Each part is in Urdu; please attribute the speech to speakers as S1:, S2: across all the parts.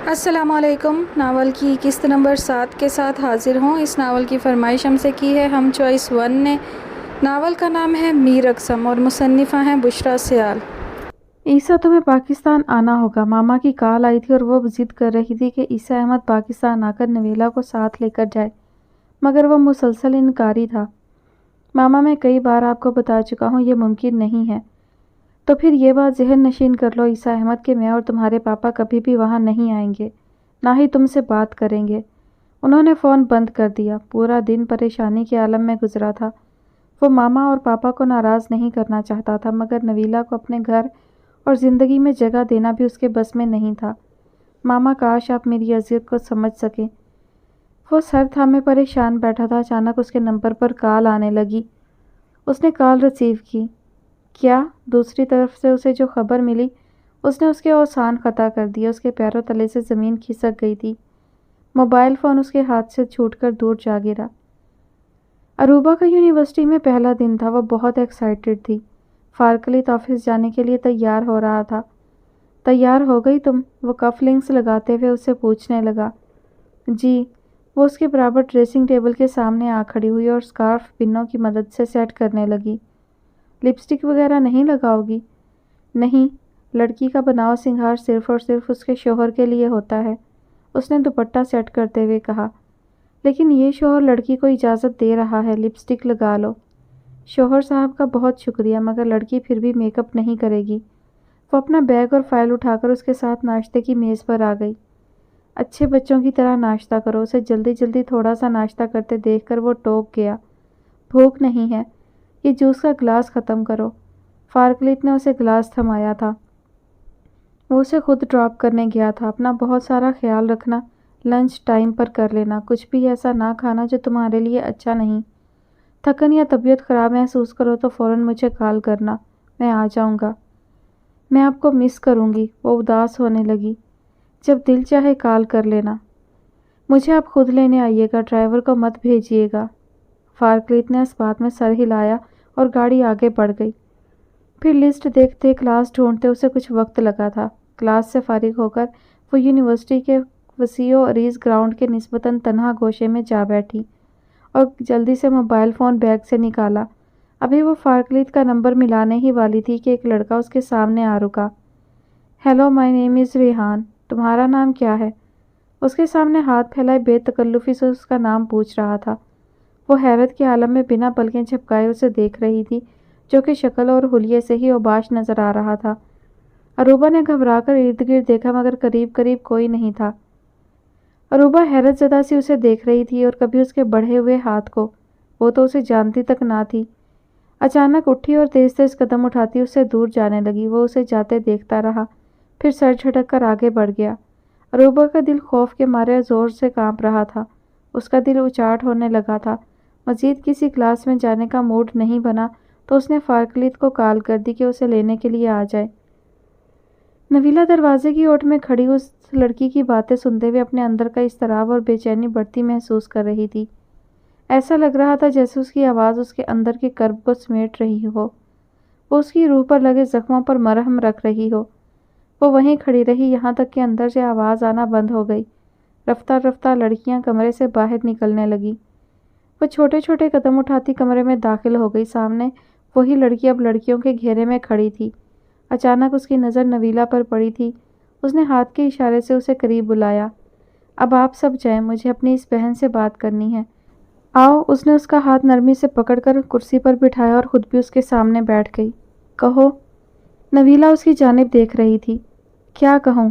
S1: السلام علیکم۔ ناول کی قسط نمبر 7 کے ساتھ حاضر ہوں۔ اس ناول کی فرمائش ہم سے کی ہے ہم چوائس 1 نے۔ ناول کا نام ہے میر اقسم اور مصنفہ ہیں بشریٰ سیال۔
S2: عیسیٰ تمہیں پاکستان آنا ہوگا۔ ماما کی کال آئی تھی اور وہ ضد کر رہی تھی کہ عیسیٰ احمد پاکستان آ کر نویلا کو ساتھ لے کر جائے، مگر وہ مسلسل انکاری تھا۔ ماما میں کئی بار آپ کو بتا چکا ہوں یہ ممکن نہیں ہے۔ تو پھر یہ بات ذہن نشین کر لو عیسیٰ احمد کہ میں اور تمہارے پاپا کبھی بھی وہاں نہیں آئیں گے، نہ ہی تم سے بات کریں گے۔ انہوں نے فون بند کر دیا۔ پورا دن پریشانی کے عالم میں گزرا تھا۔ وہ ماما اور پاپا کو ناراض نہیں کرنا چاہتا تھا، مگر نویلا کو اپنے گھر اور زندگی میں جگہ دینا بھی اس کے بس میں نہیں تھا۔ ماما کاش آپ میری اذیت کو سمجھ سکیں۔ وہ سر تھامے پریشان بیٹھا تھا۔ اچانک اس کے نمبر پر کال آنے لگی۔ اس نے کال ریسیو کی۔ کیا؟ دوسری طرف سے اسے جو خبر ملی اس نے اس کے اوسان قطع کر دیا۔ اس کے پیروں تلے سے زمین کھسک گئی تھی۔ موبائل فون اس کے ہاتھ سے چھوٹ کر دور جا گرا۔ عروبہ کا یونیورسٹی میں پہلا دن تھا۔ وہ بہت ایکسائٹڈ تھی۔ فارکلیت آفس جانے کے لیے تیار ہو رہا تھا۔ تیار ہو گئی تم؟ وہ کف لنکس لگاتے ہوئے اس سے پوچھنے لگا۔ جی۔ وہ اس کے برابر ڈریسنگ ٹیبل کے سامنے آ کھڑی ہوئی اور اسکارف پنوں کی مدد سے سیٹ کرنے لگی۔ لپسٹک وغیرہ نہیں لگاؤ گی؟ نہیں، لڑکی کا بناؤ سنگھار صرف اور صرف اس کے شوہر کے لیے ہوتا ہے، اس نے دوپٹہ سیٹ کرتے ہوئے کہا۔ لیکن یہ شوہر لڑکی کو اجازت دے رہا ہے، لپسٹک لگا لو۔ شوہر صاحب کا بہت شکریہ، مگر لڑکی پھر بھی میک اپ نہیں کرے گی۔ وہ اپنا بیگ اور فائل اٹھا کر اس کے ساتھ ناشتے کی میز پر آ گئی۔ اچھے بچوں کی طرح ناشتہ کرو۔ اسے جلدی جلدی تھوڑا سا ناشتہ کرتے دیکھ کر وہ ٹوک گیا۔ بھوک نہیں ہے، یہ جوس کا گلاس ختم کرو۔ فارکلیت نے اسے گلاس تھمایا تھا۔ وہ اسے خود ڈراپ کرنے گیا تھا۔ اپنا بہت سارا خیال رکھنا، لنچ ٹائم پر کر لینا، کچھ بھی ایسا نہ کھانا جو تمہارے لیے اچھا نہیں۔ تھکن یا طبیعت خراب محسوس کرو تو فوراً مجھے کال کرنا، میں آ جاؤں گا۔ میں آپ کو مس کروں گی۔ وہ اداس ہونے لگی۔ جب دل چاہے کال کر لینا۔ مجھے آپ خود لینے آئیے گا، ڈرائیور کو مت بھیجیے گا۔ فارکلیت نے اس بات میں سر ہلایا اور گاڑی آگے بڑھ گئی۔ پھر لسٹ دیکھتے، کلاس ڈھونڈتے اسے کچھ وقت لگا تھا۔ کلاس سے فارغ ہو کر وہ یونیورسٹی کے وسیع و عریض گراؤنڈ کے نسبتاً تنہا گوشے میں جا بیٹھی اور جلدی سے موبائل فون بیگ سے نکالا۔ ابھی وہ فارکلیت کا نمبر ملانے ہی والی تھی کہ ایک لڑکا اس کے سامنے آ رکا۔ ہیلو، مائی نیم از ریحان۔ تمہارا نام کیا ہے؟ اس کے سامنے ہاتھ پھیلائے بے تکلفی سے اس کا نام پوچھ رہا تھا۔ وہ حیرت کے عالم میں بنا پلکیں جھپکائے اسے دیکھ رہی تھی، جو کہ شکل اور حلیے سے ہی اوباش نظر آ رہا تھا۔ عروبہ نے گھبرا کر ارد گرد دیکھا، مگر قریب قریب کوئی نہیں تھا۔ عروبہ حیرت زدہ سی اسے دیکھ رہی تھی اور کبھی اس کے بڑھے ہوئے ہاتھ کو۔ وہ تو اسے جانتی تک نہ تھی۔ اچانک اٹھی اور تیز تیز قدم اٹھاتی اس سے دور جانے لگی۔ وہ اسے جاتے دیکھتا رہا، پھر سر جھٹک کر آگے بڑھ گیا۔ عروبہ کا دل خوف کے مارے زور سے کانپ رہا تھا۔ اس کا دل اچاٹ ہونے لگا تھا۔ مزید کسی کلاس میں جانے کا موڈ نہیں بنا تو اس نے فارکلیت کو کال کر دی کہ اسے لینے کے لیے آ جائے۔ نویلا دروازے کی اوٹ میں کھڑی اس لڑکی کی باتیں سنتے ہوئے اپنے اندر کا اضطراب اور بے چینی بڑھتی محسوس کر رہی تھی۔ ایسا لگ رہا تھا جیسے اس کی آواز اس کے اندر کے کرب کو سمیٹ رہی ہو، وہ اس کی روح پر لگے زخموں پر مرہم رکھ رہی ہو۔ وہ وہیں کھڑی رہی یہاں تک کہ اندر سے آواز آنا بند ہو گئی۔ رفتہ رفتہ لڑکیاں کمرے سے باہر نکلنے لگی۔ وہ چھوٹے چھوٹے قدم اٹھاتی کمرے میں داخل ہو گئی۔ سامنے وہی لڑکی اب لڑکیوں کے گھیرے میں کھڑی تھی۔ اچانک اس کی نظر نویلا پر پڑی تھی۔ اس نے ہاتھ کے اشارے سے اسے قریب بلایا۔ اب آپ سب جائیں، مجھے اپنی اس بہن سے بات کرنی ہے۔ آؤ۔ اس نے اس کا ہاتھ نرمی سے پکڑ کر کرسی پر بٹھایا اور خود بھی اس کے سامنے بیٹھ گئی۔ کہو۔ نویلا اس کی جانب دیکھ رہی تھی۔ کیا کہوں؟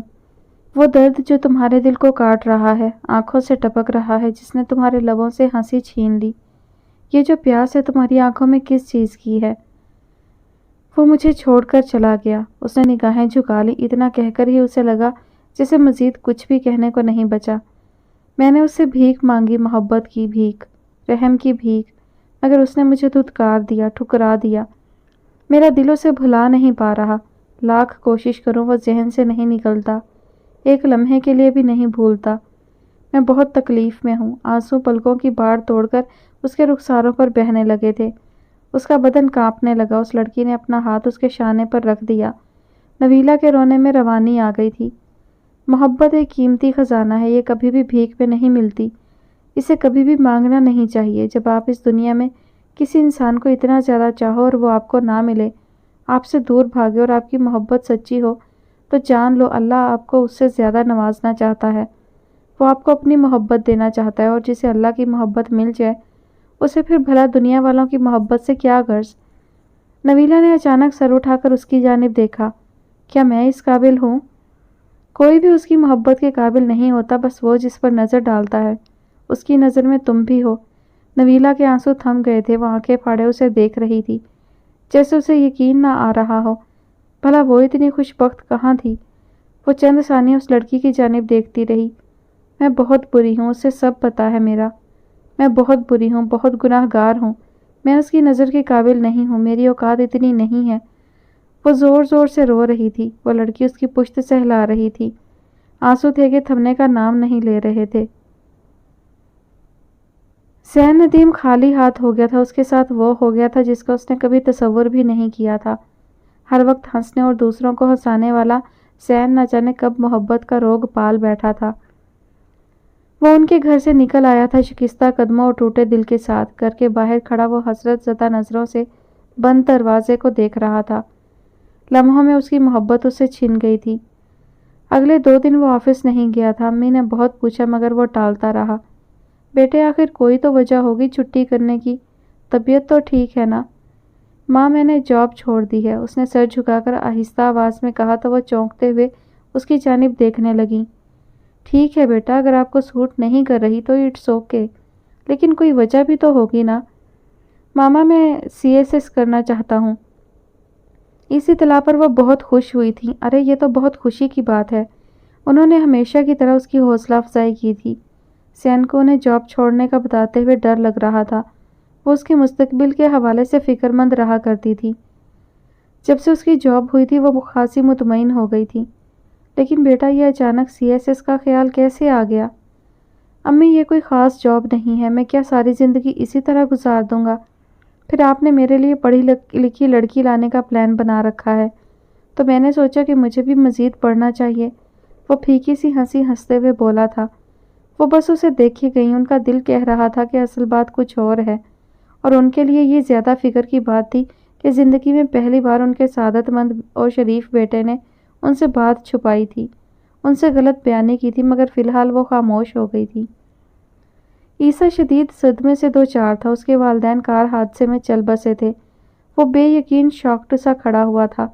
S2: وہ درد جو تمہارے دل کو کاٹ رہا ہے، آنکھوں سے ٹپک رہا ہے، جس نے تمہارے لبوں سے ہنسی چھین لی۔ یہ جو پیاس ہے تمہاری آنکھوں میں کس چیز کی ہے؟ وہ مجھے چھوڑ کر چلا گیا۔ اس نے نگاہیں جھکا لی۔ اتنا کہہ کر ہی اسے لگا جسے مزید کچھ بھی کہنے کو نہیں بچا۔ میں نے اس سے بھیک مانگی، محبت کی بھیک، رحم کی بھیک، مگر اس نے مجھے دھتکار دیا، ٹھکرا دیا۔ میرا دل اسے بھلا نہیں پا رہا۔ لاکھ کوشش کروں وہ ذہن سے نہیں نکلتا، ایک لمحے کے لیے بھی نہیں بھولتا۔ میں بہت تکلیف میں ہوں۔ آنسو پلکوں کی باڑ توڑ کر اس کے رخساروں پر بہنے لگے تھے۔ اس کا بدن کانپنے لگا۔ اس لڑکی نے اپنا ہاتھ اس کے شانے پر رکھ دیا۔ نویلا کے رونے میں روانی آ گئی تھی۔ محبت ایک قیمتی خزانہ ہے، یہ کبھی بھی بھیک پہ نہیں ملتی، اسے کبھی بھی مانگنا نہیں چاہیے۔ جب آپ اس دنیا میں کسی انسان کو اتنا زیادہ چاہو اور وہ آپ کو نہ ملے، آپ سے دور بھاگے اور آپ کی محبت سچی ہو، تو جان لو اللہ آپ کو اس سے زیادہ نوازنا چاہتا ہے۔ وہ آپ کو اپنی محبت دینا چاہتا ہے، اور جسے اللہ کی محبت مل جائے اسے پھر بھلا دنیا والوں کی محبت سے کیا غرض۔ نویلا نے اچانک سر اٹھا کر اس کی جانب دیکھا۔ کیا میں اس قابل ہوں؟ کوئی بھی اس کی محبت کے قابل نہیں ہوتا، بس وہ جس پر نظر ڈالتا ہے۔ اس کی نظر میں تم بھی ہو۔ نویلا کے آنسو تھم گئے تھے، وہ آنکھیں پھاڑے اسے دیکھ رہی تھی، جیسے اسے یقین نہ آ رہا ہو۔ بھلا وہ اتنی خوش بخت کہاں تھی؟ وہ چند ثانیے اس لڑکی کی جانب دیکھتی رہی۔ میں بہت بری ہوں، اسے سب پتا ہے میرا۔ میں بہت بری ہوں، بہت گناہ گار ہوں، میں اس کی نظر کے قابل نہیں ہوں، میری اوقات اتنی نہیں ہے۔ وہ زور زور سے رو رہی تھی، وہ لڑکی اس کی پشت سے ہلا رہی تھی، آنسو تھے کہ تھمنے کا نام نہیں لے رہے تھے۔ ذہن ندیم خالی ہاتھ ہو گیا تھا، اس کے ساتھ وہ ہو گیا تھا جس کا اس نے کبھی تصور بھی نہیں کیا تھا۔ ہر وقت ہنسنے اور دوسروں کو ہنسانے والا ذہن نہ جانے کب محبت کا روگ پال بیٹھا تھا۔ وہ ان کے گھر سے نکل آیا تھا شکستہ قدموں اور ٹوٹے دل کے ساتھ۔ گھر کے باہر کھڑا وہ حسرت زدہ نظروں سے بند دروازے کو دیکھ رہا تھا۔ لمحوں میں اس کی محبت اس سے چھن گئی تھی۔ اگلے 2 دن وہ آفس نہیں گیا تھا۔ امی نے بہت پوچھا مگر وہ ٹالتا رہا۔ بیٹے آخر کوئی تو وجہ ہوگی چھٹی کرنے کی، طبیعت تو ٹھیک ہے نا؟ ماں میں نے جاب چھوڑ دی ہے، اس نے سر جھکا کر آہستہ آواز میں کہا تو وہ چونکتے ہوئے اس کی جانب دیکھنے لگیں۔ ٹھیک ہے بیٹا، اگر آپ کو سوٹ نہیں کر رہی تو اٹس اوکے، لیکن کوئی وجہ بھی تو ہوگی نا۔ ماما میں CSS کرنا چاہتا ہوں۔ اس اطلاع پر وہ بہت خوش ہوئی تھیں۔ ارے یہ تو بہت خوشی کی بات ہے۔ انہوں نے ہمیشہ کی طرح اس کی حوصلہ افزائی کی تھی۔ سین کو انہیں جاب چھوڑنے کا بتاتے ہوئے ڈر لگ رہا تھا۔ وہ اس کے مستقبل کے حوالے سے فکر مند رہا کرتی تھی۔ جب سے اس کی جاب ہوئی تھی وہ خاصی مطمئن ہو گئی تھی۔ لیکن بیٹا یہ اچانک CSS کا خیال کیسے آ گیا؟ امی یہ کوئی خاص جاب نہیں ہے، میں کیا ساری زندگی اسی طرح گزار دوں گا؟ پھر آپ نے میرے لیے پڑھی لکھی لڑکی لانے کا پلان بنا رکھا ہے، تو میں نے سوچا کہ مجھے بھی مزید پڑھنا چاہیے۔ وہ پھیکی سی ہنسی ہنستے ہوئے بولا تھا۔ وہ بس اسے دیکھی گئی، ان کا دل کہہ رہا تھا کہ اصل بات کچھ اور ہے، اور ان کے لیے یہ زیادہ فکر کی بات تھی کہ زندگی میں پہلی بار ان کے سعادت مند اور شریف بیٹے نے ان سے بات چھپائی تھی، ان سے غلط بیانی کی تھی، مگر فی الحال وہ خاموش ہو گئی تھی۔ عیسیٰ شدید صدمے سے دوچار تھا۔ اس کے والدین کار حادثے میں چل بسے تھے۔ وہ بے یقین شاکڈ سا کھڑا ہوا تھا۔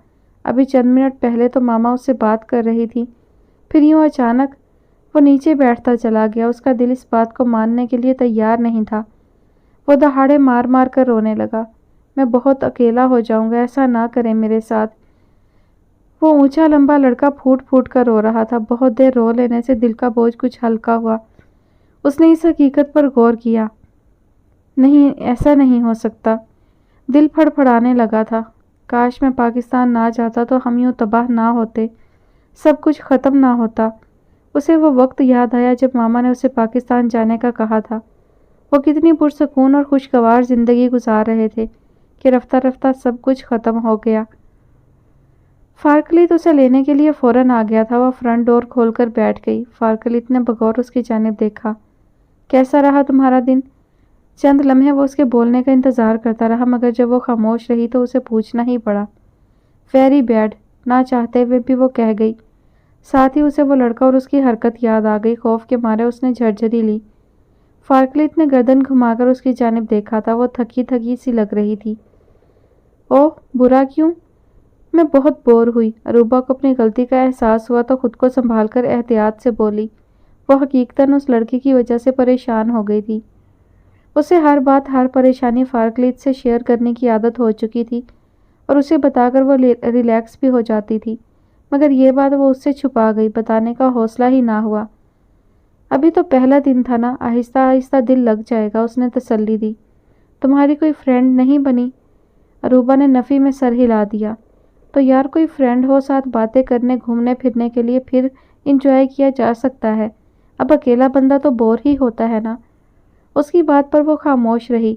S2: ابھی چند منٹ پہلے تو ماما اس سے بات کر رہی تھی، پھر یوں اچانک وہ نیچے بیٹھتا چلا گیا۔ اس کا دل اس بات کو ماننے کے لیے تیار نہیں تھا۔ وہ دہاڑے مار مار کر رونے لگا۔ میں بہت اکیلا ہو جاؤں گا، ایسا نہ کریں میرے ساتھ۔ وہ اونچا لمبا لڑکا پھوٹ پھوٹ کر رو رہا تھا۔ بہت دیر رو لینے سے دل کا بوجھ کچھ ہلکا ہوا۔ اس نے اس حقیقت پر غور کیا۔ نہیں، ایسا نہیں ہو سکتا۔ دل پھڑ پھڑانے لگا تھا۔ کاش میں پاکستان نہ جاتا تو ہم یوں تباہ نہ ہوتے، سب کچھ ختم نہ ہوتا۔ اسے وہ وقت یاد آیا جب ماما نے اسے پاکستان جانے کا کہا تھا۔ وہ کتنی پرسکون اور خوشگوار زندگی گزار رہے تھے کہ رفتہ رفتہ سب کچھ ختم ہو گیا۔ فارکلیت اسے لینے کے لیے فوراً آ گیا تھا۔ وہ فرنٹ ڈور کھول کر بیٹھ گئی۔ فارکلیت نے بغور اس کی جانب دیکھا۔ کیسا رہا تمہارا دن؟ چند لمحے وہ اس کے بولنے کا انتظار کرتا رہا، مگر جب وہ خاموش رہی تو اسے پوچھنا ہی پڑا۔ ویری بیڈ، نہ چاہتے ہوئے بھی وہ کہہ گئی۔ ساتھ ہی اسے وہ لڑکا اور اس کی حرکت یاد آ گئی۔ خوف کے مارے اس نے جھرجھری لی۔ فارکلیت نے گردن گھما کر اس کی جانب دیکھا تھا۔ وہ تھکی تھکی سی لگ رہی تھی۔ اوہ، برا کیوں؟ میں بہت بور ہوئی۔ اروبا کو اپنی غلطی کا احساس ہوا تو خود کو سنبھال کر احتیاط سے بولی۔ وہ حقیقتاً اس لڑکی کی وجہ سے پریشان ہو گئی تھی۔ اسے ہر بات، ہر پریشانی فارکلیت سے شیئر کرنے کی عادت ہو چکی تھی، اور اسے بتا کر وہ ریلیکس بھی ہو جاتی تھی، مگر یہ بات وہ اس سے چھپا گئی، بتانے کا حوصلہ ہی نہ ہوا۔ ابھی تو پہلا دن تھا نا، آہستہ آہستہ دل لگ جائے گا، اس نے تسلی دی۔ تمہاری کوئی فرینڈ نہیں بنی؟ اروبا نے نفی میں سر ہلا دیا۔ تو یار کوئی فرینڈ ہو، ساتھ باتیں کرنے، گھومنے پھرنے کے لیے، پھر انجوائے کیا جا سکتا ہے۔ اب اکیلا بندہ تو بور ہی ہوتا ہے نا۔ اس کی بات پر وہ خاموش رہی۔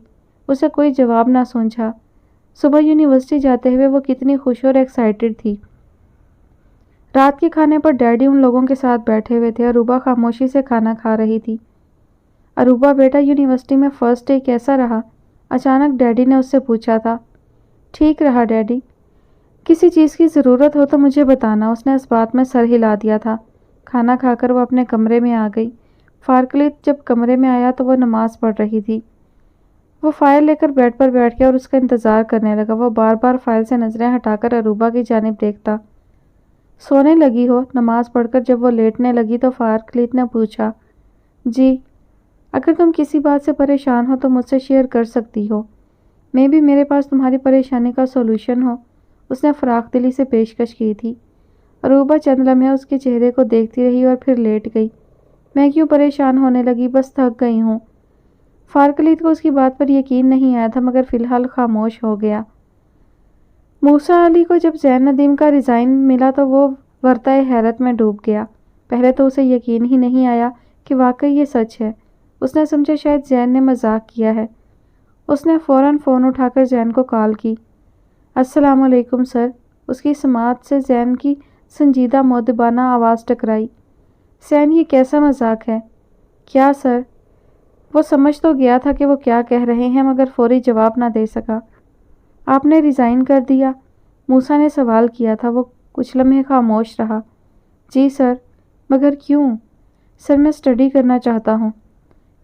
S2: اسے کوئی جواب نہ سوچا۔ صبح یونیورسٹی جاتے ہوئے وہ کتنی خوش اور ایکسائٹڈ تھی۔ رات کے کھانے پر ڈیڈی ان لوگوں کے ساتھ بیٹھے ہوئے تھے۔ عروبہ خاموشی سے کھانا کھا رہی تھی۔ عروبہ بیٹا، یونیورسٹی میں فرسٹ ڈے کیسا رہا؟ اچانک ڈیڈی نے اس سے پوچھا تھا۔ ٹھیک رہا ڈیڈی، کسی چیز کی ضرورت ہو تو مجھے بتانا۔ اس نے اس بات میں سر ہلا دیا تھا۔ کھانا کھا کر وہ اپنے کمرے میں آ گئی۔ فارکلیت جب کمرے میں آیا تو وہ نماز پڑھ رہی تھی۔ وہ فائل لے کر بیڈ پر بیٹھ گیا اور اس کا انتظار کرنے لگا۔ وہ بار بار فائل سے نظریں ہٹا کر عروبہ کی جانب دیکھتا۔ سونے لگی ہو؟ نماز پڑھ کر جب وہ لیٹنے لگی تو فارکلیت نے پوچھا۔ جی، اگر تم کسی بات سے پریشان ہو تو مجھ سے شیئر کر سکتی ہو۔ میں بھی میرے پاس تمہاری پریشانی کا سولوشن ہو، اس نے فراخ دلی سے پیشکش کی تھی۔ عروبہ چند لمحے اس کے چہرے کو دیکھتی رہی اور پھر لیٹ گئی۔ میں کیوں پریشان ہونے لگی؟ بس تھک گئی ہوں۔ فارکلیت کو اس کی بات پر یقین نہیں آیا تھا مگر فی الحال خاموش ہو گیا۔ موسیٰ علی کو جب زین ندیم کا ریزائن ملا تو وہ ورطہ حیرت میں ڈوب گیا۔ پہلے تو اسے یقین ہی نہیں آیا کہ واقعی یہ سچ ہے۔ اس نے سمجھا شاید زین نے مذاق کیا ہے۔ اس نے فوراً فون اٹھا کر زین کو کال کی۔ السلام علیکم سر۔ اس کی سماعت سے زین کی سنجیدہ مؤدبانہ آواز ٹکرائی۔ زین، یہ کیسا مذاق ہے؟ کیا سر؟ وہ سمجھ تو گیا تھا کہ وہ کیا کہہ رہے ہیں مگر فوری جواب نہ دے سکا۔ آپ نے ریزائن کر دیا؟ موسیٰ نے سوال کیا تھا۔ وہ کچھ لمحے خاموش رہا۔ جی سر۔ مگر کیوں؟ سر، میں اسٹڈی کرنا چاہتا ہوں۔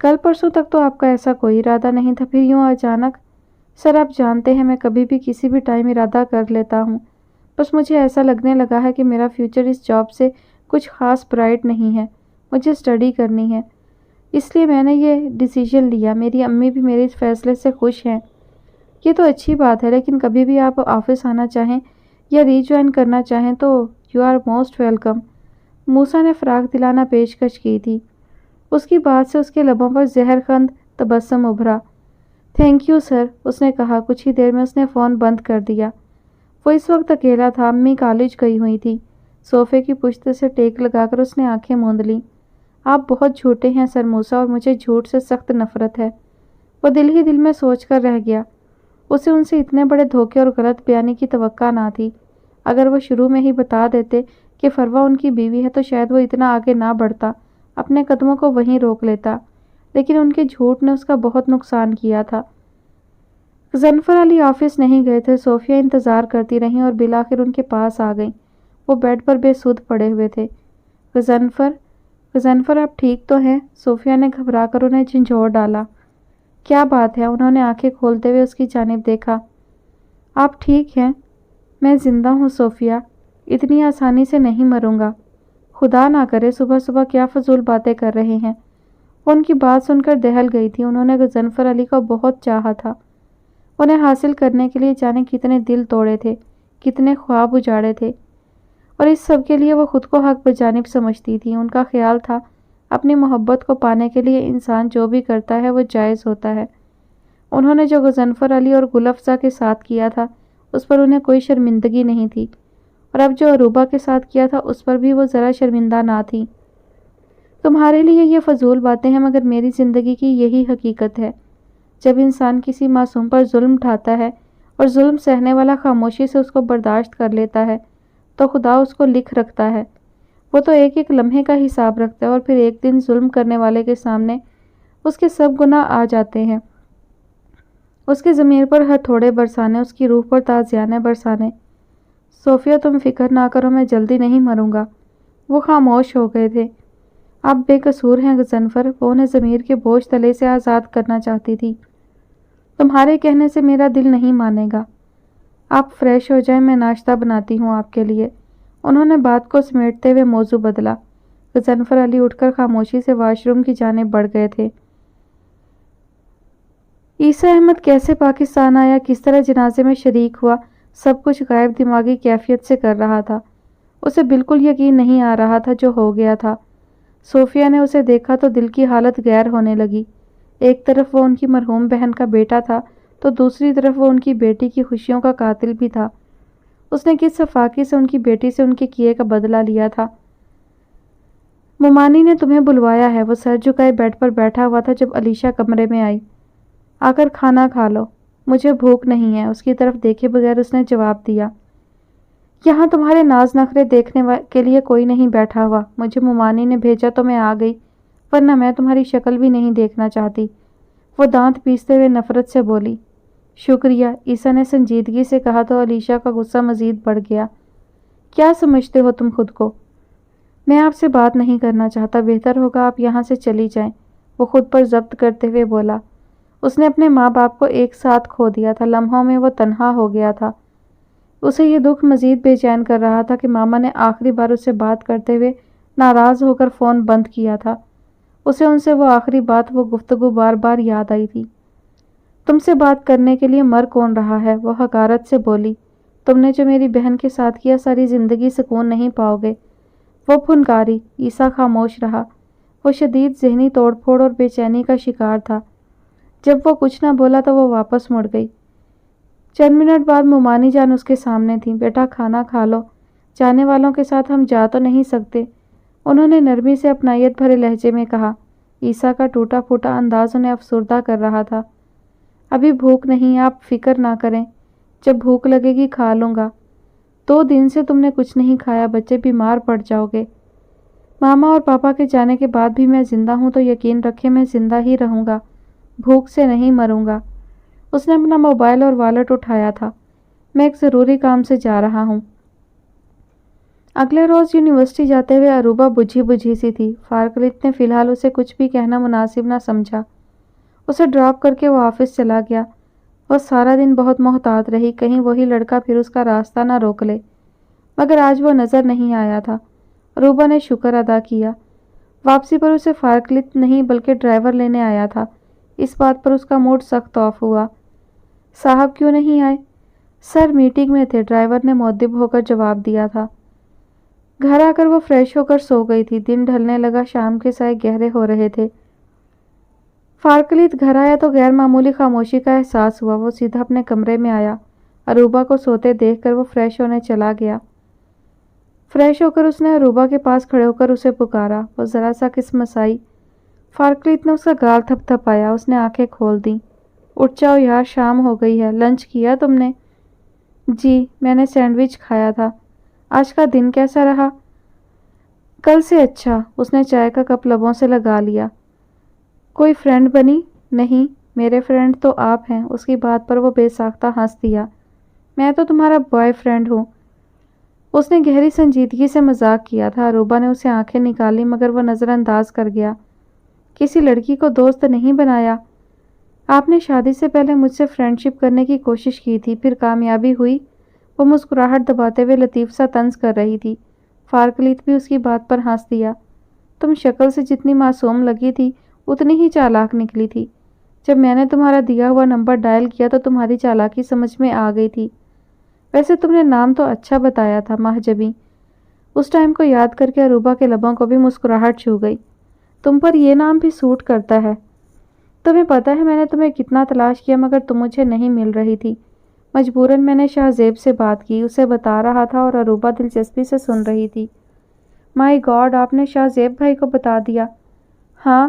S2: کل پرسوں تک تو آپ کا ایسا کوئی ارادہ نہیں تھا، پھر یوں اچانک؟ سر، آپ جانتے ہیں میں کبھی بھی کسی بھی ٹائم ارادہ کر لیتا ہوں، بس مجھے ایسا لگنے لگا ہے کہ میرا فیوچر اس جاب سے کچھ خاص برائٹ نہیں ہے، مجھے اسٹڈی کرنی ہے، اس لیے میں نے یہ ڈیسیژن لیا۔ میری امی بھی میرے اس فیصلے سے خوش ہیں۔ یہ تو اچھی بات ہے، لیکن کبھی بھی آپ آفس آنا چاہیں یا ری جوائن کرنا چاہیں تو یو آر موسٹ ویلکم، موسیٰ نے فراخ دلانہ پیشکش کی تھی۔ اس کی بات سے اس کے لبوں پر زہر خند تبسم ابھرا۔ تھینک یو سر، اس نے کہا۔ کچھ ہی دیر میں اس نے فون بند کر دیا۔ وہ اس وقت اکیلا تھا۔ امی کالج گئی ہوئی تھی۔ صوفے کی پشت سے ٹیک لگا کر اس نے آنکھیں موند لیں۔ آپ بہت جھوٹے ہیں سر موسیٰ، اور مجھے جھوٹ سے سخت نفرت ہے۔ وہ دل ہی دل میں سوچ کر رہ گیا۔ اسے ان سے اتنے بڑے دھوکے اور غلط بیانی کی توقع نہ تھی۔ اگر وہ شروع میں ہی بتا دیتے کہ فروا ان کی بیوی ہے تو شاید وہ اتنا آگے نہ بڑھتا، اپنے قدموں کو وہیں روک لیتا، لیکن ان کے جھوٹ نے اس کا بہت نقصان کیا تھا۔ غضنفر علی آفس نہیں گئے تھے۔ صوفیہ انتظار کرتی رہیں اور بالآخر ان کے پاس آ گئیں۔ وہ بیڈ پر بے سود پڑے ہوئے تھے۔ غضنفر آپ ٹھیک تو ہیں؟ صوفیہ نے گھبرا کر انہیں جھنجھوڑ ڈالا۔ کیا بات ہے؟ انہوں نے آنکھیں کھولتے ہوئے اس کی جانب دیکھا۔ آپ ٹھیک ہیں؟ میں زندہ ہوں صوفیہ، اتنی آسانی سے نہیں مروں گا۔ خدا نہ کرے، صبح صبح کیا فضول باتیں کر رہے ہیں۔ وہ ان کی بات سن کر دہل گئی تھی۔ انہوں نے غضنفر علی کو بہت چاہا تھا۔ انہیں حاصل کرنے کے لیے جانے کتنے دل توڑے تھے، کتنے خواب اجاڑے تھے، اور اس سب کے لیے وہ خود کو حق بجانب سمجھتی تھی۔ ان کا خیال تھا اپنی محبت کو پانے کے لیے انسان جو بھی کرتا ہے وہ جائز ہوتا ہے۔ انہوں نے جو غضنفر علی اور گل افزا کے ساتھ کیا تھا اس پر انہیں کوئی شرمندگی نہیں تھی، اور اب جو عروبہ کے ساتھ کیا تھا اس پر بھی وہ ذرا شرمندہ نہ تھی۔ تمہارے لیے یہ فضول باتیں ہیں مگر میری زندگی کی یہی حقیقت ہے۔ جب انسان کسی معصوم پر ظلم اٹھاتا ہے اور ظلم سہنے والا خاموشی سے اس کو برداشت کر لیتا ہے تو خدا اس کو لکھ رکھتا ہے۔ وہ تو ایک ایک لمحے کا حساب رکھتا ہے، اور پھر ایک دن ظلم کرنے والے کے سامنے اس کے سب گناہ آ جاتے ہیں، اس کے ضمیر پر ہتھوڑے برسانے، اس کی روح پر تازیانے برسانے۔ صوفیہ تم فکر نہ کرو، میں جلدی نہیں مروں گا۔ وہ خاموش ہو گئے تھے۔ آپ بے قصور ہیں غضنفر، وہ انہیں ضمیر کے بوجھ تلے سے آزاد کرنا چاہتی تھی۔ تمہارے کہنے سے میرا دل نہیں مانے گا۔ آپ فریش ہو جائیں، میں ناشتہ بناتی ہوں آپ کے لیے۔ انہوں نے بات کو سمیٹتے ہوئے موضوع بدلا۔ غضنفر علی اٹھ کر خاموشی سے واش روم کی جانب بڑھ گئے تھے۔ عیسیٰ احمد کیسے پاکستان آیا، کس طرح جنازے میں شریک ہوا، سب کچھ غائب دماغی کیفیت سے کر رہا تھا۔ اسے بالکل یقین نہیں آ رہا تھا جو ہو گیا تھا۔ صوفیہ نے اسے دیکھا تو دل کی حالت غیر ہونے لگی۔ ایک طرف وہ ان کی مرحوم بہن کا بیٹا تھا تو دوسری طرف وہ ان کی بیٹی کی خوشیوں کا قاتل بھی تھا۔ اس نے کس صفاقی سے ان کی بیٹی سے ان کے کیے کا بدلہ لیا تھا۔ ممانی نے تمہیں بلوایا ہے، وہ سر جھکائے بیڈ پر بیٹھا ہوا تھا جب علیشہ کمرے میں آئی۔ آ کر کھانا کھا لو، مجھے بھوک نہیں ہے، اس کی طرف دیکھے بغیر اس نے جواب دیا۔ یہاں تمہارے ناز نخرے دیکھنے کے لیے کوئی نہیں بیٹھا ہوا، مجھے ممانی نے بھیجا تو میں آ گئی، ورنہ میں تمہاری شکل بھی نہیں دیکھنا چاہتی۔ وہ دانت پیستے ہوئے نفرت سے بولی۔ شکریہ، عیسیٰ نے سنجیدگی سے کہا تو علیشا کا غصہ مزید بڑھ گیا۔ کیا سمجھتے ہو تم خود کو؟ میں آپ سے بات نہیں کرنا چاہتا، بہتر ہوگا آپ یہاں سے چلی جائیں، وہ خود پر ضبط کرتے ہوئے بولا۔ اس نے اپنے ماں باپ کو ایک ساتھ کھو دیا تھا، لمحوں میں وہ تنہا ہو گیا تھا۔ اسے یہ دکھ مزید بے چین کر رہا تھا کہ ماما نے آخری بار اس سے بات کرتے ہوئے ناراض ہو کر فون بند کیا تھا۔ اسے ان سے وہ آخری بات، وہ گفتگو بار بار یاد آئی تھی۔ تم سے بات کرنے کے لیے مر کون رہا ہے؟ وہ حقارت سے بولی۔ تم نے جو میری بہن کے ساتھ کیا، ساری زندگی سکون نہیں پاؤ گے، وہ پھنکاری۔ عیسیٰ خاموش رہا۔ وہ شدید ذہنی توڑ پھوڑ اور بے چینی کا شکار تھا۔ جب وہ کچھ نہ بولا تو وہ واپس مڑ گئی۔ چند منٹ بعد ممانی جان اس کے سامنے تھیں۔ بیٹا کھانا کھا لو، جانے والوں کے ساتھ ہم جا تو نہیں سکتے، انہوں نے نرمی سے اپنائیت بھرے لہجے میں کہا۔ عیسیٰ کا ٹوٹا پھوٹا انداز انہیں افسردہ کر رہا تھا۔ ابھی بھوک نہیں، آپ فکر نہ کریں، جب بھوک لگے گی کھا لوں گا۔ 2 دن سے تم نے کچھ نہیں کھایا، بچے بیمار پڑ جاؤ گے۔ ماما اور پاپا کے جانے کے بعد بھی میں زندہ ہوں تو یقین رکھیں میں زندہ ہی رہوں گا، بھوک سے نہیں مروں گا۔ اس نے اپنا موبائل اور والٹ اٹھایا تھا۔ میں ایک ضروری کام سے جا رہا ہوں۔ اگلے روز یونیورسٹی جاتے ہوئے عروبہ بجھی بجھی سی تھی۔ فارکلت نے فی الحال اسے کچھ بھی کہنا مناسب نہ سمجھا۔ اسے ڈراپ کر کے وہ آفس چلا گیا۔ وہ سارا دن بہت محتاط رہی، کہیں وہی لڑکا پھر اس کا راستہ نہ روک لے، مگر آج وہ نظر نہیں آیا تھا۔ عروبہ نے شکر ادا کیا۔ واپسی پر اسے فارکلت نہیں بلکہ ڈرائیور لینے آیا تھا۔ اس بات پر اس کا موڈ سخت آف ہوا۔ صاحب کیوں نہیں آئے؟ سر میٹنگ میں تھے، ڈرائیور نے مؤدب ہو کر جواب دیا تھا۔ گھر آ کر وہ فریش ہو کر سو گئی تھی۔ دن ڈھلنے لگا، شام کے سائے گہرے ہو رہے تھے۔ فارکلت گھر آیا تو غیر معمولی خاموشی کا احساس ہوا۔ وہ سیدھا اپنے کمرے میں آیا۔ عروبہ کو سوتے دیکھ کر وہ فریش ہونے چلا گیا۔ فریش ہو کر اس نے عروبہ کے پاس کھڑے ہو کر اسے پکارا۔ وہ ذرا سا کسمسائی۔ فارکلت نے اس کا گال تھپ تھپایا۔ اس نے آنکھیں کھول دیں۔ اٹھ جاؤ یار، شام ہو گئی ہے، لنچ کیا تم نے؟ جی، میں نے سینڈوچ کھایا تھا۔ آج کا دن کیسا رہا؟ کل سے اچھا۔ اس نے چائے کا کپ لبوں سے لگا لیا۔ کوئی فرینڈ بنی؟ نہیں، میرے فرینڈ تو آپ ہیں۔ اس کی بات پر وہ بے ساختہ ہنس دیا۔ میں تو تمہارا بوائے فرینڈ ہوں۔ اس نے گہری سنجیدگی سے مذاق کیا تھا۔ عروبہ نے اسے آنکھیں نکالی مگر وہ نظر انداز کر گیا۔ کسی لڑکی کو دوست نہیں بنایا؟ آپ نے شادی سے پہلے مجھ سے فرینڈ شپ کرنے کی کوشش کی تھی، پھر کامیابی ہوئی؟ وہ مسکراہٹ دباتے ہوئے لطیف سا طنز کر رہی تھی۔ فارکلت بھی اس کی بات پر ہنس دیا۔ تم شکل سے جتنی معصوم لگی تھی اتنی ہی چالاک نکلی تھی۔ جب میں نے تمہارا دیا ہوا نمبر ڈائل کیا تو تمہاری چالاکی سمجھ میں آ گئی تھی۔ ویسے تم نے نام تو اچھا بتایا تھا، مہجبیں۔ اس ٹائم کو یاد کر کے عروبہ کے لبوں کو بھی مسکراہٹ چھو گئی۔ تم پر یہ نام بھی سوٹ کرتا ہے۔ تمہیں پتہ ہے میں نے تمہیں کتنا تلاش کیا مگر تم مجھے نہیں مل رہی تھی۔ مجبوراً میں نے شاہ زیب سے بات کی، اسے بتا رہا تھا اور عروبہ دلچسپی سے سن رہی تھی۔ مائی گاڈ، آپ نے شاہ زیب بھائی کو بتا دیا؟ ہاں،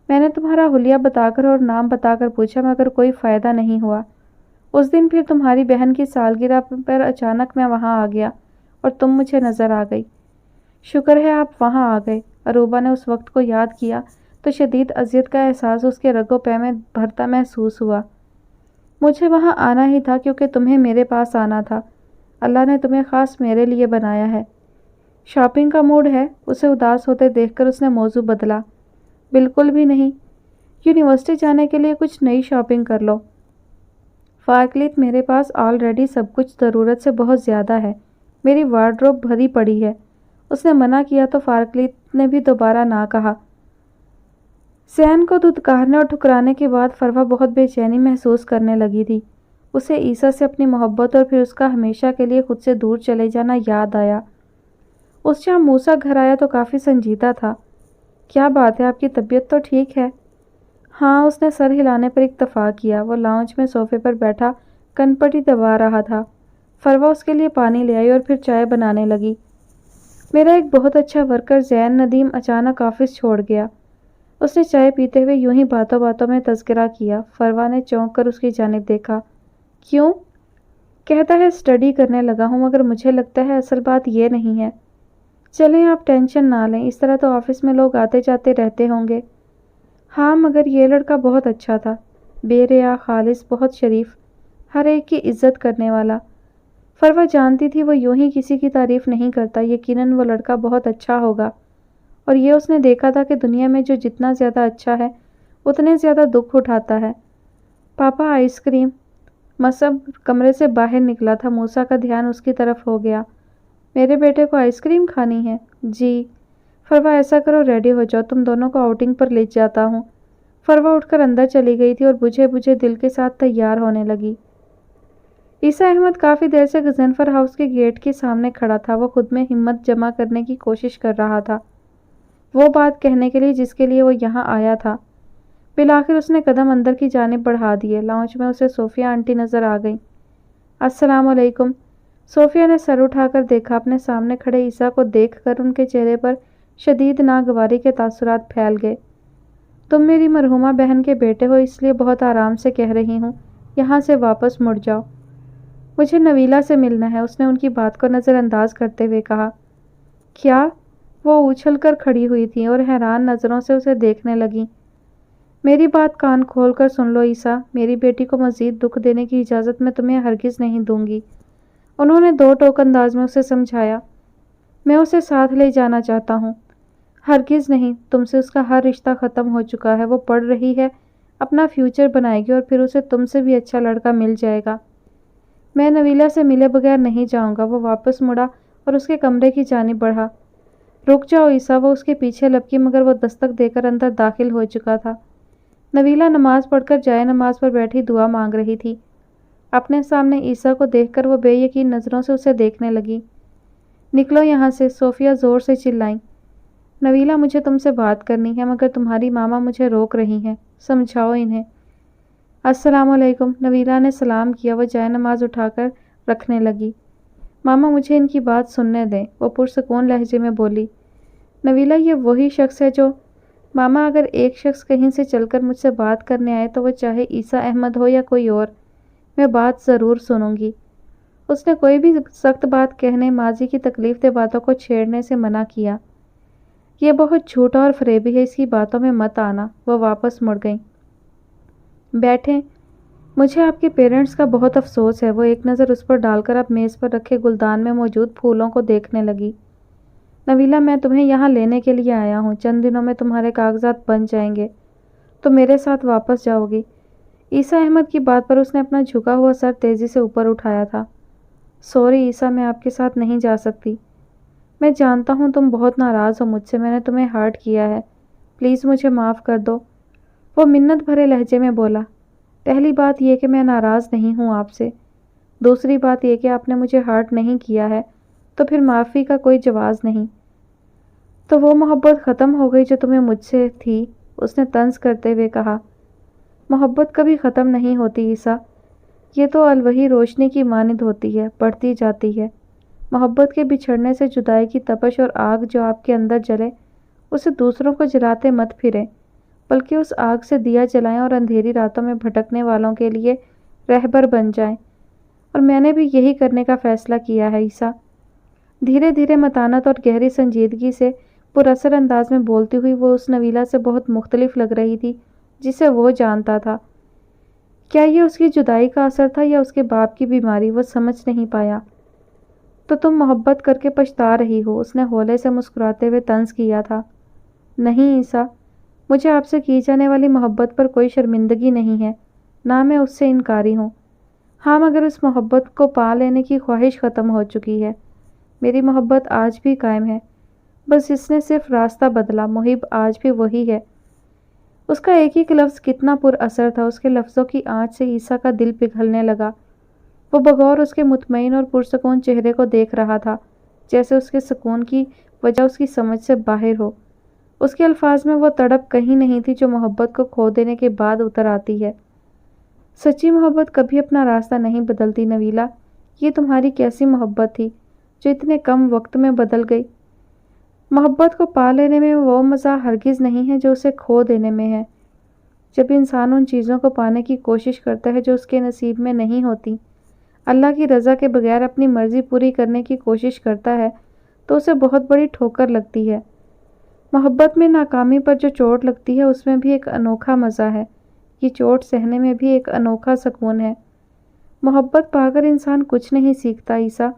S2: میں نے تمہارا حلیہ بتا کر اور نام بتا کر پوچھا مگر کوئی فائدہ نہیں ہوا۔ اس دن پھر تمہاری بہن کی سالگرہ پر اچانک میں وہاں آ گیا اور تم مجھے نظر آ گئی۔ شکر ہے آپ وہاں آ گئے۔ عروبہ نے اس وقت کو یاد کیا تو شدید اذیت کا احساس اس کے رگو پے میں بھرتا محسوس ہوا۔ مجھے وہاں آنا ہی تھا کیونکہ تمہیں میرے پاس آنا تھا۔ اللہ نے تمہیں خاص میرے لیے بنایا ہے۔ شاپنگ کا موڈ ہے؟ اسے اداس ہوتے دیکھ کر اس نے موضوع بدلا۔ بالکل بھی نہیں، یونیورسٹی جانے کے لیے کچھ نئی شاپنگ کر لو۔ فارکلت، میرے پاس آلریڈی سب کچھ ضرورت سے بہت زیادہ ہے، میری وارڈروب بھری پڑی ہے۔ اس نے منع کیا تو فارکلت نے بھی دوبارہ نہ کہا۔ زین کو دھتکارنے اور ٹھکرانے کے بعد فروہ بہت بے چینی محسوس کرنے لگی تھی۔ اسے عیسیٰ سے اپنی محبت اور پھر اس کا ہمیشہ کے لیے خود سے دور چلے جانا یاد آیا۔ اس شام موسیٰ گھر آیا تو کافی سنجیدہ تھا۔ کیا بات ہے، آپ کی طبیعت تو ٹھیک ہے؟ ہاں، اس نے سر ہلانے پر اکتفا کیا۔ وہ لاؤنج میں صوفے پر بیٹھا کن پٹی دبا رہا تھا۔ فروہ اس کے لیے پانی لے آئی اور پھر چائے بنانے لگی۔ میرا ایک بہت اچھا ورکر زین ندیم اچانک آفس چھوڑ گیا۔ اس نے چائے پیتے ہوئے یوں ہی باتوں باتوں میں تذکرہ کیا۔ فروہ نے چونک کر اس کی جانب دیکھا۔ کیوں؟ کہتا ہے اسٹڈی کرنے لگا ہوں، مگر مجھے لگتا ہے اصل بات یہ نہیں ہے۔ چلیں آپ ٹینشن نہ لیں، اس طرح تو آفس میں لوگ آتے جاتے رہتے ہوں گے۔ ہاں مگر یہ لڑکا بہت اچھا تھا، بے ریا، خالص، بہت شریف، ہر ایک کی عزت کرنے والا۔ فروہ جانتی تھی وہ یوں ہی کسی کی تعریف نہیں کرتا، یقیناً وہ لڑکا بہت اچھا ہوگا، اور یہ اس نے دیکھا تھا کہ دنیا میں جو جتنا زیادہ اچھا ہے اتنے زیادہ دکھ اٹھاتا ہے۔ پاپا آئس کریم۔ مصعب کمرے سے باہر نکلا تھا، موسیٰ کا دھیان اس کی طرف ہو گیا۔ میرے بیٹے کو آئس کریم کھانی ہے؟ جی۔ فروہ ایسا کرو ریڈی ہو جاؤ، تم دونوں کو آؤٹنگ پر لے جاتا ہوں۔ فروہ اٹھ کر اندر چلی گئی تھی اور بجھے بجھے دل کے ساتھ تیار ہونے لگی۔ عیسیٰ احمد کافی دیر سے غضنفر ہاؤس کے گیٹ کے سامنے کھڑا تھا، وہ خود میں ہمت جمع کرنے کی کوشش کر رہا تھا، وہ بات کہنے کے لیے جس کے لیے وہ یہاں آیا تھا۔ بالآخر اس نے قدم اندر کی جانب بڑھا دیے۔ لاؤنج میں اسے صوفیہ آنٹی نظر آ گئیں۔ السلام علیکم۔ صوفیہ نے سر اٹھا کر دیکھا، اپنے سامنے کھڑے عیسیٰ کو دیکھ کر ان کے چہرے پر شدید ناگواری کے تاثرات پھیل گئے۔ تم میری مرحومہ بہن کے بیٹے ہو، اس لیے بہت آرام سے کہہ رہی ہوں، یہاں سے واپس مڑ جاؤ۔ مجھے نویلا سے ملنا ہے، اس نے ان کی بات کو نظر انداز کرتے ہوئے کہا۔ کیا؟ وہ اچھل کر کھڑی ہوئی تھیں اور حیران نظروں سے اسے دیکھنے لگیں۔ میری بات کان کھول کر سن لو عیسیٰ، میری بیٹی کو مزید دکھ دینے کی اجازت میں تمہیں ہرگز نہیں دوں گی، انہوں نے دو ٹوک انداز میں اسے سمجھایا۔ میں اسے ساتھ لے جانا چاہتا ہوں۔ ہرگز نہیں، تم سے اس کا ہر رشتہ ختم ہو چکا ہے، وہ پڑھ رہی ہے، اپنا فیوچر بنائے گی اور پھر اسے تم سے بھی اچھا لڑکا مل جائے گا۔ میں نویلا سے ملے بغیر نہیں جاؤں گا۔ وہ واپس مڑا اور اس کے کمرے کی جانب بڑھا۔ رک جاؤ عیسیٰ، وہ اس کے پیچھے لپکی مگر وہ دستک دے کر اندر داخل ہو چکا تھا۔ نویلا نماز پڑھ کر جائے نماز پر بیٹھی دعا مانگ رہی تھی۔ اپنے سامنے عیسیٰ کو دیکھ کر وہ بے یقین نظروں سے اسے دیکھنے لگی۔ نکلو یہاں سے، صوفیہ زور سے چلائیں۔ نویلا مجھے تم سے بات کرنی ہے، مگر تمہاری ماما مجھے روک رہی ہیں، سمجھاؤ انہیں۔ السلام علیکم۔ نویلا نے سلام کیا، وہ جائے نماز اٹھا کر رکھنے لگی۔ ماما مجھے ان کی بات سننے دیں، وہ پرسکون لہجے میں بولی۔ نویلا یہ وہی شخص ہے جو… ماما اگر ایک شخص کہیں سے چل کر مجھ سے بات کرنے آئے تو وہ چاہے عیسیٰ احمد ہو یا کوئی اور، میں بات ضرور سنوں گی۔ اس نے کوئی بھی سخت بات کہنے، ماضی کی تکلیف دہ باتوں کو چھیڑنے سے منع کیا۔ یہ بہت جھوٹا اور فریبی ہے، اس کی باتوں میں مت آنا۔ وہ واپس مڑ گئیں۔ بیٹھیں، مجھے آپ کے پیرنٹس کا بہت افسوس ہے۔ وہ ایک نظر اس پر ڈال کر اب میز پر رکھے گلدان میں موجود پھولوں کو دیکھنے لگی۔ نویلا میں تمہیں یہاں لینے کے لیے آیا ہوں، چند دنوں میں تمہارے کاغذات بن جائیں گے تو میرے ساتھ واپس جاؤ گی۔ عیسیٰ احمد کی بات پر اس نے اپنا جھکا ہوا سر تیزی سے اوپر اٹھایا تھا۔ سوری عیسیٰ، میں آپ کے ساتھ نہیں جا سکتی۔ میں جانتا ہوں تم بہت ناراض ہو مجھ سے، میں نے تمہیں ہرٹ کیا ہے، پلیز مجھے معاف کر دو۔ وہ منت بھرے لہجے میں بولا۔ پہلی بات یہ کہ میں ناراض نہیں ہوں آپ سے، دوسری بات یہ کہ آپ نے مجھے ہرٹ نہیں کیا ہے، تو پھر معافی کا کوئی جواز نہیں۔ تو وہ محبت ختم ہو گئی جو تمہیں مجھ سے تھی، اس نے طنز کرتے ہوئے کہا۔ محبت کبھی ختم نہیں ہوتی عیسیٰ، یہ تو الوہی روشنی کی مانند ہوتی ہے، بڑھتی جاتی ہے۔ محبت کے بچھڑنے سے جدائی کی تپش اور آگ جو آپ کے اندر جلے، اسے دوسروں کو جلاتے مت پھریں، بلکہ اس آگ سے دیا جلائیں اور اندھیری راتوں میں بھٹکنے والوں کے لیے رہبر بن جائیں۔ اور میں نے بھی یہی کرنے کا فیصلہ کیا ہے عیسیٰ۔ دھیرے دھیرے متانت اور گہری سنجیدگی سے پر اثر انداز میں بولتی ہوئی وہ اس نویلا سے بہت مختلف لگ رہی تھی جسے وہ جانتا تھا۔ کیا یہ اس کی جدائی کا اثر تھا یا اس کے باپ کی بیماری، وہ سمجھ نہیں پایا۔ تو تم محبت کر کے پچھتا رہی ہو، اس نے ہولے سے مسکراتے ہوئے طنز کیا تھا۔ نہیں عیسیٰ، مجھے آپ سے کی جانے والی محبت پر کوئی شرمندگی نہیں ہے، نہ میں اس سے انکاری ہوں۔ ہاں مگر اس محبت کو پا لینے کی خواہش ختم ہو چکی ہے۔ میری محبت آج بھی قائم ہے، بس اس نے صرف راستہ بدلا، محب آج بھی وہی ہے۔ اس کا ایک ایک لفظ کتنا پر اثر تھا، اس کے لفظوں کی آنچ سے عیسیٰ کا دل پگھلنے لگا۔ وہ بغور اس کے مطمئن اور پرسکون چہرے کو دیکھ رہا تھا، جیسے اس کے سکون کی وجہ اس کی سمجھ سے باہر ہو۔ اس کے الفاظ میں وہ تڑپ کہیں نہیں تھی جو محبت کو کھو دینے کے بعد اتر آتی ہے۔ سچی محبت کبھی اپنا راستہ نہیں بدلتی نویلا، یہ تمہاری کیسی محبت تھی جو اتنے کم وقت میں بدل گئی؟ محبت کو پا لینے میں وہ مزہ ہرگز نہیں ہے جو اسے کھو دینے میں ہے۔ جب انسان ان چیزوں کو پانے کی کوشش کرتا ہے جو اس کے نصیب میں نہیں ہوتی، اللہ کی رضا کے بغیر اپنی مرضی پوری کرنے کی کوشش کرتا ہے تو اسے بہت بڑی ٹھوکر لگتی ہے۔ محبت میں ناکامی پر جو چوٹ لگتی ہے اس میں بھی ایک انوکھا مزہ ہے، یہ چوٹ سہنے میں بھی ایک انوکھا سکون ہے۔ محبت پا کر انسان کچھ نہیں سیکھتا عیسیٰ،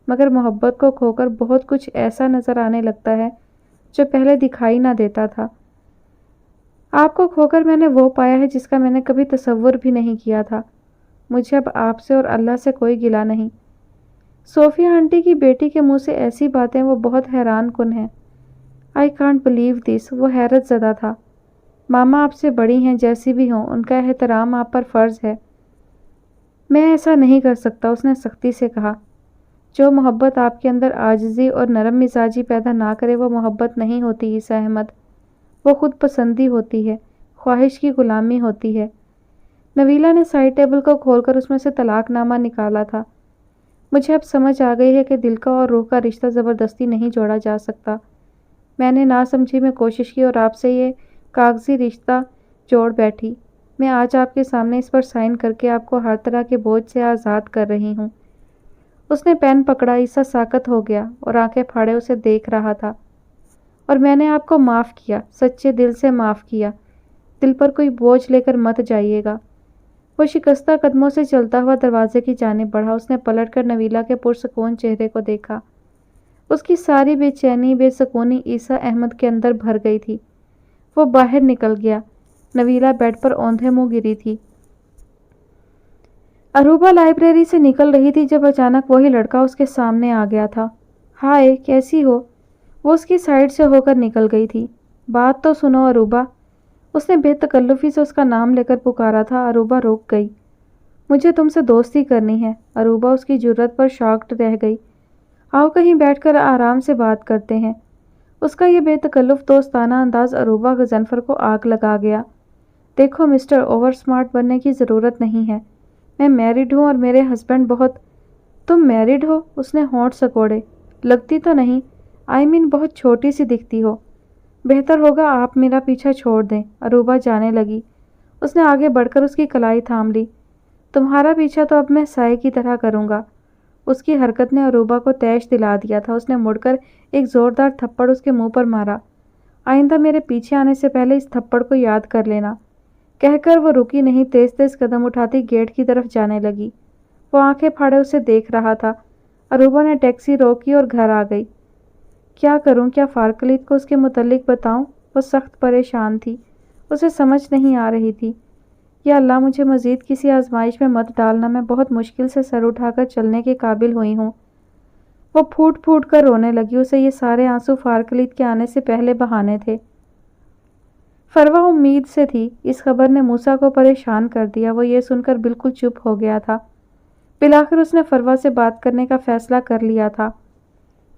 S2: مگر محبت کو کھو کر بہت کچھ ایسا نظر آنے لگتا ہے جو پہلے دکھائی نہ دیتا تھا۔ آپ کو کھو کر میں نے وہ پایا ہے جس کا میں نے کبھی تصور بھی نہیں کیا تھا۔ مجھے اب آپ سے اور اللہ سے کوئی گلہ نہیں۔ صوفیہ آنٹی کی بیٹی کے منہ سے ایسی باتیں وہ بہت حیران کن ہیں۔ I can't believe this، وہ حیرت زدہ تھا۔ ماما آپ سے بڑی ہیں، جیسی بھی ہوں، ان کا احترام آپ پر فرض ہے۔ میں ایسا نہیں کر سکتا، اس نے سختی سے کہا۔ جو محبت آپ کے اندر عاجزی اور نرم مزاجی پیدا نہ کرے وہ محبت نہیں ہوتی عیسیٰ احمد، وہ خود پسندی ہوتی ہے، خواہش کی غلامی ہوتی ہے۔ نویلا نے سائڈ ٹیبل کو کھول کر اس میں سے طلاق نامہ نکالا تھا۔ مجھے اب سمجھ آ گئی ہے کہ دل کا اور روح کا رشتہ زبردستی نہیں جوڑا جا سکتا۔ میں نے ناسمجھی میں کوشش کی اور آپ سے یہ کاغذی رشتہ جوڑ بیٹھی۔ میں آج آپ کے سامنے اس پر سائن کر کے آپ کو ہر طرح کے بوجھ سے آزاد کر رہی ہوں۔ اس نے پین پکڑا، عیسیٰ ساکت ہو گیا اور آنکھیں پھاڑے اسے دیکھ رہا تھا۔ اور میں نے آپ کو معاف کیا، سچے دل سے معاف کیا۔ دل پر کوئی بوجھ لے کر مت جائیے گا۔ وہ شکستہ قدموں سے چلتا ہوا دروازے کی جانب بڑھا۔ اس نے پلٹ کر نویلا کے پرسکون چہرے کو دیکھا۔ اس کی ساری بے چینی، بے سکونی عیسیٰ احمد کے اندر بھر گئی تھی۔ وہ باہر نکل گیا۔ نویلا بیڈ پر اوندھے منہ گری تھی۔ اروبا لائبریری سے نکل رہی تھی جب اچانک وہی لڑکا اس کے سامنے آ گیا تھا۔ ہائے، کیسی ہو؟ وہ اس کی سائڈ سے ہو کر نکل گئی تھی۔ بات تو سنو اروبا، اس نے بے تکلفی سے اس کا نام لے کر پکارا تھا۔ اروبا رک گئی۔ مجھے تم سے دوستی کرنی ہے۔ اروبا اس کی جرأت پر شاکڈ رہ گئی۔ آؤ کہیں بیٹھ کر آرام سے بات کرتے ہیں۔ اس کا یہ بے تکلف دوستانہ انداز اروبا غضنفر کو آگ لگا گیا۔ دیکھو مسٹر، اوور سمارٹ بننے کی ضرورت نہیں ہے۔ میں میرڈ ہوں اور میرے ہسبینڈ بہت… تم میرڈ ہو؟ اس نے ہونٹ سکوڑے۔ لگتی تو نہیں، بہت چھوٹی سی دکھتی ہو۔ بہتر ہوگا آپ میرا پیچھا چھوڑ دیں۔ اروبا جانے لگی۔ اس نے آگے بڑھ کر اس کی کلائی تھام لی۔ تمہارا پیچھا تو اب میں سائے کی طرح کروں گا۔ اس کی حرکت نے اروبا کو طیش دلا دیا تھا۔ اس نے مڑ کر ایک زوردار تھپڑ اس کے منہ پر مارا۔ آئندہ میرے پیچھے آنے سے پہلے اس تھپڑ کو یاد کر لینا، کہہ کر وہ رکی نہیں، تیز تیز قدم اٹھاتی گیٹ کی طرف جانے لگی۔ وہ آنکھیں پھاڑے اسے دیکھ رہا تھا۔ اروبا نے ٹیکسی روکی اور گھر آ گئی۔ کیا کروں؟ کیا فارکلیت کو اس کے متعلق بتاؤں؟ وہ سخت پریشان تھی۔ اسے سمجھ نہیں آ رہی تھی۔ یا اللہ، مجھے مزید کسی آزمائش میں مت ڈالنا، میں بہت مشکل سے سر اٹھا کر چلنے کے قابل ہوئی ہوں۔ وہ پھوٹ پھوٹ کر رونے لگی۔ اسے یہ سارے آنسو فارکلیت کے آنے سے پہلے بہانے تھے۔ فروا امید سے تھی۔ اس خبر نے موسیٰ کو پریشان کر دیا۔ وہ یہ سن کر بالکل چپ ہو گیا تھا۔ بالآخر اس نے فروا سے بات کرنے کا فیصلہ کر لیا تھا۔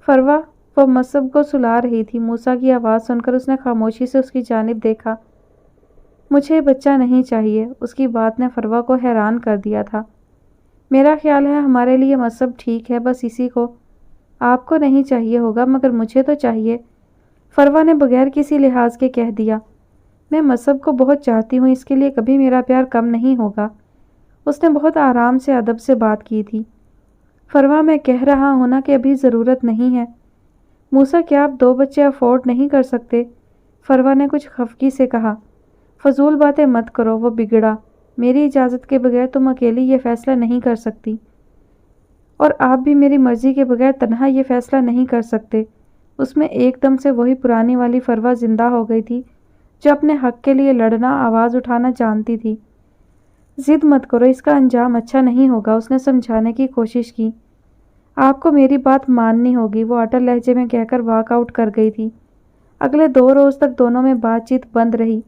S2: فروا، وہ مصب کو سلا رہی تھی۔ موسیٰ کی آواز سن کر اس نے خاموشی سے اس کی جانب دیکھا۔ مجھے بچہ نہیں چاہیے۔ اس کی بات نے فروا کو حیران کر دیا تھا۔ میرا خیال ہے ہمارے لیے مصب ٹھیک ہے، بس اسی کو۔ آپ کو نہیں چاہیے ہوگا مگر مجھے تو چاہیے، فروا نے بغیر کسی لحاظ کے کہہ دیا۔ میں مصب کو بہت چاہتی ہوں، اس کے لیے کبھی میرا پیار کم نہیں ہوگا۔ اس نے بہت آرام سے ادب سے بات کی تھی۔ فروا، میں کہہ رہا ہوں نا کہ ابھی ضرورت نہیں ہے۔ موسیٰ، کیا آپ 2 بچے افورڈ نہیں کر سکتے؟ فروا نے کچھ خفگی سے کہا۔ فضول باتیں مت کرو، وہ بگڑا۔ میری اجازت کے بغیر تم اکیلی یہ فیصلہ نہیں کر سکتی، اور آپ بھی میری مرضی کے بغیر تنہا یہ فیصلہ نہیں کر سکتے۔ اس میں ایک دم سے وہی پرانی والی فروا زندہ ہو گئی تھی جو اپنے حق کے لیے لڑنا، آواز اٹھانا جانتی تھی۔ ضد مت کرو، اس کا انجام اچھا نہیں ہوگا، اس نے سمجھانے کی کوشش کی۔ آپ کو میری بات ماننی ہوگی، وہ اٹل لہجے میں کہہ کر واک آؤٹ کر گئی تھی۔ اگلے 2 روز تک دونوں میں بات چیت بند رہی۔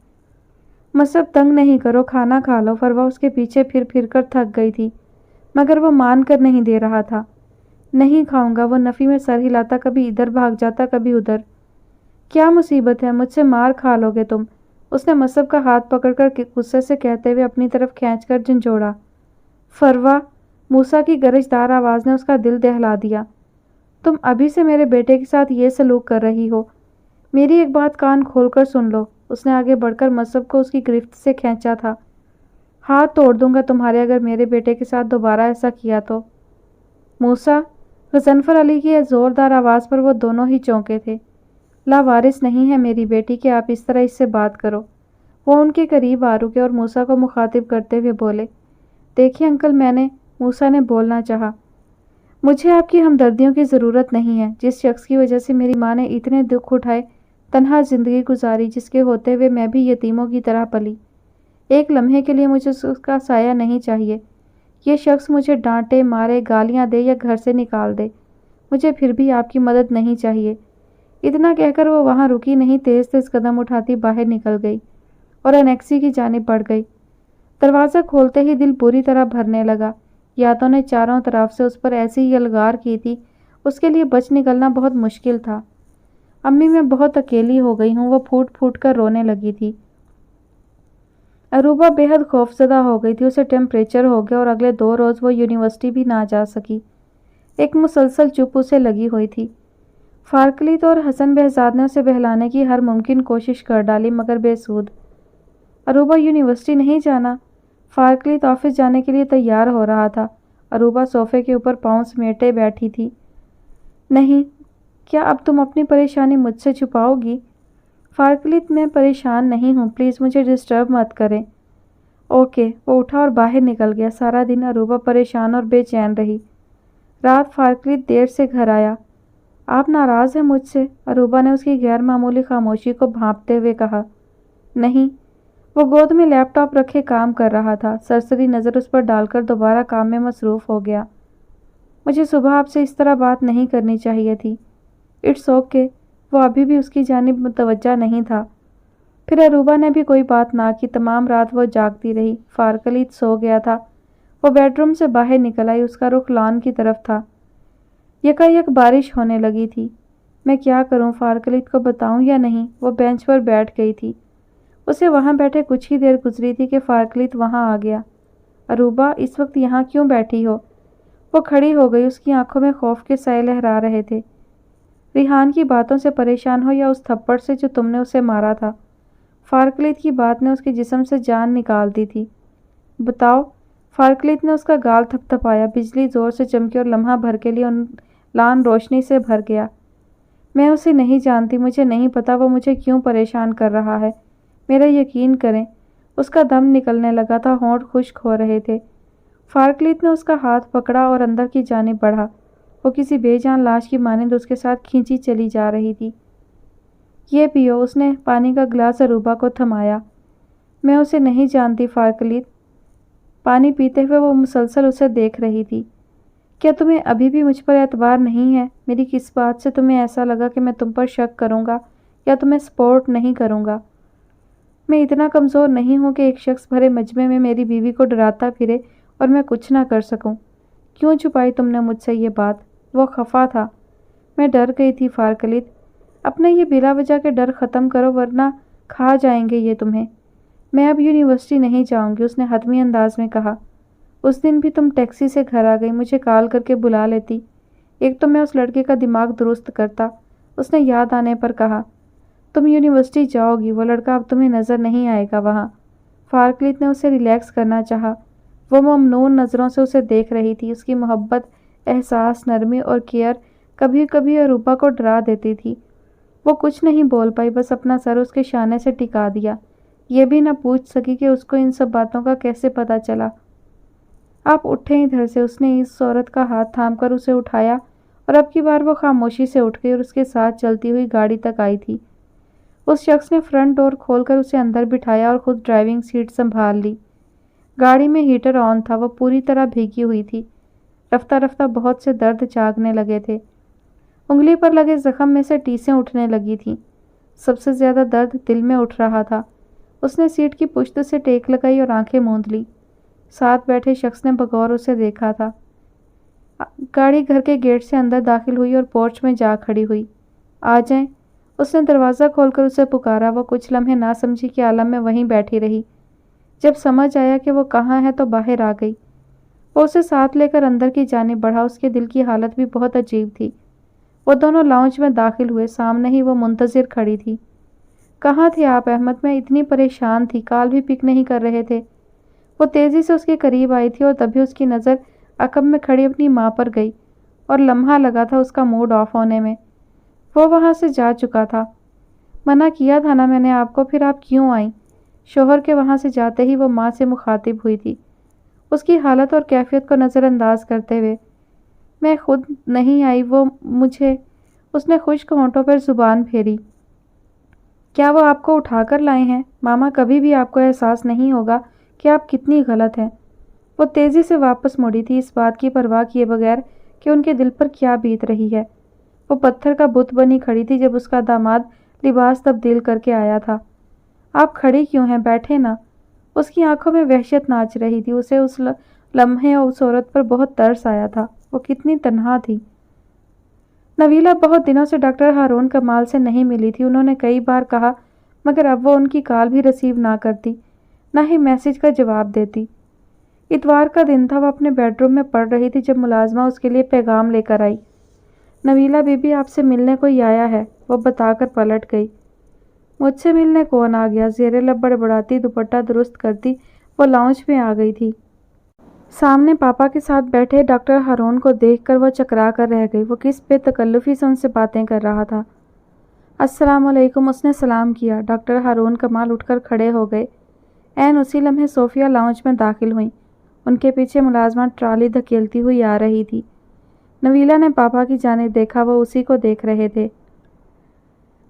S2: مصب، تنگ نہیں کرو، کھانا کھا لو۔ فروا اس کے پیچھے پھر پھر کر تھک گئی تھی، مگر وہ مان کر نہیں دے رہا تھا۔ نہیں کھاؤں گا، وہ نفی میں سر ہلاتا، کبھی ادھر بھاگ جاتا کبھی ادھر۔ کیا مصیبت ہے؟ مجھ سے مار کھا لو گے تم، اس نے مصب کا ہاتھ پکڑ کر غصے سے کہتے ہوئے اپنی طرف کھینچ کر جھنجھوڑا۔ فروا، موسیٰ کی گرجدار آواز نے اس کا دل دہلا دیا۔ تم ابھی سے میرے بیٹے کے ساتھ یہ سلوک کر رہی ہو؟ میری ایک بات کان کھول کر سن لو۔ اس نے آگے بڑھ کر مصب کو اس کی گرفت سے کھینچا تھا۔ ہاتھ توڑ دوں گا تمہارے اگر میرے بیٹے کے ساتھ دوبارہ ایسا کیا تو۔ موسیٰ، غضنفر علی کی زوردار آواز پر وہ دونوں ہی چونکے تھے۔ لاوارث نہیں ہے میری بیٹی کہ آپ اس طرح اس سے بات کرو۔ وہ ان کے قریب آ رکے اور موسیٰ کو مخاطب کرتے ہوئے بولے، دیکھیے انکل، موسیٰ نے بولنا چاہا، مجھے آپ کی ہمدردیوں کی ضرورت نہیں ہے۔ جس شخص کی وجہ سے میری ماں نے اتنے دکھ اٹھائے، تنہا زندگی گزاری، جس کے ہوتے ہوئے میں بھی یتیموں کی طرح پلی، ایک لمحے کے لیے مجھے اس کا سایہ نہیں چاہیے۔ یہ شخص مجھے ڈانٹے، مارے، گالیاں دے یا گھر سے نکال دے، مجھے پھر بھی آپ کی مدد نہیں چاہیے۔ اتنا کہہ کر وہ وہاں رکی نہیں، تیز تیز قدم اٹھاتی باہر نکل گئی اور انیکسی کی جانب بڑھ گئی۔ دروازہ کھولتے ہی دل بری طرح بھرنے لگا۔ یادوں نے چاروں طرف سے اس پر ایسی یلغار کی تھی، اس کے لیے بچ نکلنا بہت مشکل تھا۔ امی، میں بہت اکیلی ہو گئی ہوں، وہ پھوٹ پھوٹ کر رونے لگی تھی۔ عروبہ بے حد خوفزدہ ہو گئی تھی، اسے ٹیمپریچر ہو گیا اور اگلے 2 روز وہ یونیورسٹی بھی نہ جا سکی۔ ایک مسلسل چپ اسے لگی ہوئی تھی۔ فارکلیت اور حسن بہزاد نے اسے بہلانے کی ہر ممکن کوشش کر ڈالی مگر بے سود۔ عروبہ، یونیورسٹی نہیں جانا؟ فارکلیت آفس جانے کے لیے تیار ہو رہا تھا۔ عروبہ صوفے کے اوپر پاؤں سمیٹے بیٹھی تھی۔ نہیں، کیا اب تم اپنی پریشانی مجھ سے چھپاؤ گی؟ فارکلیت، میں پریشان نہیں ہوں، پلیز مجھے ڈسٹرب مت کریں۔ اوکے۔ وہ اٹھا اور باہر نکل گیا۔ سارا دن عروبہ پریشان اور بے چین رہی۔ رات فارکلیت دیر سے گھر آیا۔ آپ ناراض ہیں مجھ سے؟ عروبہ نے اس کی غیر معمولی خاموشی کو بھانپتے ہوئے کہا۔ نہیں۔ وہ گود میں لیپ ٹاپ رکھے کام کر رہا تھا، سرسری نظر اس پر ڈال کر دوبارہ کام میں مصروف ہو گیا۔ مجھے صبح آپ سے اس طرح بات نہیں کرنی چاہیے تھی۔ It's okay. وہ ابھی بھی اس کی جانب متوجہ نہیں تھا۔ پھر عروبہ نے بھی کوئی بات نہ کی۔ تمام رات وہ جاگتی رہی۔ فارکلیت سو گیا تھا۔ وہ بیڈ روم سے باہر نکل آئی، اس کا رخ لان کی طرف تھا۔ یکایک بارش ہونے لگی تھی۔ میں کیا کروں، فارکلیت کو بتاؤں یا نہیں؟ وہ بینچ پر بیٹھ گئی تھی۔ اسے وہاں بیٹھے کچھ ہی دیر گزری تھی کہ فارکلیت وہاں آ گیا۔ عروبہ، اس وقت یہاں کیوں بیٹھی ہو؟ وہ کھڑی ہو گئی، اس کی آنکھوں میں خوف کے سائے لہرا رہے تھے۔ ریحان کی باتوں سے پریشان ہو یا اس تھپڑ سے جو تم نے اسے مارا تھا؟ فارکلیت کی بات نے اس کے جسم سے جان نکال دی تھی۔ بتاؤ۔ فارکلیت نے اس کا گال تھپ تھپایا۔ بجلی زور سے چمکی اور لمحہ بھر کے لیے لان روشنی سے بھر گیا۔ میں اسے نہیں جانتی، مجھے نہیں پتا وہ مجھے کیوں پریشان کر رہا ہے۔ میرا یقین کریں۔ اس کا دم نکلنے لگا تھا، ہونٹ خشک ہو رہے تھے۔ فارکلیت نے اس کا ہاتھ پکڑا اور اندر کی جانب بڑھا۔ وہ کسی بے جان لاش کی مانند اس کے ساتھ کھینچی چلی جا رہی تھی۔ یہ پیو۔ اس نے پانی کا گلاس عروبہ کو تھمایا۔ میں اسے نہیں جانتی فارکلیت۔ پانی پیتے ہوئے وہ مسلسل اسے دیکھ رہی تھی۔ کیا تمہیں ابھی بھی مجھ پر اعتبار نہیں ہے؟ میری کس بات سے تمہیں ایسا لگا کہ میں تم پر شک کروں گا یا تمہیں سپورٹ نہیں کروں گا؟ میں اتنا کمزور نہیں ہوں کہ ایک شخص بھرے مجمع میں میری بیوی کو ڈراتا پھرے اور میں کچھ نہ کر سکوں۔ کیوں چھپائی تم نے مجھ سے یہ بات؟ وہ خفا تھا۔ میں ڈر گئی تھی فارکلیت۔ اپنا یہ بلا وجہ کے ڈر ختم کرو ورنہ کھا جائیں گے یہ تمہیں۔ میں اب یونیورسٹی نہیں جاؤں گی، اس نے حتمی انداز میں کہا۔ اس دن بھی تم ٹیکسی سے گھر آ گئی، مجھے کال کر کے بلا لیتی، ایک تو میں اس لڑکے کا دماغ درست کرتا، اس نے یاد آنے پر کہا۔ تم یونیورسٹی جاؤ گی، وہ لڑکا اب تمہیں نظر نہیں آئے گا وہاں۔ فارکلیت نے اسے ریلیکس کرنا چاہا۔ وہ ممنون نظروں سے اسے دیکھ رہی تھی۔ اس کی محبت، احساس، نرمی اور کیئر کبھی کبھی عروبہ کو ڈرا دیتی تھی۔ وہ کچھ نہیں بول پائی، بس اپنا سر اس کے شانے سے ٹکا دیا۔ یہ بھی نہ پوچھ سکی کہ اس کو ان سب باتوں کا کیسے پتہ چلا۔ آپ اٹھیں ادھر سے، اس نے اس عورت کا ہاتھ تھام کر اسے اٹھایا اور اب کی بار وہ خاموشی سے اٹھ گئی اور اس کے ساتھ چلتی ہوئی گاڑی تک آئی تھی۔ اس شخص نے فرنٹ ڈور کھول کر اسے اندر بٹھایا اور خود ڈرائیونگ سیٹ سنبھال لی۔ گاڑی میں ہیٹر آن تھا، وہ پوری طرح بھیگی ہوئی تھی۔ رفتہ رفتہ بہت سے درد جاگنے لگے تھے۔ انگلی پر لگے زخم میں سے ٹیسیں اٹھنے لگی تھیں۔ سب سے زیادہ درد دل میں اٹھ رہا تھا۔ اس نے سیٹ کی پشت سے ٹیک لگائی اور آنکھیں موند لی۔ ساتھ بیٹھے شخص نے بغور اسے دیکھا تھا۔ گاڑی گھر کے گیٹ سے اندر داخل ہوئی اور پورچ میں جا کھڑی ہوئی۔ آ جائیں۔ اس نے دروازہ کھول کر اسے پکارا۔ وہ کچھ لمحے نہ سمجھی کے عالم میں وہیں بیٹھی رہی۔ جب سمجھ آیا کہ وہ کہاں ہے تو باہر آ گئی۔ وہ اسے ساتھ لے کر اندر کی جانب بڑھا۔ اس کے دل کی حالت بھی بہت عجیب تھی۔ وہ دونوں لاؤنج میں داخل ہوئے، سامنے ہی وہ منتظر کھڑی تھی۔ کہاں تھے آپ احمد؟ میں اتنی پریشان تھی، کال بھی پک نہیں کر رہے تھے۔ وہ تیزی سے اس کے قریب آئی تھی اور تبھی اس کی نظر عقب میں کھڑی اپنی ماں پر گئی۔ اور لمحہ لگا تھا اس کا موڈ آف ہونے میں۔ وہ وہاں سے جا چکا تھا۔ منع کیا تھا نا میں نے آپ کو، پھر آپ کیوں آئیں؟ شوہر کے وہاں سے جاتے ہی وہ ماں سے مخاطب ہوئی تھی، اس کی حالت اور کیفیت کو نظر انداز کرتے ہوئے۔ میں خود نہیں آئی، وہ مجھے، اس نے خشک ہونٹوں پر زبان پھیری۔ کیا وہ آپ کو اٹھا کر لائے ہیں؟ ماما، کبھی بھی آپ کو احساس نہیں ہوگا کہ آپ کتنی غلط ہیں۔ وہ تیزی سے واپس مڑی تھی، اس بات کی پرواہ کیے بغیر کہ ان کے دل پر کیا بیت رہی ہے۔ وہ پتھر کا بت بنی کھڑی تھی جب اس کا داماد لباس تبدیل کر کے آیا تھا۔ آپ کھڑی کیوں ہیں؟ بیٹھے نا۔ اس کی آنکھوں میں وحشت ناچ رہی تھی۔ اسے اس لمحے اس عورت پر بہت ترس آیا تھا۔ وہ کتنی تنہا تھی۔ نویلہ بہت دنوں سے ڈاکٹر ہارون کمال سے نہیں ملی تھی۔ انہوں نے کئی بار کہا، مگر اب وہ ان کی کال بھی ریسیو نہ کرتی، نہ ہی میسج کا جواب دیتی۔ اتوار کا دن تھا، وہ اپنے بیڈ روم میں پڑھ رہی تھی جب ملازمہ اس کے لیے پیغام لے کر آئی۔ نویلہ بی بی، آپ سے ملنے کوئی آیا ہے، وہ بتا کر پلٹ گئی۔ مجھ سے ملنے کون آ گیا؟ زیر لب بڑبڑاتی، دوپٹہ درست کرتی وہ لاؤنج میں آ گئی تھی۔ سامنے پاپا کے ساتھ بیٹھے ڈاکٹر ہارون کو دیکھ کر وہ چکرا کر رہ گئی۔ وہ کس بے تکلفی سے ان سے باتیں کر رہا تھا۔ السلام علیکم، اس نے سلام کیا۔ ڈاکٹر ہارون کمال اٹھ کر کھڑے ہو گئے۔ عین اسی لمحے صوفیہ لاؤنج میں داخل ہوئیں۔ ان کے پیچھے ملازمہ ٹرالی دھکیلتی ہوئی آ رہی تھی۔ نویلہ نے پاپا کی جانب دیکھا، وہ اسی کو دیکھ رہے تھے۔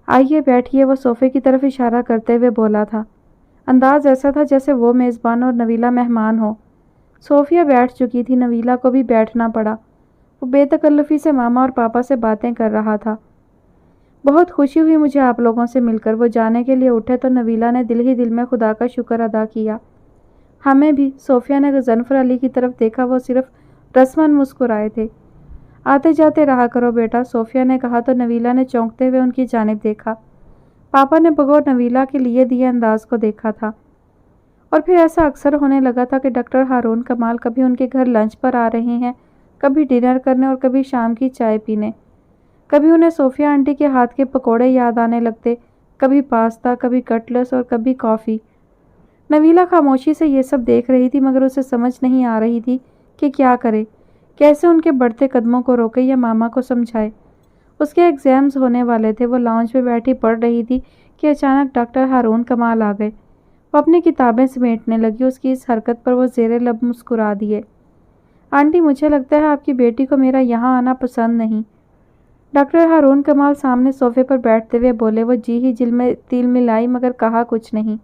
S2: آئیے بیٹھیے، وہ صوفے کی طرف اشارہ کرتے ہوئے بولا تھا۔ انداز ایسا تھا جیسے وہ میزبان اور نویلہ مہمان ہو۔ صوفیہ بیٹھ چکی تھی، نویلہ کو بھی بیٹھنا پڑا۔ وہ بے تکلفی سے ماما اور پاپا سے باتیں کر رہا تھا۔ بہت خوشی ہوئی مجھے آپ لوگوں سے مل کر۔ وہ جانے کے لیے اٹھے تو نویلہ نے دل ہی دل میں خدا کا شکر ادا کیا۔ ہمیں بھی، صوفیہ نے غضنفر علی کی طرف دیکھا، وہ صرف رسماً مسکرائے تھے۔ آتے جاتے رہا کرو بیٹا، صوفیہ نے کہا تو نویلہ نے چونکتے ہوئے ان کی جانب دیکھا۔ پاپا نے بغور نویلہ کے لیے دیے انداز کو دیکھا تھا۔ اور پھر ایسا اکثر ہونے لگا تھا کہ ڈاکٹر ہارون کمال کبھی ان کے گھر لنچ پر آ رہے ہیں، کبھی ڈنر کرنے اور کبھی شام کی چائے پینے۔ کبھی انہیں صوفیہ آنٹی کے ہاتھ کے پکوڑے یاد آنے لگتے، کبھی پاستا، کبھی کٹلس اور کبھی کافی۔ نویلہ خاموشی سے یہ سب دیکھ رہی تھی، مگر اسے سمجھ نہیں آ رہی تھی کہ کیا کرے، کیسے ان کے بڑھتے قدموں کو روکے یا ماما کو سمجھائے۔ اس کے ایگزامز ہونے والے تھے۔ وہ لاؤنج میں بیٹھی پڑھ رہی تھی کہ اچانک ڈاکٹر ہارون کمال آ گئے۔ وہ اپنی کتابیں سمیٹنے لگی۔ اس کی اس حرکت پر وہ زیر لب مسکرا دیے۔ آنٹی، مجھے لگتا ہے آپ کی بیٹی کو میرا یہاں آنا پسند نہیں۔ ڈاکٹر ہارون کمال سامنے صوفے پر بیٹھتے ہوئے بولے۔ وہ جی ہی جل میں تیل ملائی مگر کہا کچھ نہیں۔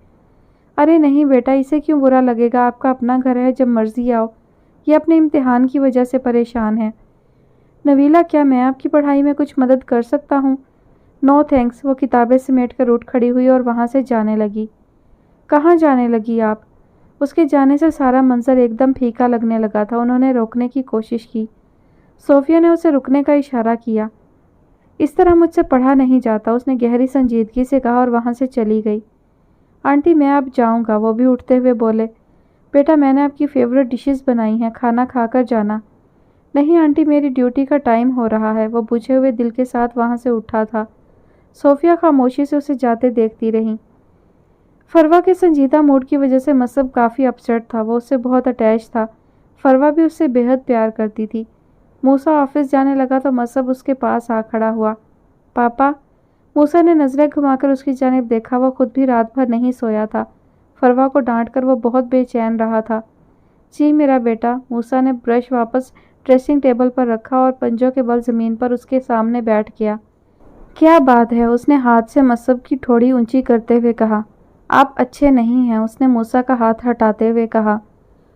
S2: ارے نہیں بیٹا، اسے کیوں برا لگے گا؟ آپ کا اپنا گھر ہے، جب مرضی آؤ۔ یہ اپنے امتحان کی وجہ سے پریشان ہے۔ نویلہ، کیا میں آپ کی پڑھائی میں کچھ مدد کر سکتا ہوں؟ نو تھینکس، وہ کتابیں سمیٹ کر اٹھ کھڑی ہوئی اور وہاں سے جانے لگی۔ کہاں جانے لگی آپ؟ اس کے جانے سے سارا منظر ایک دم پھیکا لگنے لگا تھا۔ انہوں نے روکنے کی کوشش کی۔ صوفیہ نے اسے رکنے کا اشارہ کیا۔ اس طرح مجھ سے پڑھا نہیں جاتا، اس نے گہری سنجیدگی سے کہا اور وہاں سے چلی گئی۔ آنٹی، میں اب جاؤں گا، وہ بھی اٹھتے ہوئے بولے۔ بیٹا، میں نے آپ کی فیورٹ ڈشز بنائی ہیں، کھانا کھا کر جانا۔ نہیں آنٹی، میری ڈیوٹی کا ٹائم ہو رہا ہے۔ وہ بجھے ہوئے دل کے ساتھ وہاں سے اٹھا تھا۔ صوفیہ خاموشی سے اسے جاتے دیکھتی رہیں۔ فروا کے سنجیدہ موڈ کی وجہ سے مصب کافی اپسیٹ تھا۔ وہ اس سے بہت اٹیچ تھا۔ فروا بھی اس سے بے حد پیار کرتی تھی۔ موسیٰ آفس جانے لگا تو مصب اس کے پاس آ کھڑا ہوا۔ پاپا؟ موسیٰ نے نظریں گھما کر اس کی جانب دیکھا۔ وہ خود بھی رات بھر نہیں سویا تھا۔ فروا کو ڈانٹ کر وہ بہت بے چین رہا تھا۔ جی میرا بیٹا۔ موسیٰ نے برش واپس ڈریسنگ ٹیبل پر رکھا اور پنجوں کے بل زمین پر اس کے سامنے بیٹھ گیا۔ کیا بات ہے؟ اس نے ہاتھ سے مصب کی ٹھوڑی اونچی کرتے ہوئے کہا۔ آپ اچھے نہیں ہیں، اس نے موسیٰ کا ہاتھ ہٹاتے ہوئے کہا۔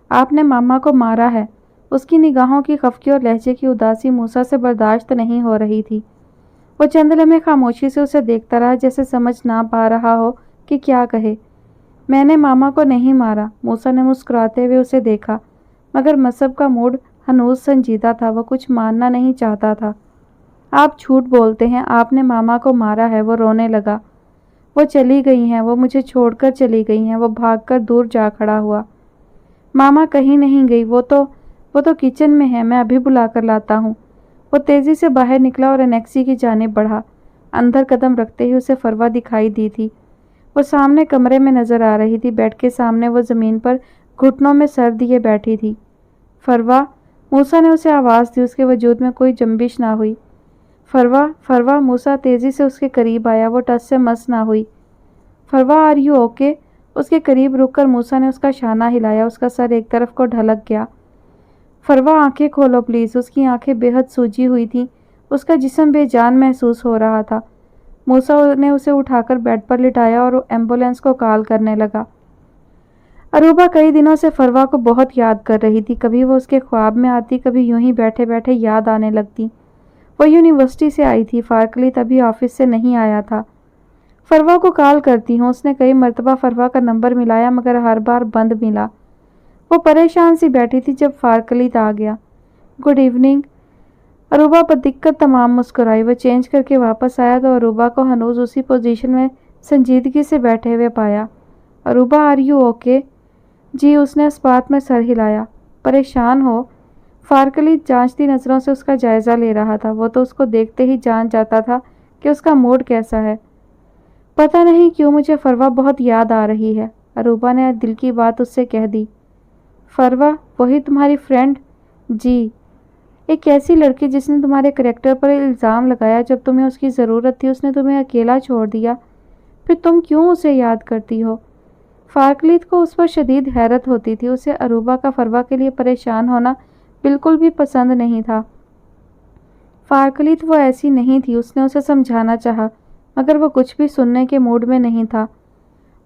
S2: آپ نے ماما کو مارا ہے۔ اس کی نگاہوں کی خفگی اور لہجے کی اداسی موسیٰ سے برداشت نہیں ہو رہی تھی۔ وہ چند لمحے خاموشی سے اسے دیکھتا رہا، جیسے سمجھ نہ پا رہا ہو کہ کیا کہے۔ میں نے ماما کو نہیں مارا، موسیٰ نے مسکراتے ہوئے اسے دیکھا، مگر مصب کا موڈ ہنوز سنجیدہ تھا۔ وہ کچھ ماننا نہیں چاہتا تھا۔ آپ جھوٹ بولتے ہیں، آپ نے ماما کو مارا ہے۔ وہ رونے لگا۔ وہ چلی گئی ہیں، وہ مجھے چھوڑ کر چلی گئی ہیں۔ وہ بھاگ کر دور جا کھڑا ہوا۔ ماما کہیں نہیں گئی، وہ تو کچن میں ہے، میں ابھی بلا کر لاتا ہوں۔ وہ تیزی سے باہر نکلا اور انیکسی کی جانب بڑھا۔ اندر قدم رکھتے ہی اسے فروا دکھائی دی تھی۔ وہ سامنے کمرے میں نظر آ رہی تھی۔ بیڈ کے سامنے وہ زمین پر گھٹنوں میں سر دیے بیٹھی تھی۔ فروا، موسیٰ نے اسے آواز دی۔ اس کے وجود میں کوئی جنبش نہ ہوئی۔ فروا، فروا۔ موسیٰ تیزی سے اس کے قریب آیا۔ وہ ٹس سے مس نہ ہوئی۔ Farwa, are you okay? اس کے قریب رک کر موسیٰ نے اس کا شانہ ہلایا۔ اس کا سر ایک طرف کو ڈھلک گیا۔ فروا، آنکھیں کھولو پلیز۔ اس کی آنکھیں بے حد سوجی ہوئی تھیں۔ اس کا جسم بے جان محسوس ہو رہا تھا۔ موسیٰ نے اسے اٹھا کر بیڈ پر لٹایا اور ایمبولینس کو کال کرنے لگا۔ اروبا کئی دنوں سے فروا کو بہت یاد کر رہی تھی۔ کبھی وہ اس کے خواب میں آتی، کبھی یوں ہی بیٹھے بیٹھے یاد آنے لگتی۔ وہ یونیورسٹی سے آئی تھی، فارکلیت ابھی آفس سے نہیں آیا تھا۔ فروا کو کال کرتی ہوں۔ اس نے کئی مرتبہ فروا کا نمبر ملایا مگر ہر بار بند ملا۔ وہ پریشان سی بیٹھی تھی جب فارکلیت آ گیا۔ Good evening. اروبا بدقت تمام مسکرائی۔ وہ چینج کر کے واپس آیا تو اروبا کو ہنوز اسی پوزیشن میں سنجیدگی سے بیٹھے ہوئے پایا۔ اروبا، آر یو اوکے؟ جی۔ اس نے اس بات میں سر ہلایا۔ پریشان ہو؟ فارکلیت جانچتی نظروں سے اس کا جائزہ لے رہا تھا۔ وہ تو اس کو دیکھتے ہی جان جاتا تھا کہ اس کا موڈ کیسا ہے۔ پتہ نہیں کیوں مجھے فروا بہت یاد آ رہی ہے۔ اروبا نے دل کی بات اس سے کہہ دی۔ فروا، وہی تمہاری فرینڈ؟ جی۔ ایک ایسی لڑکی جس نے تمہارے کریکٹر پر الزام لگایا۔ جب تمہیں اس کی ضرورت تھی اس نے تمہیں اکیلا چھوڑ دیا، پھر تم کیوں اسے یاد کرتی ہو؟ فارکلیت کو اس پر شدید حیرت ہوتی تھی۔ اسے اروبا کا فروا کے لیے پریشان ہونا بالکل بھی پسند نہیں تھا۔ فارکلیت وہ ایسی نہیں تھی۔ اس نے اسے سمجھانا چاہا مگر وہ کچھ بھی سننے کے موڈ میں نہیں تھا۔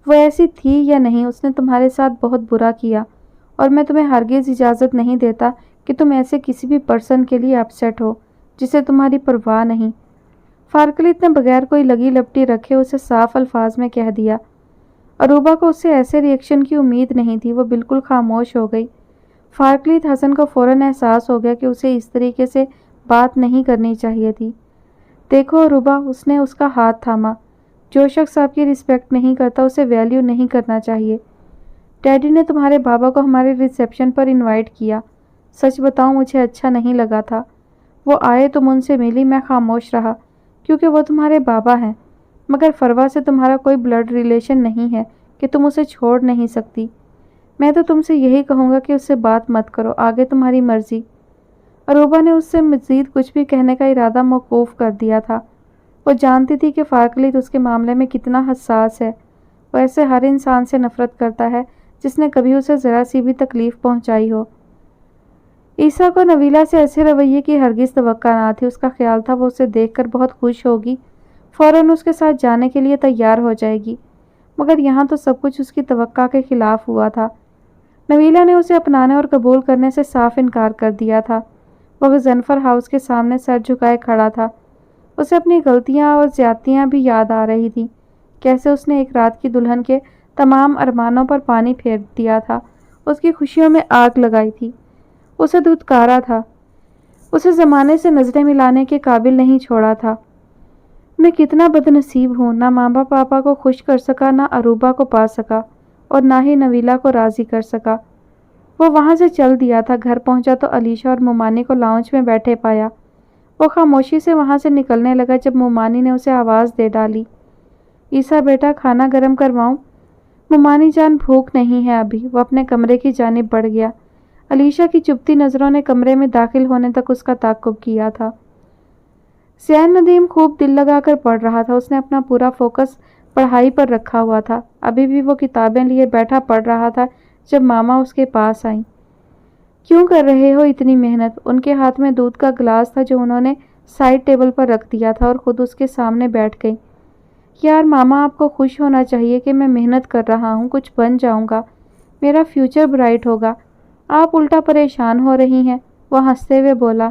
S2: وہ ایسی تھی یا نہیں، اس نے تمہارے ساتھ بہت برا کیا اور میں تمہیں ہرگز اجازت نہیں دیتا کہ تم ایسے کسی بھی پرسن کے لیے اپسیٹ ہو جسے تمہاری پرواہ نہیں۔ فارکلیت نے بغیر کوئی لگی لپٹی رکھے اسے صاف الفاظ میں کہہ دیا۔ اروبا کو اس سے ایسے ریئیکشن کی امید نہیں تھی۔ وہ بالکل خاموش ہو گئی۔ فارکلیت حسن کو فوراً احساس ہو گیا کہ اسے اس طریقے سے بات نہیں کرنی چاہیے تھی۔ دیکھو اروبا، اس نے اس کا ہاتھ تھاما، جو شخص آپ کی رسپیکٹ نہیں کرتا اسے ویلیو نہیں کرنا چاہیے۔ ڈیڈی نے تمہارے بابا کو ہمارے ریسیپشن پر انوائٹ کیا۔ سچ بتاؤں مجھے اچھا نہیں لگا تھا۔ وہ آئے، تم ان سے ملی، میں خاموش رہا کیونکہ وہ تمہارے بابا ہیں، مگر فروا سے تمہارا کوئی بلڈ ریلیشن نہیں ہے کہ تم اسے چھوڑ نہیں سکتی۔ میں تو تم سے یہی کہوں گا کہ اس سے بات مت کرو، آگے تمہاری مرضی۔ اروبا نے اس سے مزید کچھ بھی کہنے کا ارادہ موقوف کر دیا تھا۔ وہ جانتی تھی کہ فارکلیت اس کے معاملے میں کتنا حساس ہے۔ وہ ایسے ہر انسان سے نفرت کرتا ہے جس نے کبھی اسے ذرا سی بھی تکلیف پہنچائی ہو۔ عیسیٰ کو نویلا سے ایسے رویے کی ہرگز توقع نہ تھی۔ اس کا خیال تھا وہ اسے دیکھ کر بہت خوش ہوگی، فوراً اس کے ساتھ جانے کے لیے تیار ہو جائے گی، مگر یہاں تو سب کچھ اس کی توقع کے خلاف ہوا تھا۔ نویلا نے اسے اپنانے اور قبول کرنے سے صاف انکار کر دیا تھا۔ وہ غضنفر ہاؤس کے سامنے سر جھکائے کھڑا تھا۔ اسے اپنی غلطیاں اور زیادتیاں بھی یاد آ رہی تھیں، کیسے اس نے ایک رات کی دلہن کے تمام ارمانوں پر پانی پھیر دیا تھا، اس کی خوشیوں میں آگ لگائی تھی، اسے دھتکارا تھا، اسے زمانے سے نظریں ملانے کے قابل نہیں چھوڑا تھا۔ میں کتنا بد نصیب ہوں، نہ ماں باپ پاپا کو خوش کر سکا، نہ اروبا کو پا سکا اور نہ ہی نویلا کو راضی کر سکا۔ وہ وہاں سے چل دیا تھا۔ گھر پہنچا تو علیشہ اور مومانی کو لاؤنج میں بیٹھے پایا۔ وہ خاموشی سے وہاں سے نکلنے لگا جب مومانی نے اسے آواز دے ڈالی، عیسیٰ بیٹا کھانا گرم کرواؤں؟ مومانی جان بھوک نہیں ہے ابھی۔ وہ اپنے کمرے کی جانب بڑھ گیا۔ علیشہ کی چبھتی نظروں نے کمرے میں داخل ہونے تک اس کا تعقب کیا تھا۔ زین ندیم خوب دل لگا کر پڑھ رہا تھا۔ اس نے اپنا پورا فوکس پڑھائی پر رکھا ہوا تھا۔ ابھی بھی وہ کتابیں لیے بیٹھا پڑھ رہا تھا جب ماما اس کے پاس آئیں۔ کیوں کر رہے ہو اتنی محنت؟ ان کے ہاتھ میں دودھ کا گلاس تھا جو انہوں نے سائڈ ٹیبل پر رکھ دیا تھا اور خود اس کے سامنے بیٹھ گئی۔ یار ماما، آپ کو خوش ہونا چاہیے کہ میں محنت کر رہا ہوں، کچھ بن جاؤں گا، میرا فیوچر برائٹ ہوگا۔ آپ الٹا پریشان ہو رہی ہیں۔ وہ ہنستے ہوئے بولا،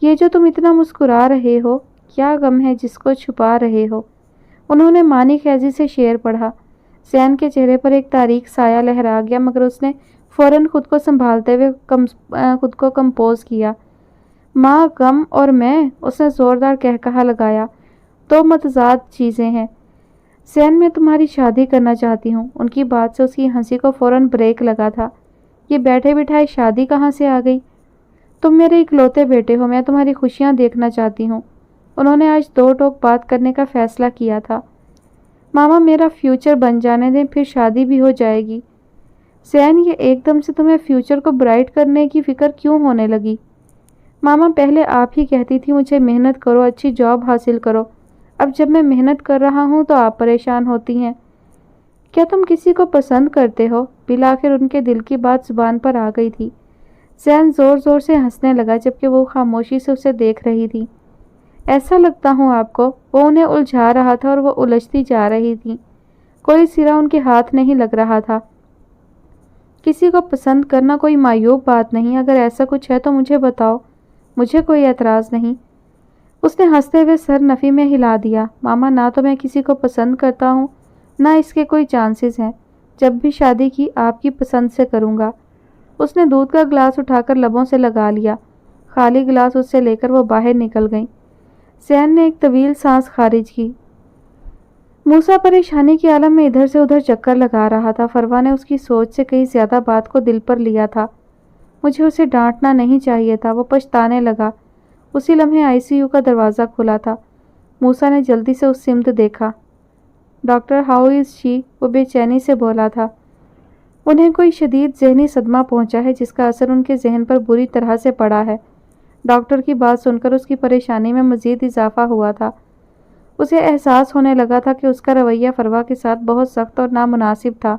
S2: یہ جو تم اتنا مسکرا رہے ہو، کیا غم ہے جس کو چھپا رہے ہو؟ انہوں نے مانی خیزی سے شعر پڑھا۔ زین کے چہرے پر ایک تاریک سایہ لہرا گیا مگر اس نے فوراً خود کو سنبھالتے ہوئے خود کو کمپوز کیا۔ ماں، غم اور میں، اس نے زوردار قہقہہ لگایا، دو متضاد چیزیں ہیں۔ زین، میں تمہاری شادی کرنا چاہتی ہوں۔ ان کی بات سے اس کی ہنسی کو فوراً بریک لگا تھا۔ یہ بیٹھے بٹھائے شادی کہاں سے آ گئی؟ تم میرے اکلوتے بیٹے ہو، میں تمہاری خوشیاں دیکھنا چاہتی ہوں۔ انہوں نے آج دو ٹوک بات کرنے کا فیصلہ کیا تھا۔ ماما، میرا فیوچر بن جانے دیں، پھر شادی بھی ہو جائے گی۔ زین، یہ ایک دم سے تمہیں فیوچر کو برائٹ کرنے کی فکر کیوں ہونے لگی؟ ماما، پہلے آپ ہی کہتی تھی مجھے محنت کرو، اچھی جاب حاصل کرو۔ اب جب میں محنت کر رہا ہوں تو آپ پریشان ہوتی ہیں۔ کیا تم کسی کو پسند کرتے ہو؟ بالآخر ان کے دل کی بات زبان پر آ گئی تھی۔ زین زور زور سے ہنسنے لگا جبکہ وہ خاموشی سے اسے دیکھ رہی تھی۔ ایسا لگتا ہوں آپ کو؟ وہ انہیں الجھا رہا تھا اور وہ الجھتی جا رہی تھی۔ کوئی سرا ان کے ہاتھ نہیں لگ رہا تھا۔ کسی کو پسند کرنا کوئی معیوب بات نہیں، اگر ایسا کچھ ہے تو مجھے بتاؤ، مجھے کوئی اعتراض نہیں۔ اس نے ہنستے ہوئے سر نفی میں ہلا دیا۔ ماما، نہ تو میں کسی کو پسند کرتا ہوں، نہ اس کے کوئی چانسز ہیں۔ جب بھی شادی کی آپ کی پسند سے کروں گا۔ اس نے دودھ کا گلاس اٹھا کر لبوں سے لگا لیا۔ خالی گلاس اس سے لے کر وہ باہر نکل گئیں۔ زین نے ایک طویل سانس خارج کی۔ موسیٰ پریشانی کے عالم میں ادھر سے ادھر چکر لگا رہا تھا۔ فروا نے اس کی سوچ سے کہیں زیادہ بات کو دل پر لیا تھا۔ مجھے اسے ڈانٹنا نہیں چاہیے تھا، وہ پچھتانے لگا۔ اسی لمحے ICU کا دروازہ کھلا تھا۔ موسیٰ نے جلدی سے اس سمت دیکھا۔ ڈاکٹر، ہاؤ از شی؟ وہ بے چینی سے بولا تھا۔ انہیں کوئی شدید ذہنی صدمہ پہنچا ہے جس کا اثر ان کے ذہن پر بری طرح سے پڑا ہے۔ ڈاکٹر کی بات سن کر اس کی پریشانی میں مزید اضافہ ہوا تھا۔ اسے احساس ہونے لگا تھا کہ اس کا رویہ فروا کے ساتھ بہت سخت اور نامناسب تھا۔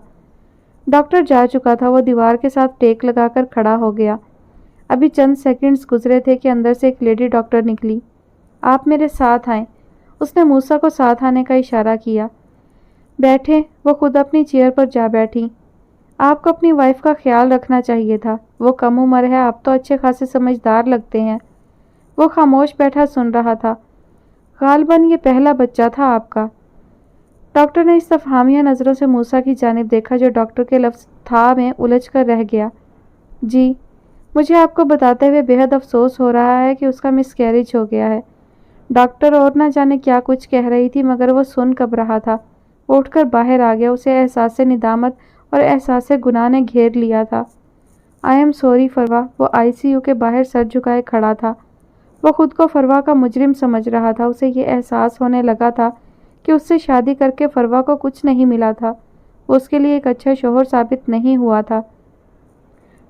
S2: ڈاکٹر جا چکا تھا۔ وہ دیوار کے ساتھ ٹیک لگا کر کھڑا ہو گیا۔ ابھی چند سیکنڈز گزرے تھے کہ اندر سے ایک لیڈی ڈاکٹر نکلی۔ آپ میرے ساتھ آئیں۔ اس نے موسیٰ کو ساتھ آنے کا اشارہ کیا۔ بیٹھیں۔ وہ خود اپنی چیئر پر جا بیٹھی۔ آپ کو اپنی وائف کا خیال رکھنا چاہیے تھا، وہ کم عمر ہے، آپ تو اچھے خاصے سمجھدار لگتے ہیں۔ وہ خاموش بیٹھا سن رہا تھا۔ غالباً یہ پہلا بچہ تھا آپ کا؟ ڈاکٹر نے استفہامیہ نظروں سے موسیٰ کی جانب دیکھا جو ڈاکٹر کے لفظ تھا میں الجھ کر رہ گیا۔ جی، مجھے آپ کو بتاتے ہوئے بے حد افسوس ہو رہا ہے کہ اس کا مس کیریج ہو گیا ہے۔ ڈاکٹر اور نہ جانے کیا کچھ کہہ رہی تھی مگر وہ سن کب رہا تھا۔ وہ اٹھ کر باہر آ گیا۔ اسے احساس ندامت اور احساس گناہ نے گھیر لیا تھا۔ I am sorry Farwa. وہ ICU کے باہر سر جھکائے کھڑا تھا۔ وہ خود کو فروا کا مجرم سمجھ رہا تھا۔ اسے یہ احساس ہونے لگا تھا کہ اس سے شادی کر کے فروا کو کچھ نہیں ملا تھا۔ وہ اس کے لیے ایک اچھا شوہر ثابت نہیں ہوا تھا۔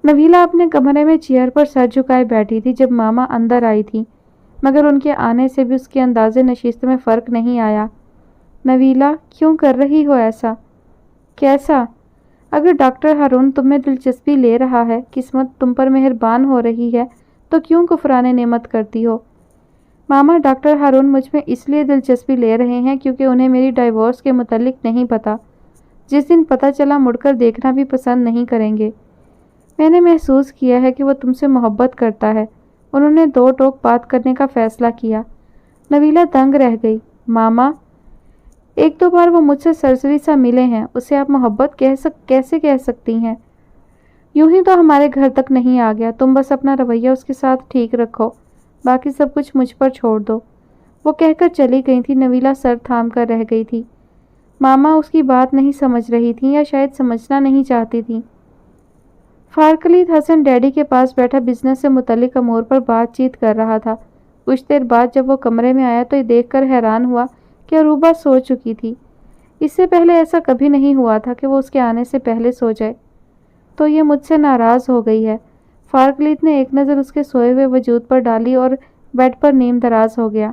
S2: نویلہ اپنے کمرے میں چیئر پر سر جھکائے بیٹھی تھی جب ماما اندر آئی تھی، مگر ان کے آنے سے بھی اس کے انداز نشست میں فرق نہیں آیا۔ نویلہ، کیوں کر رہی ہو ایسا؟ کیسا؟ اگر ڈاکٹر ہارون تم میں دلچسپی لے رہا ہے، قسمت تم پر مہربان ہو رہی ہے، تو کیوں کفران نعمت کرتی ہو؟ ماما، ڈاکٹر ہارون مجھ میں اس لیے دلچسپی لے رہے ہیں کیونکہ انہیں میری ڈائیورس کے متعلق نہیں پتہ۔ جس دن پتہ چلا مڑ کر دیکھنا بھی پسند نہیں کریں گے۔ میں نے محسوس کیا ہے کہ وہ تم سے محبت کرتا ہے۔ انہوں نے دو ٹوک بات کرنے کا فیصلہ کیا۔ نویلہ دنگ رہ گئی۔ ماما، ایک دو بار وہ مجھ سے سرسری سا ملے ہیں، اسے آپ محبت کیسے کہہ سکتی ہیں؟ یوں ہی تو ہمارے گھر تک نہیں آ گیا۔ تم بس اپنا رویہ اس کے ساتھ ٹھیک رکھو، باقی سب کچھ مجھ پر چھوڑ دو۔ وہ کہہ کر چلی گئی تھی۔ نویلہ سر تھام کر رہ گئی تھی۔ ماما اس کی بات نہیں سمجھ رہی تھیں یا شاید سمجھنا نہیں چاہتی تھیں۔ فارکلیت حسن ڈیڈی کے پاس بیٹھا بزنس سے متعلق امور پر بات چیت کر رہا تھا۔ کچھ دیر بعد جب وہ کمرے میں آیا تو یہ دیکھ کر حیران ہوا کہ عروبہ سو چکی تھی۔ اس سے پہلے ایسا کبھی نہیں ہوا تھا کہ وہ اس کے آنے سے پہلے سو جائے۔ تو یہ مجھ سے ناراض ہو گئی ہے۔ فارکلیت نے ایک نظر اس کے سوئے ہوئے وجود پر ڈالی اور بیڈ پر نیم دراز ہو گیا۔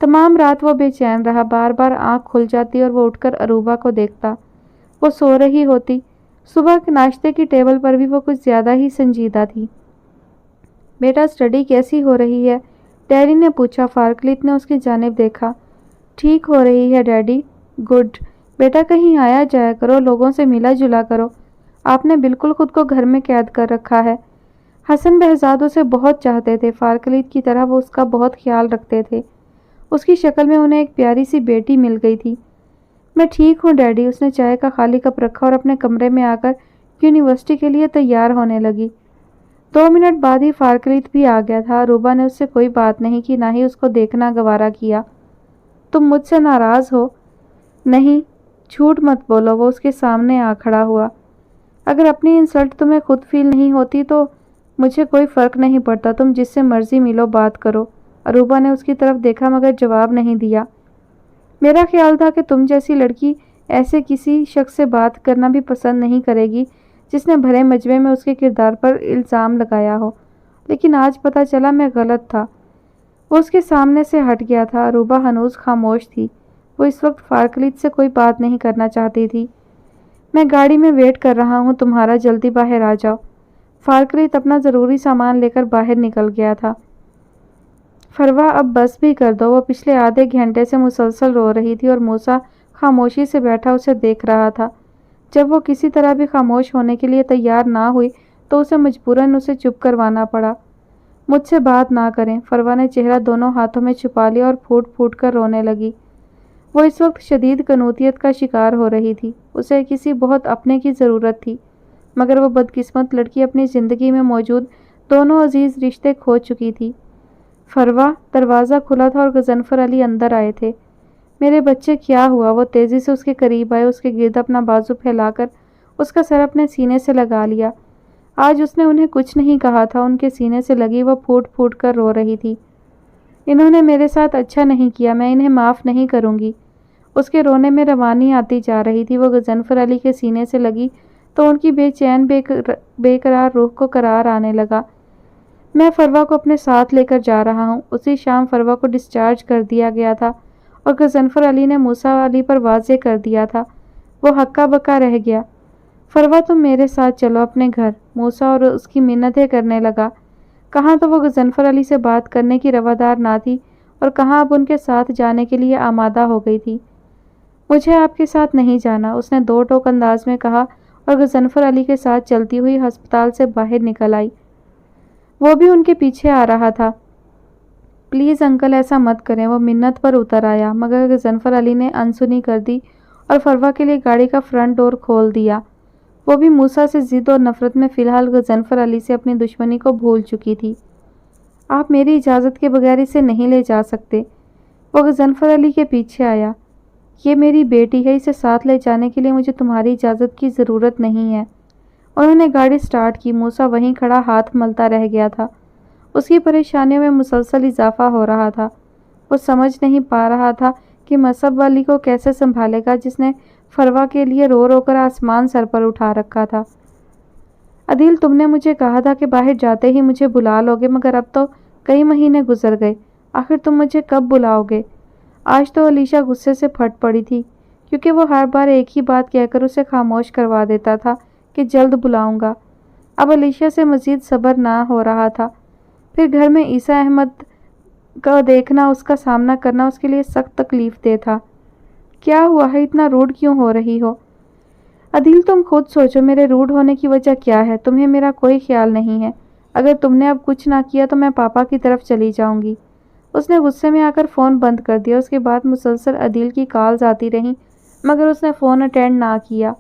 S2: تمام رات وہ بے چین رہا۔ بار بار آنکھ کھل جاتی اور وہ اٹھ کر عروبہ کو دیکھتا۔ وہ سو رہی ہوتی۔ صبح کے ناشتے کی ٹیبل پر بھی وہ کچھ زیادہ ہی سنجیدہ تھی۔ بیٹا، اسٹڈی کیسی ہو رہی ہے؟ ڈیڈی نے پوچھا۔ فارکلیت نے اس کی جانب دیکھا۔ ٹھیک ہو رہی ہے ڈیڈی۔ گڈ۔ بیٹا کہیں آیا جایا کرو، لوگوں سے ملا جلا کرو۔ آپ نے بالکل خود کو گھر میں قید کر رکھا ہے۔ حسن بہزاد اسے بہت چاہتے تھے۔ فارکلیت کی طرح وہ اس کا بہت خیال رکھتے تھے۔ اس کی شکل میں انہیں ایک پیاری سی بیٹی مل گئی تھی۔ میں ٹھیک ہوں ڈیڈی۔ اس نے چائے کا خالی کپ رکھا اور اپنے کمرے میں آ کر یونیورسٹی کے لیے تیار ہونے لگی۔ 2 منٹ بعد ہی فارکلیت بھی آ گیا تھا۔ عروبہ نے اس سے کوئی بات نہیں کی، نہ ہی اس کو دیکھنا گوارا کیا۔ تم مجھ سے ناراض ہو؟ نہیں، جھوٹ مت بولو۔ وہ اس کے سامنے آ کھڑا ہوا۔ اگر اپنی انسلٹ تمہیں خود فیل نہیں ہوتی تو مجھے کوئی فرق نہیں پڑتا، تم جس سے مرضی ملو، بات کرو۔ عروبہ نے اس کی طرف دیکھا مگر جواب نہیں دیا۔ میرا خیال تھا کہ تم جیسی لڑکی ایسے کسی شخص سے بات کرنا بھی پسند نہیں کرے گی جس نے بھرے مجمع میں اس کے کردار پر الزام لگایا ہو، لیکن آج پتہ چلا میں غلط تھا۔ وہ اس کے سامنے سے ہٹ گیا تھا۔ عروبہ ہنوز خاموش تھی۔ وہ اس وقت فارکلیت سے کوئی بات نہیں کرنا چاہتی تھی۔ میں گاڑی میں ویٹ کر رہا ہوں تمہارا، جلدی باہر آ جاؤ۔ فارکلیت اپنا ضروری سامان لے کر باہر نکل گیا تھا۔ فروا اب بس بھی کر دو۔ وہ پچھلے آدھے گھنٹے سے مسلسل رو رہی تھی اور موسیٰ خاموشی سے بیٹھا اسے دیکھ رہا تھا۔ جب وہ کسی طرح بھی خاموش ہونے کے لیے تیار نہ ہوئی تو اسے مجبوراً اسے چپ کروانا پڑا۔ مجھ سے بات نہ کریں۔ فروا نے چہرہ دونوں ہاتھوں میں چھپا لیا اور پھوٹ پھوٹ کر رونے لگی۔ وہ اس وقت شدید قنوطیت کا شکار ہو رہی تھی۔ اسے کسی بہت اپنے کی ضرورت تھی، مگر وہ بدقسمت لڑکی اپنی زندگی میں موجود دونوں عزیز رشتے کھو چکی تھی۔ فروا، دروازہ کھلا تھا اور غضنفر علی اندر آئے تھے۔ میرے بچے کیا ہوا؟ وہ تیزی سے اس کے قریب آئے، اس کے گرد اپنا بازو پھیلا کر اس کا سر اپنے سینے سے لگا لیا۔ آج اس نے انہیں کچھ نہیں کہا تھا، ان کے سینے سے لگی وہ پھوٹ پھوٹ کر رو رہی تھی۔ انہوں نے میرے ساتھ اچھا نہیں کیا، میں انہیں معاف نہیں کروں گی۔ اس کے رونے میں روانی آتی جا رہی تھی۔ وہ غضنفر علی کے سینے سے لگی تو ان کی بے چین بے قرار روح کو قرار آنے لگا۔ میں فروا کو اپنے ساتھ لے کر جا رہا ہوں۔ اسی شام فروا کو ڈسچارج کر دیا گیا تھا اور غضنفر علی نے موسیٰ علی پر واضح کر دیا تھا۔ وہ ہکا بکا رہ گیا۔ فروا تم میرے ساتھ چلو اپنے گھر، موسیٰ اور اس کی منتیں کرنے لگا۔ کہاں تو وہ غضنفر علی سے بات کرنے کی روادار نہ تھی اور کہاں اب ان کے ساتھ جانے کے لیے آمادہ ہو گئی تھی۔ مجھے آپ کے ساتھ نہیں جانا، اس نے دو ٹوک انداز میں کہا اور غضنفر علی کے ساتھ چلتی ہوئی ہسپتال سے باہر نکل آئی۔ وہ بھی ان کے پیچھے آ رہا تھا۔ پلیز انکل ایسا مت کریں، وہ منت پر اتر آیا، مگر غضنفر علی نے انسنی کر دی اور فروا کے لیے گاڑی کا فرنٹ ڈور کھول دیا۔ وہ بھی موسیٰ سے ضد اور نفرت میں فی الحال غضنفر علی سے اپنی دشمنی کو بھول چکی تھی۔ آپ میری اجازت کے بغیر اسے نہیں لے جا سکتے۔ وہ غضنفر علی کے پیچھے آیا۔ یہ میری بیٹی ہے، اسے ساتھ لے جانے کے لیے مجھے تمہاری اجازت کی ضرورت نہیں ہے۔ انہوں نے گاڑی سٹارٹ کی۔ موسیٰ وہیں کھڑا ہاتھ ملتا رہ گیا تھا۔ اس کی پریشانیوں میں مسلسل اضافہ ہو رہا تھا۔ وہ سمجھ نہیں پا رہا تھا کہ مصعب والی کو کیسے سنبھالے گا، جس نے فروا کے لیے رو رو کر آسمان سر پر اٹھا رکھا تھا۔ عدیل، تم نے مجھے کہا تھا کہ باہر جاتے ہی مجھے بلا لو گے، مگر اب تو کئی مہینے گزر گئے، آخر تم مجھے کب بلاؤ گے؟ آج تو علیشہ غصے سے پھٹ پڑی تھی، کیونکہ وہ ہر بار ایک ہی بات کہہ کر اسے خاموش کروا دیتا تھا کہ جلد بلاؤں گا۔ اب علیشہ سے مزید صبر نہ ہو رہا تھا۔ پھر گھر میں عیسیٰ احمد کو دیکھنا، اس کا سامنا کرنا اس کے لیے سخت تکلیف دہ تھا۔ کیا ہوا ہے؟ اتنا روڈ کیوں ہو رہی ہو؟ عدیل، تم خود سوچو، میرے روڈ ہونے کی وجہ کیا ہے؟ تمہیں میرا کوئی خیال نہیں ہے۔ اگر تم نے اب کچھ نہ کیا تو میں پاپا کی طرف چلی جاؤں گی۔ اس نے غصے میں آ کر فون بند کر دیا۔ اس کے بعد مسلسل عدیل کی کالز آتی رہیں، مگر اس نے فون اٹینڈ نہ کیا۔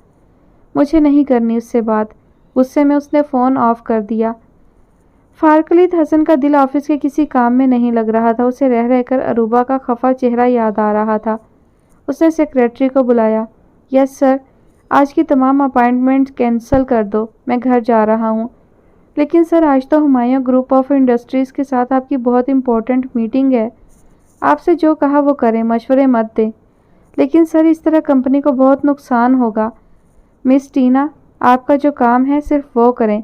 S2: مجھے نہیں کرنی اس سے بات۔ غصے میں اس نے فون آف کر دیا۔ فارکلیت حسن کا دل آفس کے کسی کام میں نہیں لگ رہا تھا۔ اسے رہ رہ کر عروبہ کا خفا چہرہ یاد آ رہا تھا۔ اس نے سیکریٹری کو بلایا۔ یس سر، آج کی تمام اپائنٹمنٹ کینسل کر دو، میں گھر جا رہا ہوں۔ لیکن سر، آج تو ہمایوں گروپ آف انڈسٹریز کے ساتھ آپ کی بہت امپورٹنٹ میٹنگ ہے۔ آپ سے جو کہا وہ کریں، مشورے مت دیں۔ لیکن سر، اس طرح کمپنی کو بہت نقصان ہوگا۔ مس ٹینا، آپ کا جو کام ہے صرف وہ کریں۔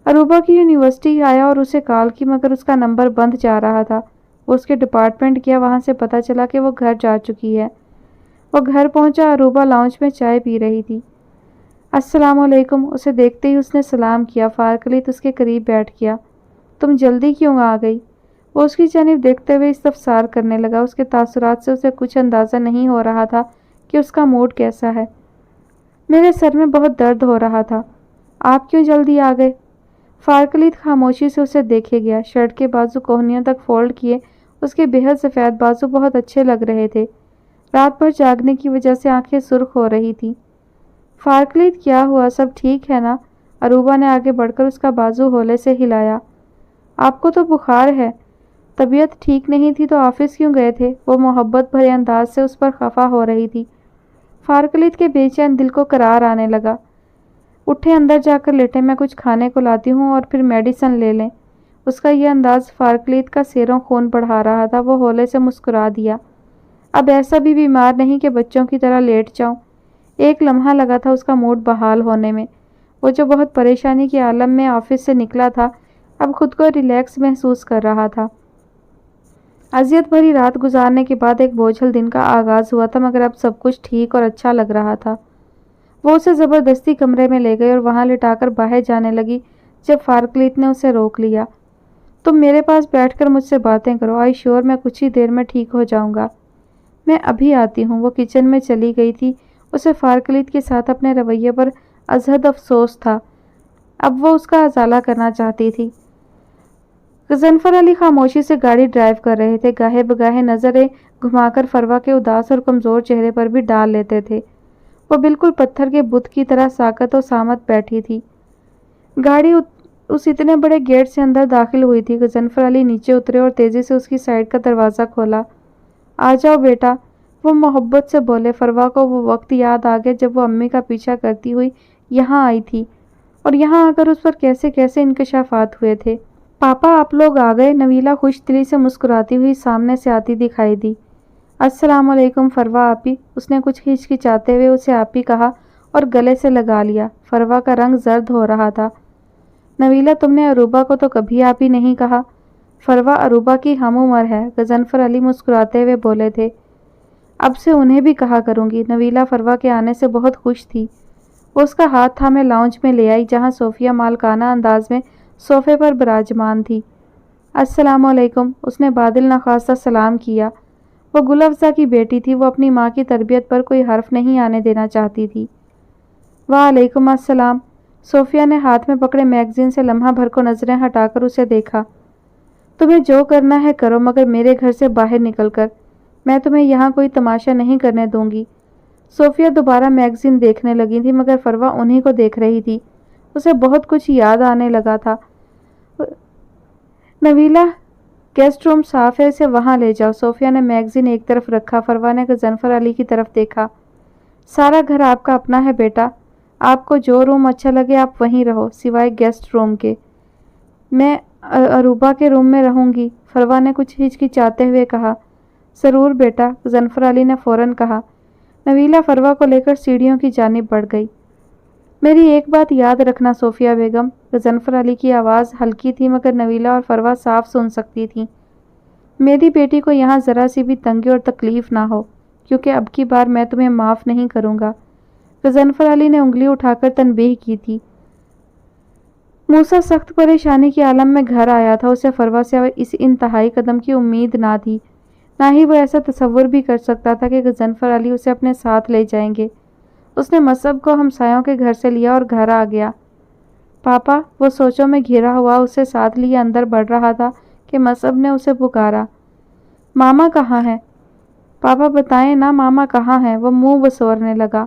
S2: عروبہ کی یونیورسٹی آیا اور اسے کال کی، مگر اس کا نمبر بند جا رہا تھا۔ وہ اس کے ڈپارٹمنٹ گیا، وہاں سے پتہ چلا کہ وہ گھر جا چکی ہے۔ وہ گھر پہنچا۔ عروبہ لاؤنج میں چائے پی رہی تھی۔ السلام علیکم۔ اسے دیکھتے ہی اس نے سلام کیا۔ فارکلیت اس کے قریب بیٹھ گیا۔ تم جلدی کیوں آ گئی؟ وہ اس کی جانب دیکھتے ہوئے استفسار کرنے لگا۔ اس کے تاثرات سے اسے کچھ اندازہ نہیں ہو رہا تھا کہ اس کا موڈ کیسا ہے۔ میرے سر میں بہت درد ہو رہا تھا۔ آپ کیوں جلدی آ گئے؟ فارکلیت خاموشی سے اسے دیکھے گیا۔ شرٹ کے بازو کوہنیوں تک فولڈ کیے اس کے بےحد سفید بازو بہت اچھے لگ رہے تھے۔ رات بھر جاگنے کی وجہ سے آنکھیں سرخ ہو رہی تھیں۔ فارکلیت، کیا ہوا؟ سب ٹھیک ہے نا؟ عروبہ نے آگے بڑھ کر اس کا بازو ہولے سے ہلایا۔ آپ کو تو بخار ہے۔ طبیعت ٹھیک نہیں تھی تو آفس کیوں گئے تھے؟ وہ محبت بھرے انداز سے اس پر خفا ہو رہی تھی۔ فارکلیت کے بے چین دل کو قرار آنے لگا۔ اٹھے، اندر جا کر لیٹیں، میں کچھ کھانے کو لاتی ہوں اور پھر میڈیسن لے لیں۔ اس کا یہ انداز فارکلیت کا سیروں خون بڑھا رہا تھا۔ وہ ہولے سے مسکرا دیا۔ اب ایسا بھی بیمار نہیں کہ بچوں کی طرح لیٹ جاؤں۔ ایک لمحہ لگا تھا اس کا موڈ بحال ہونے میں۔ وہ جو بہت پریشانی کے عالم میں آفس سے نکلا تھا اب خود کو ریلیکس محسوس کر رہا تھا۔ اذیت بھری رات گزارنے کے بعد ایک بوجھل دن کا آغاز ہوا تھا، مگر اب سب کچھ ٹھیک اور اچھا لگ رہا تھا۔ وہ اسے زبردستی کمرے میں لے گئی اور وہاں لٹا کر باہر جانے لگی جب فارکلیت نے اسے روک لیا۔ تم میرے پاس بیٹھ کر مجھ سے باتیں کرو، آئی شور میں کچھ ہی دیر میں ٹھیک ہو جاؤں گا۔ میں ابھی آتی ہوں۔ وہ کچن میں چلی گئی تھی۔ اسے فارکلیت کے ساتھ اپنے رویے پر ازحد افسوس تھا۔ اب وہ اس کا ازالہ کرنا چاہتی تھی۔ غضنفر علی خاموشی سے گاڑی ڈرائیو کر رہے تھے، گاہے بگاہے نظریں گھما کر فروا کے اداس اور کمزور چہرے پر بھی ڈال لیتے تھے۔ وہ بالکل پتھر کے بت کی طرح ساکت و صامت بیٹھی تھی۔ گاڑی اس اتنے بڑے گیٹ سے اندر داخل ہوئی تھی۔ غضنفر علی نیچے اترے اور تیزی سے اس کی سائیڈ کا دروازہ کھولا۔ آ جاؤ بیٹا، وہ محبت سے بولے۔ فروا کو وہ وقت یاد آ گیا جب وہ امی کا پیچھا کرتی ہوئی یہاں آئی تھی اور یہاں آ کر اس پر کیسے کیسے انکشافات ہوئے تھے۔ پاپا آپ لوگ آ گئے۔ نویلا خوش دلی سے مسکراتی ہوئی سامنے سے آتی دکھائی دی۔ السلام علیکم فروا آپی، اس نے کچھ ہچکچاتے ہوئے اسے آپی کہا اور گلے سے لگا لیا۔ فروا کا رنگ زرد ہو رہا تھا۔ نویلا تم نے عروبہ کو تو کبھی آپی نہیں کہا۔ فروا عروبہ کی ہم عمر ہے، غضنفر علی مسکراتے ہوئے بولے تھے۔ اب سے انہیں بھی کہا کروں گی۔ نویلا فروا کے آنے سے بہت خوش تھی۔ وہ اس کا ہاتھ تھامے لاؤنج میں لے آئی جہاں صوفیہ مالکانہ انداز میں صوفے پر براجمان تھی۔ السلام علیکم، اس نے بادل نخواستہ سلام کیا۔ وہ گل افزا کی بیٹی تھی، وہ اپنی ماں کی تربیت پر کوئی حرف نہیں آنے دینا چاہتی تھی۔ وعلیکم السلام۔ صوفیہ نے ہاتھ میں پکڑے میگزین سے لمحہ بھر کو نظریں ہٹا کر اسے دیکھا۔ تمہیں جو کرنا ہے کرو، مگر میرے گھر سے باہر نکل کر۔ میں تمہیں یہاں کوئی تماشا نہیں کرنے دوں گی۔ صوفیہ دوبارہ میگزین دیکھنے لگی تھی، مگر فروا انہی کو دیکھ رہی تھی۔ اسے بہت کچھ یاد آنے لگا تھا۔ نویلا گیسٹ روم صاف ہے، اسے وہاں لے جاؤ۔ صوفیہ نے میگزین ایک طرف رکھا۔ فروا نے غضنفر علی کی طرف دیکھا۔ سارا گھر آپ کا اپنا ہے بیٹا، آپ کو جو روم اچھا لگے آپ وہیں رہو، سوائے گیسٹ روم کے۔ میں عروبہ کے روم میں رہوں گی، فروا نے کچھ ہچکچاتے ہوئے کہا۔ ضرور بیٹا، غضنفر علی نے فوراً کہا۔ نویلا فروا کو لے کر سیڑھیوں کی جانب بڑھ گئی۔ میری ایک بات یاد رکھنا صوفیہ بیگم۔ غضنفر علی کی آواز ہلکی تھی، مگر نویلا اور فروا صاف سن سکتی تھیں۔ میری بیٹی کو یہاں ذرا سی بھی تنگی اور تکلیف نہ ہو، کیونکہ اب کی بار میں تمہیں معاف نہیں کروں گا۔ غضنفر علی نے انگلی اٹھا کر تنبیہ کی تھی۔ موسیٰ سخت پریشانی کے عالم میں گھر آیا تھا۔ اسے فروا سے اس انتہائی قدم کی امید نہ تھی، نہ ہی وہ ایسا تصور بھی کر سکتا تھا کہ غضنفر علی اسے اپنے ساتھ لے جائیں گے۔ اس نے مصعب کو ہمسایوں کے گھر سے لیا اور گھر آ گیا۔ پاپا، وہ سوچوں میں گھرا ہوا اسے ساتھ لیے اندر بڑھ رہا تھا کہ مصعب نے اسے پکارا۔ ماما کہاں ہے؟ پاپا بتائیں نا ماما کہاں ہیں؟ وہ منہ بسورنے لگا۔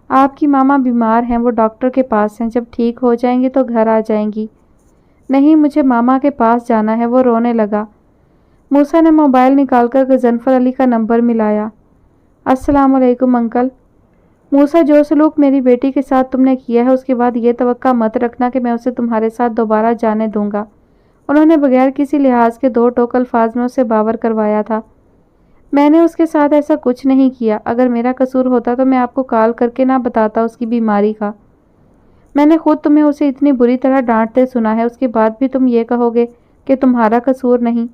S2: آپ کی ماما بیمار ہیں، وہ ڈاکٹر کے پاس ہیں، جب ٹھیک ہو جائیں گی تو گھر آ جائیں گی۔ نہیں، مجھے ماما کے پاس جانا ہے، وہ رونے لگا۔ موسیٰ نے موبائل نکال کر غضنفر علی کا نمبر ملایا۔ السلام علیکم انکل۔ موسیٰ، جو سلوک میری بیٹی کے ساتھ تم نے کیا ہے اس کے بعد یہ توقع مت رکھنا کہ میں اسے تمہارے ساتھ دوبارہ جانے دوں گا۔ انہوں نے بغیر کسی لحاظ کے دو ٹوک الفاظ میں اسے باور کروایا تھا۔ میں نے اس کے ساتھ ایسا کچھ نہیں کیا۔ اگر میرا قصور ہوتا تو میں آپ کو کال کر کے نہ بتاتا اس کی بیماری کا۔ میں نے خود تمہیں اسے اتنی بری طرح ڈانٹتے سنا ہے، اس کے بعد بھی تم یہ کہو گے کہ تمہارا قصور نہیں۔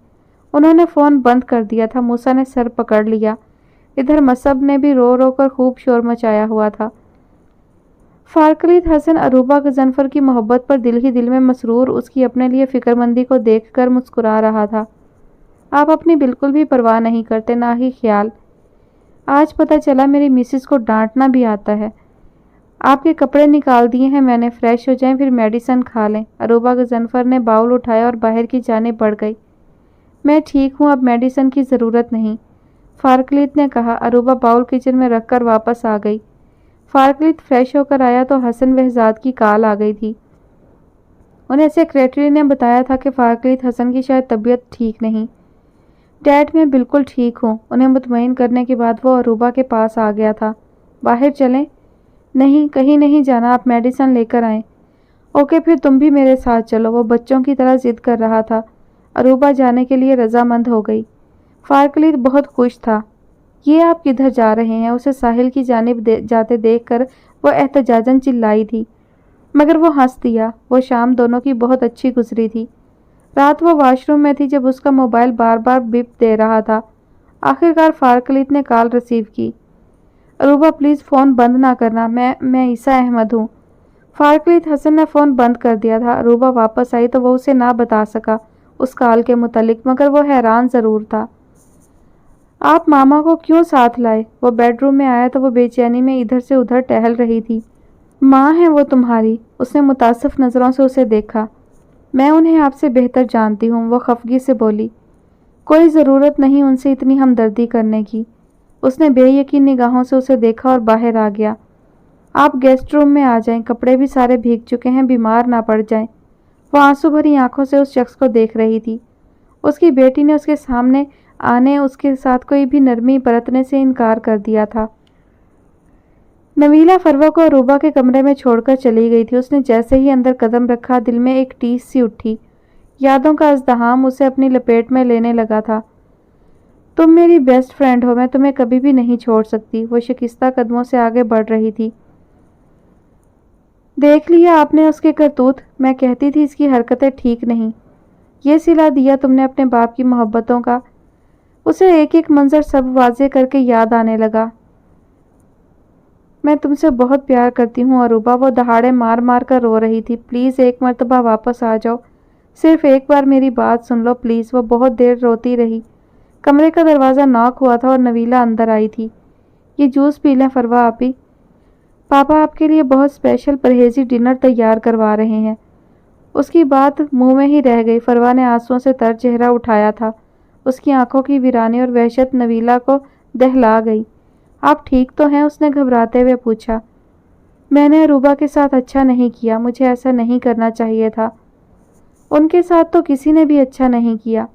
S2: انہوں نے فون بند کر دیا تھا۔ موسیٰ نے سر پکڑ لیا۔ ادھر مصعب نے بھی رو رو کر خوب شور مچایا ہوا تھا۔ فارکلیت حسن عروبہ غضنفر کی محبت پر دل ہی دل میں مسرور، اس کی اپنے لیے فکر مندی کو دیکھ کر مسکرا رہا تھا۔ آپ اپنی بالکل بھی پرواہ نہیں کرتے، نہ ہی خیال۔ آج پتہ چلا میری مسز کو ڈانٹنا بھی آتا ہے۔ آپ کے کپڑے نکال دیے ہیں میں نے، فریش ہو جائیں پھر میڈیسن کھا لیں۔ عروبہ غضنفر نے باؤل اٹھایا اور باہر کی جانب بڑھ گئی۔ میں ٹھیک ہوں، اب میڈیسن کی ضرورت نہیں، فارکلیت نے کہا۔ عروبہ باؤل کچن میں رکھ کر واپس آ گئی۔ فارکلیت فریش ہو کر آیا تو حسن بہزاد کی کال آ گئی تھی۔ انہیں سیکریٹری نے بتایا تھا کہ فارکلیت حسن کی شاید طبیعت ٹھیک نہیں۔ ڈیڈ میں بالکل ٹھیک ہوں۔ انہیں مطمئن کرنے کے بعد وہ عروبہ کے پاس آ گیا تھا۔ باہر چلیں؟ نہیں، کہیں نہیں جانا، آپ میڈیسن لے کر آئیں۔ اوکے، پھر تم بھی میرے ساتھ چلو، وہ بچوں کی طرح ضد کر رہا تھا۔ عروبہ جانے کے لیے رضامند ہو گئی۔ فارکلیت بہت خوش تھا۔ یہ آپ کدھر جا رہے ہیں؟ اسے ساحل کی جانب جاتے دیکھ کر وہ احتجاجاً چلائی تھی۔ مگر وہ ہنس دیا۔ وہ شام دونوں کی بہت اچھی گزری تھی۔ رات وہ واش روم میں تھی جب اس کا موبائل بار بار بپ دے رہا تھا۔ آخرکار فارکلیت نے کال ریسیو کی۔ عروبہ پلیز فون بند نہ کرنا، میں عیسیٰ احمد ہوں۔ فارکلیت حسن نے فون بند کر دیا تھا۔ عروبہ واپس آئی تو وہ اسے نہ بتا سکا اس کال کے متعلق، مگر وہ حیران ضرور تھا۔ آپ ماما کو کیوں ساتھ لائے؟ وہ بیڈ روم میں آیا تو وہ بے چینی میں ادھر سے ادھر ٹہل رہی تھی۔ ماں ہیں وہ تمہاری؟ اس نے متاسف نظروں سے اسے دیکھا۔ میں انہیں آپ سے بہتر جانتی ہوں، وہ خفگی سے بولی۔ کوئی ضرورت نہیں ان سے اتنی ہمدردی کرنے کی۔ اس نے بے یقین نگاہوں سے اسے دیکھا اور باہر آ گیا۔ آپ گیسٹ روم میں آ جائیں، کپڑے بھی سارے بھیگ چکے ہیں، بیمار نہ پڑ جائیں۔ وہ آنسو بھری آنکھوں سے اس شخص کو دیکھ رہی تھی۔ اس کی بیٹی نے اس کے سامنے آنے اس کے ساتھ کوئی بھی نرمی برتنے سے انکار کر دیا تھا۔ نویلہ فروہ کو عروبہ کے کمرے میں چھوڑ کر چلی گئی تھی۔ اس نے جیسے ہی اندر قدم رکھا دل میں ایک ٹیس سی اٹھی۔ یادوں کا ازدحام اسے اپنی لپیٹ میں لینے لگا تھا۔ تم میری بیسٹ فرینڈ ہو، میں تمہیں کبھی بھی نہیں چھوڑ سکتی۔ وہ شکستہ قدموں سے آگے بڑھ رہی تھی۔ دیکھ لیا آپ نے اس کے کرتوت؟ میں کہتی تھی اس کی حرکتیں ٹھیک نہیں۔ یہ صلہ دیا تم نے اپنے باپ کی محبتوں کا۔ اسے ایک ایک منظر سب واضح کر کے یاد آنے لگا۔ میں تم سے بہت پیار کرتی ہوں عروبہ، وہ دہاڑے مار مار کر رو رہی تھی۔ پلیز ایک مرتبہ واپس آ جاؤ، صرف ایک بار میری بات سن لو پلیز۔ وہ بہت دیر روتی رہی۔ کمرے کا دروازہ ناک ہوا تھا اور نویلہ اندر آئی تھی۔ یہ جوس پی لیں فروہ آپی، پاپا آپ کے لیے بہت اسپیشل پرہیزی ڈنر تیار کروا رہے ہیں۔ اس کی بات منہ میں ہی رہ گئی۔ فروہ نے آنسوؤں سے تر چہرہ اٹھایا تھا۔ اس کی آنکھوں کی ویرانی اور وحشت نویلہ کو دہلا گئی۔ آپ ٹھیک تو ہیں؟ اس نے گھبراتے ہوئے پوچھا۔ میں نے عروبہ کے ساتھ اچھا نہیں کیا، مجھے ایسا نہیں کرنا چاہیے تھا۔ ان کے ساتھ تو کسی نے بھی اچھا نہیں کیا۔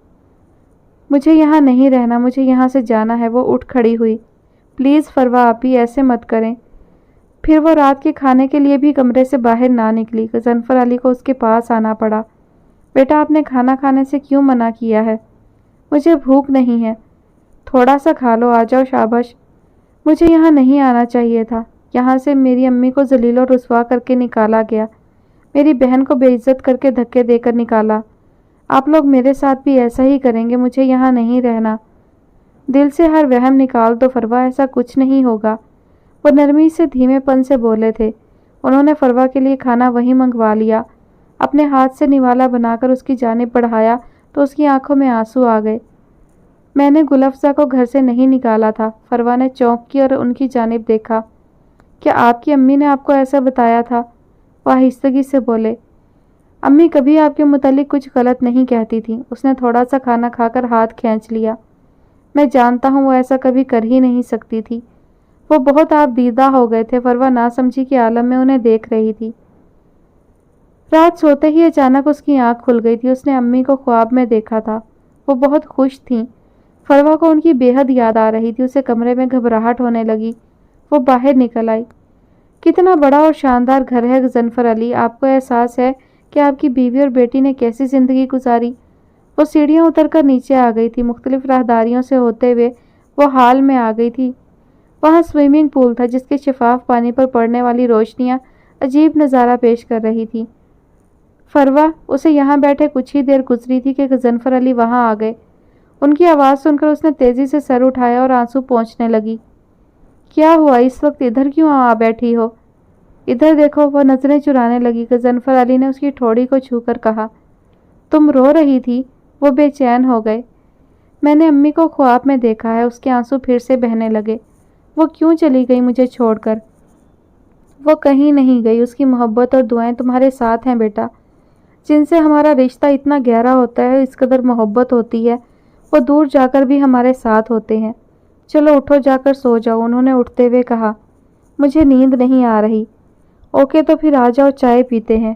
S2: مجھے یہاں نہیں رہنا، مجھے یہاں سے جانا ہے۔ وہ اٹھ کھڑی ہوئی۔ پلیز فروہ آپی ایسے مت کریں۔ پھر وہ رات کے کھانے کے لیے بھی کمرے سے باہر نہ نکلی۔ غضنفر علی کو اس کے پاس آنا پڑا۔ بیٹا آپ نے کھانا کھانے سے کیوں منع کیا ہے؟ مجھے بھوک نہیں ہے۔ تھوڑا سا کھا لو، آ جاؤ شاباش۔ مجھے یہاں نہیں آنا چاہیے تھا۔ یہاں سے میری امی کو ذلیل و رسوا کر کے نکالا گیا، میری بہن کو بے عزت کر کے دھکے دے کر نکالا۔ آپ لوگ میرے ساتھ بھی ایسا ہی کریں گے، مجھے یہاں نہیں رہنا۔ دل سے ہر وہم نکال دو فروہ، ایسا کچھ نہیں ہوگا۔ وہ نرمی سے دھیمے پن سے بولے تھے۔ انہوں نے فروہ کے لیے کھانا وہیں منگوا لیا۔ اپنے ہاتھ سے نوالا بنا کر اس کی جانب بڑھایا تو اس کی آنکھوں میں آنسو آ گئے۔ میں نے گل افزا کو گھر سے نہیں نکالا تھا۔ فروہ نے چونک کی اور ان کی جانب دیکھا۔ کیا آپ کی امی نے آپ کو ایسا بتایا تھا؟ وہ آہستگی سے بولے۔ امی کبھی آپ کے متعلق کچھ غلط نہیں کہتی تھی۔ اس نے تھوڑا سا کھانا کھا کر ہاتھ کھینچ لیا۔ میں جانتا ہوں وہ ایسا کبھی کر ہی نہیں سکتی تھی۔ وہ بہت آپ دیدہ ہو گئے تھے۔ فروہ ناسمجھی کے عالم میں انہیں دیکھ رہی تھی۔ رات سوتے ہی اچانک اس کی آنکھ کھل گئی تھی۔ اس نے امی کو خواب میں دیکھا تھا، وہ بہت خوش تھیں۔ فروہ کو ان کی بے حد یاد آ رہی تھی۔ اسے کمرے میں گھبراہٹ ہونے لگی۔ وہ باہر نکل آئی۔ کتنا بڑا اور شاندار گھر ہے غضنفر علی، آپ کو احساس ہے کہ آپ کی بیوی اور بیٹی نے کیسی زندگی گزاری؟ وہ سیڑھیاں اتر کر نیچے آ گئی تھی۔ مختلف راہداریوں سے ہوتے ہوئے وہ ہال میں آ گئی تھی۔ وہاں سوئمنگ پول تھا جس کے شفاف پانی پر پڑنے والی روشنیاں عجیب نظارہ پیش کر رہی تھی۔ فروہ، اسے یہاں بیٹھے کچھ ہی دیر گزری تھی کہ غضنفر علی وہاں آ گئے۔ ان کی آواز سن کر اس نے تیزی سے سر اٹھایا اور آنسو پونچھنے لگی۔ کیا ہوا؟ اس وقت ادھر کیوں آ بیٹھی ہو؟ ادھر دیکھو۔ وہ نظریں چرانے لگی۔ غضنفر علی نے اس کی ٹھوڑی کو چھو کر کہا۔ تم رو رہی تھی؟ وہ بے چین ہو گئے۔ میں نے امی کو خواب میں دیکھا ہے۔ اس کے آنسو پھر سے بہنے لگے۔ وہ کیوں چلی گئی مجھے چھوڑ کر؟ وہ کہیں نہیں گئی۔ اس کی محبت اور دعائیں تمہارے ساتھ ہیں بیٹا۔ جن سے ہمارا رشتہ اتنا گہرا ہوتا ہے، اس قدر محبت ہوتی ہے، وہ دور جا کر بھی ہمارے ساتھ ہوتے ہیں۔ چلو اٹھو، جا کر سو جاؤ، انہوں نے اٹھتے ہوئے کہا۔ مجھے نیند نہیں آ رہی۔ اوکے تو پھر آ جاؤ، چائے پیتے ہیں۔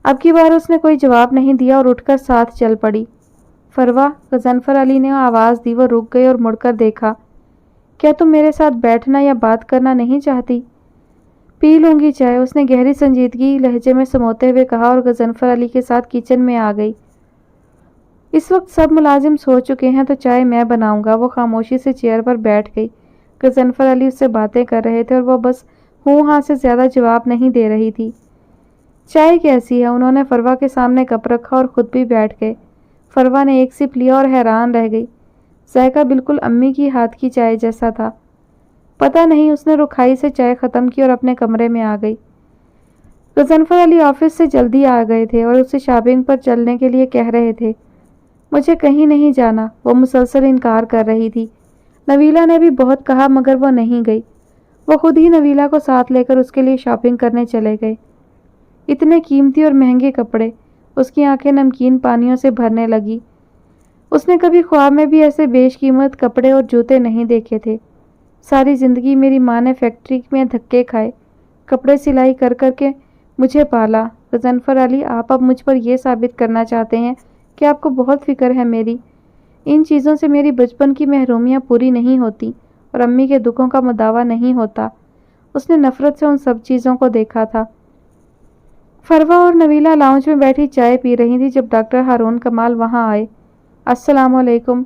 S2: اب کی بار اس نے کوئی جواب نہیں دیا اور اٹھ کر ساتھ چل پڑی۔ فروہ، غضنفر علی نے آواز دی۔ وہ رک گئی اور مڑ کر دیکھا۔ کیا تم میرے ساتھ بیٹھنا یا بات کرنا نہیں چاہتی؟ پی لوں گی چائے، اس نے گہری سنجیدگی لہجے میں سموتے ہوئے کہا اور غضنفر علی کے ساتھ کچن میں آ گئی۔ اس وقت سب ملازم سو چکے ہیں تو چائے میں بناؤں گا۔ وہ خاموشی سے چیئر پر بیٹھ گئی۔ غضنفر علی اس سے باتیں کر رہے تھے اور وہ بس ہوں ہاں سے زیادہ جواب نہیں دے رہی تھی۔ چائے کیسی ہے؟ انہوں نے فروا کے سامنے کپ رکھا اور خود بھی بیٹھ گئے۔ فروا نے ایک سپ لیا اور حیران رہ گئی۔ ذائقہ بالکل امی کی ہاتھ کی چائے جیسا تھا۔ پتہ نہیں، اس نے رکھائی سے چائے ختم کی اور اپنے کمرے میں آ گئی۔ غضنفر علی آفس سے جلدی آ گئے تھے اور اسے شاپنگ پر چلنے کے لیے کہہ رہے تھے۔ مجھے کہیں نہیں جانا، وہ مسلسل انکار کر رہی تھی۔ نویلا نے بھی بہت کہا مگر وہ نہیں گئی۔ وہ خود ہی نویلا کو ساتھ لے کر اس کے لیے شاپنگ کرنے چلے گئے۔ اتنے قیمتی اور مہنگے کپڑے، اس کی آنکھیں نمکین پانیوں سے بھرنے لگی۔ اس نے کبھی خواب میں بھی ایسے بیش قیمت کپڑے اور جوتے نہیں دیکھے تھے۔ ساری زندگی میری ماں نے فیکٹری میں دھکے کھائے، کپڑے سلائی کر کر کے مجھے پالا۔ غضنفر علی، آپ اب مجھ پر یہ ثابت کرنا چاہتے ہیں کہ آپ کو بہت فکر ہے میری۔ ان چیزوں سے میری بچپن کی محرومیاں پوری نہیں ہوتی اور امی کے دکھوں کا مداوع نہیں ہوتا۔ اس نے نفرت سے ان سب چیزوں کو دیکھا تھا۔ فروا اور نویلا لاؤنج میں بیٹھی چائے پی رہی تھی جب ڈاکٹر ہارون کمال وہاں آئے۔ السلام علیکم۔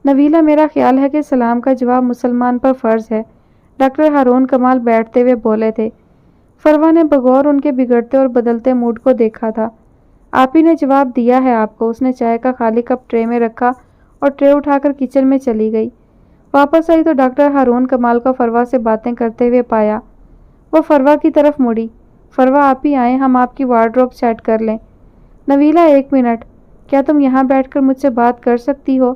S2: نویلا، میرا خیال ہے کہ سلام کا جواب مسلمان پر فرض ہے، ڈاکٹر ہارون کمال بیٹھتے ہوئے بولے تھے۔ فروا نے بغور ان کے بگڑتے اور بدلتے موڈ کو دیکھا تھا۔ آپ ہی نے جواب دیا ہے آپ کو۔ اس نے چائے کا خالی کپ ٹرے میں رکھا اور ٹرے اٹھا کر کچن میں چلی گئی۔ واپس آئی تو ڈاکٹر ہارون کمال کو فروا سے باتیں کرتے ہوئے پایا۔ وہ فروا کی طرف مڑی۔ فروا، آپ ہی آئیں، ہم آپ کی وارڈروب سیٹ کر لیں۔ نویلا، ایک منٹ، کیا تم یہاں بیٹھ کر مجھ سے بات کر سکتی ہو؟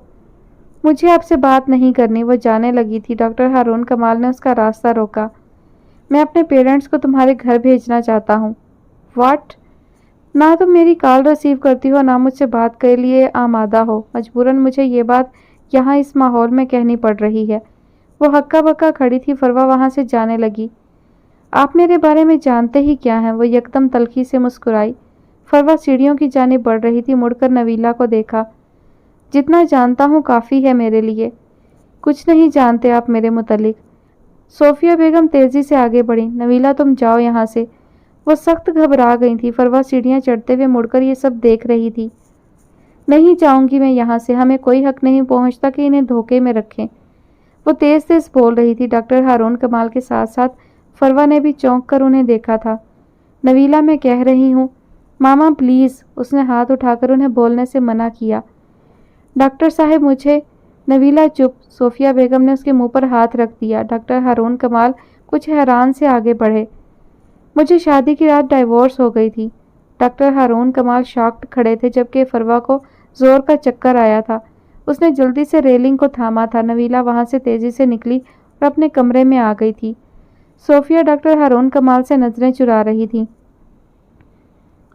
S2: مجھے آپ سے بات نہیں کرنی، وہ جانے لگی تھی۔ ڈاکٹر ہارون کمال نے اس کا راستہ روکا۔ میں اپنے پیرنٹس کو تمہارے گھر بھیجنا چاہتا ہوں۔ واٹ؟ نہ تم میری کال ریسیو کرتی ہو، نہ مجھ سے بات کے لیے آمادہ ہو۔ مجبوراً مجھے یہ بات یہاں اس ماحول میں کہنی پڑ رہی ہے۔ وہ ہکا بکا کھڑی تھی۔ فروا وہاں سے جانے لگی۔ آپ میرے بارے میں جانتے ہی کیا ہیں؟ وہ یکدم تلخی سے مسکرائی۔ فروا سیڑھیوں کی جانب بڑھ رہی تھی، مڑ کر نویلا کو دیکھا۔ جتنا جانتا ہوں کافی ہے میرے لیے۔ کچھ نہیں جانتے آپ میرے متعلق۔ صوفیہ بیگم تیزی سے آگے بڑھی۔ نویلا، تم جاؤ یہاں سے۔ وہ سخت گھبرا گئی تھی۔ فروا سیڑھیاں چڑھتے ہوئے مڑ کر یہ سب دیکھ رہی تھی۔ نہیں جاؤں گی میں یہاں سے، ہمیں کوئی حق نہیں پہنچتا کہ انہیں دھوکے میں رکھیں۔ وہ تیز تیز بول رہی تھی۔ ڈاکٹر ہارون کمال کے ساتھ ساتھ فروا نے بھی چونک کر انہیں دیکھا تھا۔ نویلا، میں کہہ رہی ہوں، ماما پلیز۔ اس نے ہاتھ اٹھا کر انہیں بولنے سے منع کیا۔ ڈاکٹر صاحب مجھے… نویلا چپ۔ صوفیہ بیگم نے اس کے منہ پر ہاتھ رکھ دیا۔ ڈاکٹر ہارون کمال کچھ حیران سے آگے بڑھے۔ مجھے شادی کی رات ڈائیورس ہو گئی تھی۔ ڈاکٹر ہارون کمال شاکڈ کھڑے تھے جبکہ فروا کو زور کا چکر آیا تھا۔ اس نے جلدی سے ریلنگ کو تھاما تھا۔ نویلا وہاں سے تیزی سے نکلی اور اپنے کمرے میں آ گئی تھی۔ صوفیہ ڈاکٹر ہارون کمال سے نظریں چرا رہی تھی۔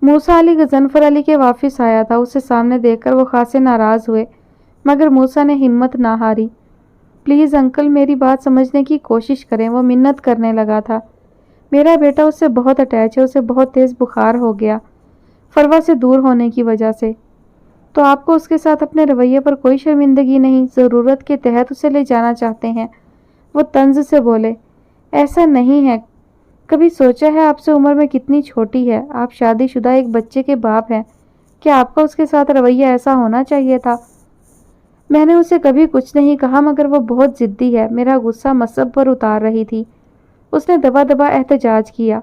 S2: موسیٰ علی غضنفر علی کے واپس آیا تھا۔ اسے سامنے دیکھ کر وہ خاصے ناراض ہوئے مگر موسیٰ نے ہمت نہ ہاری۔ پلیز انکل، میری بات سمجھنے کی کوشش کریں، وہ منت کرنے لگا تھا۔ میرا بیٹا اس سے بہت اٹیچ ہے، اسے بہت تیز بخار ہو گیا فروا سے دور ہونے کی وجہ سے۔ تو آپ کو اس کے ساتھ اپنے رویے پر کوئی شرمندگی نہیں؟ ضرورت کے تحت اسے لے جانا چاہتے ہیں؟ وہ طنز سے بولے۔ ایسا نہیں ہے۔ کبھی سوچا ہے آپ سے عمر میں کتنی چھوٹی ہے؟ آپ شادی شدہ ایک بچے کے باپ ہیں۔ کیا آپ کا اس کے ساتھ رویہ ایسا ہونا چاہیے تھا؟ میں نے اسے کبھی کچھ نہیں کہا مگر وہ بہت ضدی ہے۔ میرا غصہ مصب پر اتار رہی تھی۔ اس نے دبا دبا احتجاج کیا۔